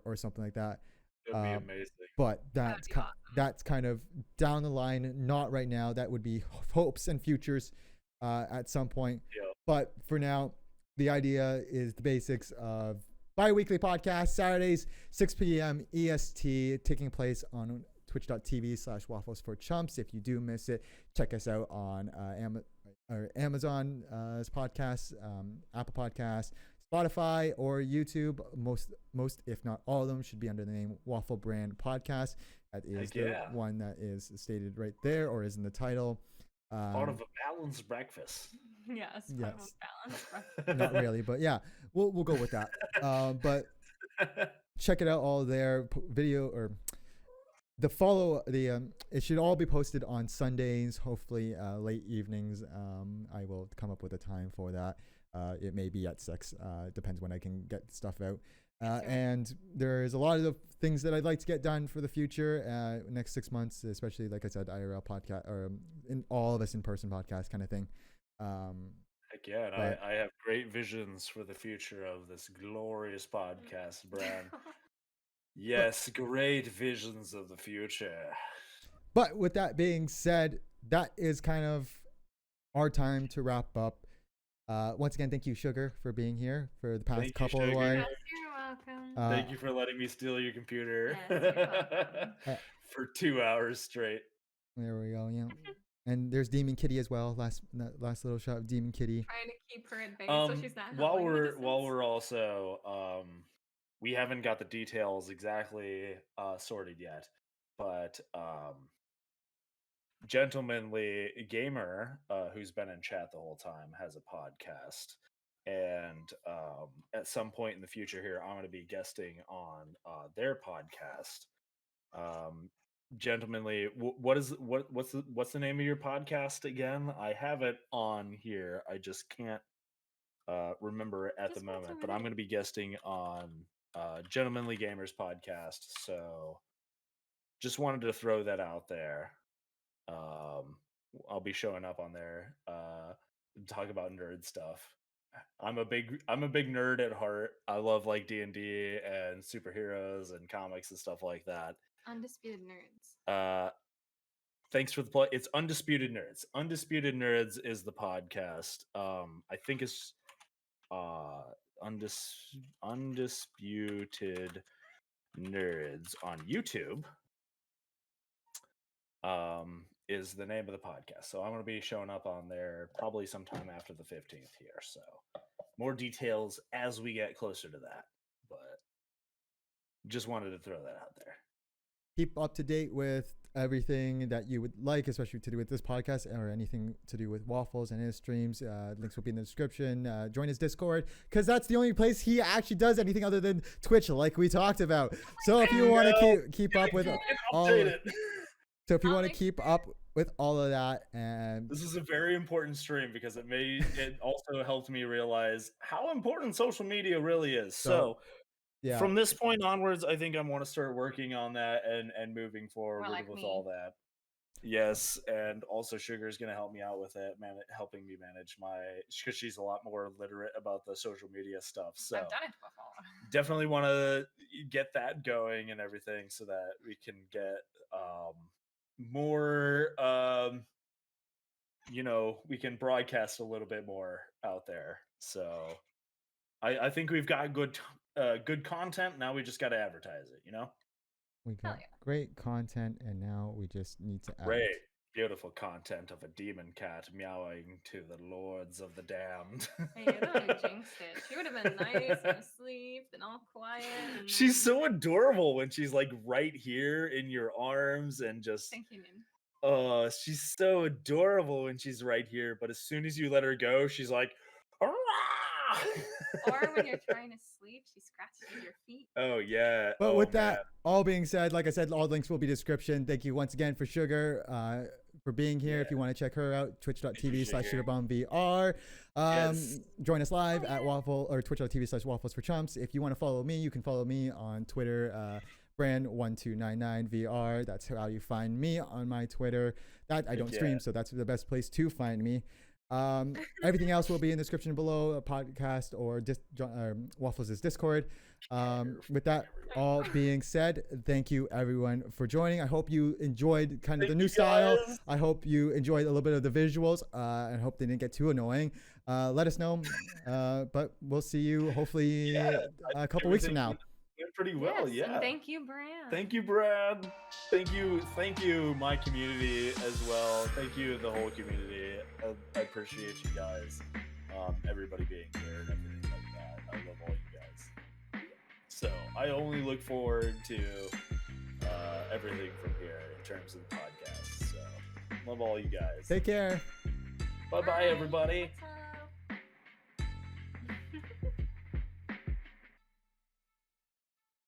or something like that. It'd be Um, amazing. but That'd be awesome. that's kind of down the line, not right now. That would be hopes and futures at some point. Yeah. But for now, the idea is the basics of bi-weekly podcast, Saturdays, 6 p.m. EST, taking place on twitch.tv/waffles for chumps. If you do miss it, check us out on Amazon's podcast, Apple Podcasts, Spotify, or YouTube. Most, if not all of them, should be under the name Waffle Brand Podcast. That is Heck the yeah. one that is stated right there, or is in the title. Part of a balanced breakfast. Yes. Yes. Balance. Not really, but yeah, we'll go with that. But check it out all there. Video or it should all be posted on Sundays, hopefully late evenings. I will come up with a time for that. It may be at 6. Depends when I can get stuff out. And there's a lot of the things that I'd like to get done for the future, next 6 months, especially like I said, IRL podcast or in all of us in-person podcast kind of thing. Heck yeah, and but- I have great visions for the future of this glorious podcast, Bran. Yes, great visions of the future. But with that being said, that is kind of our time to wrap up. Once again, thank you, Sugar, for being here for the past Thank you, couple of Sugar. hours. Yes, you're welcome. Thank you for letting me steal your computer Yes, you're welcome. for 2 hours straight. There we go. Yeah. And there's Demon Kitty as well. Last little shot of Demon Kitty. Trying to keep her at bay so she's not while howling in the we're distance. also we haven't got the details exactly sorted yet, but Gentlemanly Gamer, who's been in chat the whole time, has a podcast, and at some point in the future here, I'm going to be guesting on their podcast. Gentlemanly, what's the name of your podcast again? I have it on here. I just can't remember it at the Just what's moment. over But I'm there? going to be guesting on Gentlemanly Gamers podcast. So just wanted to throw that out there. I'll be showing up on there, talk about nerd stuff. I'm a big nerd at heart. I love like D&D and superheroes and comics and stuff like that. Undisputed Nerds. Thanks for the play. It's Undisputed Nerds. Undisputed Nerds is the podcast. I think it's Undisputed Nerds on YouTube. Is the name of the podcast. So I'm going to be showing up on there probably sometime after the 15th here. So more details as we get closer to that. But just wanted to throw that out there. Keep up to date with everything that you would like, especially to do with this podcast or anything to do with Waffles and his streams. Links will be in the description. Join his Discord, because that's the only place he actually does anything other than Twitch, like we talked about. So if you want to keep up with all, so if you I'll want to make keep up with all of that, and This is a very important stream because it also helped me realize how important social media really is. So yeah, from this point onwards, I think I want to start working on that and moving forward like with me. all that. Yes, and also Sugar is going to help me out with it, helping me manage because she's a lot more literate about the social media stuff. So I've done it before. definitely want to get that going and everything so that we can get more we can broadcast a little bit more out there. So I think we've got good content. Now we just got to advertise it, we got yeah. great content, and now we just need to add. Great, beautiful content of a demon cat meowing to the lords of the damned. Hey, you don't jinx it. She would have been nice and asleep and all quiet. And She's so adorable when she's like right here in your arms and just Thank you, Nin. oh, she's so adorable when she's right here, but as soon as you let her go, she's like "Arrgh!" Or when you're trying to sleep, she scratches your feet. Oh yeah. But oh, with man. that all being said, like I said, all links will be description. Thank you once again for Sugar, for being here. If you want to check her out, twitch.tv/SugarBombVR. Yes. Join us live at Waffle or twitch.tv/Waffles for Chumps. If you want to follow me, you can follow me on Twitter, Brand1299VR. That's how you find me on my Twitter. That I don't stream, so that's the best place to find me. Everything else will be in the description below, a podcast or Waffles' Discord. With that all being said, thank you everyone for joining. I hope you enjoyed kind of the new style. I hope you enjoyed a little bit of the visuals, and hope they didn't get too annoying. Let us know, but we'll see you hopefully a couple weeks from now. Went pretty well. Yes, yeah. And thank you, Brad. Thank you, Brad. Thank you, my community as well. Thank you, the whole community. I appreciate you guys, everybody being here and everything like that. I love all you guys. So I only look forward to everything from here in terms of the podcast. So love all you guys. Take care. Bye, everybody. Bye.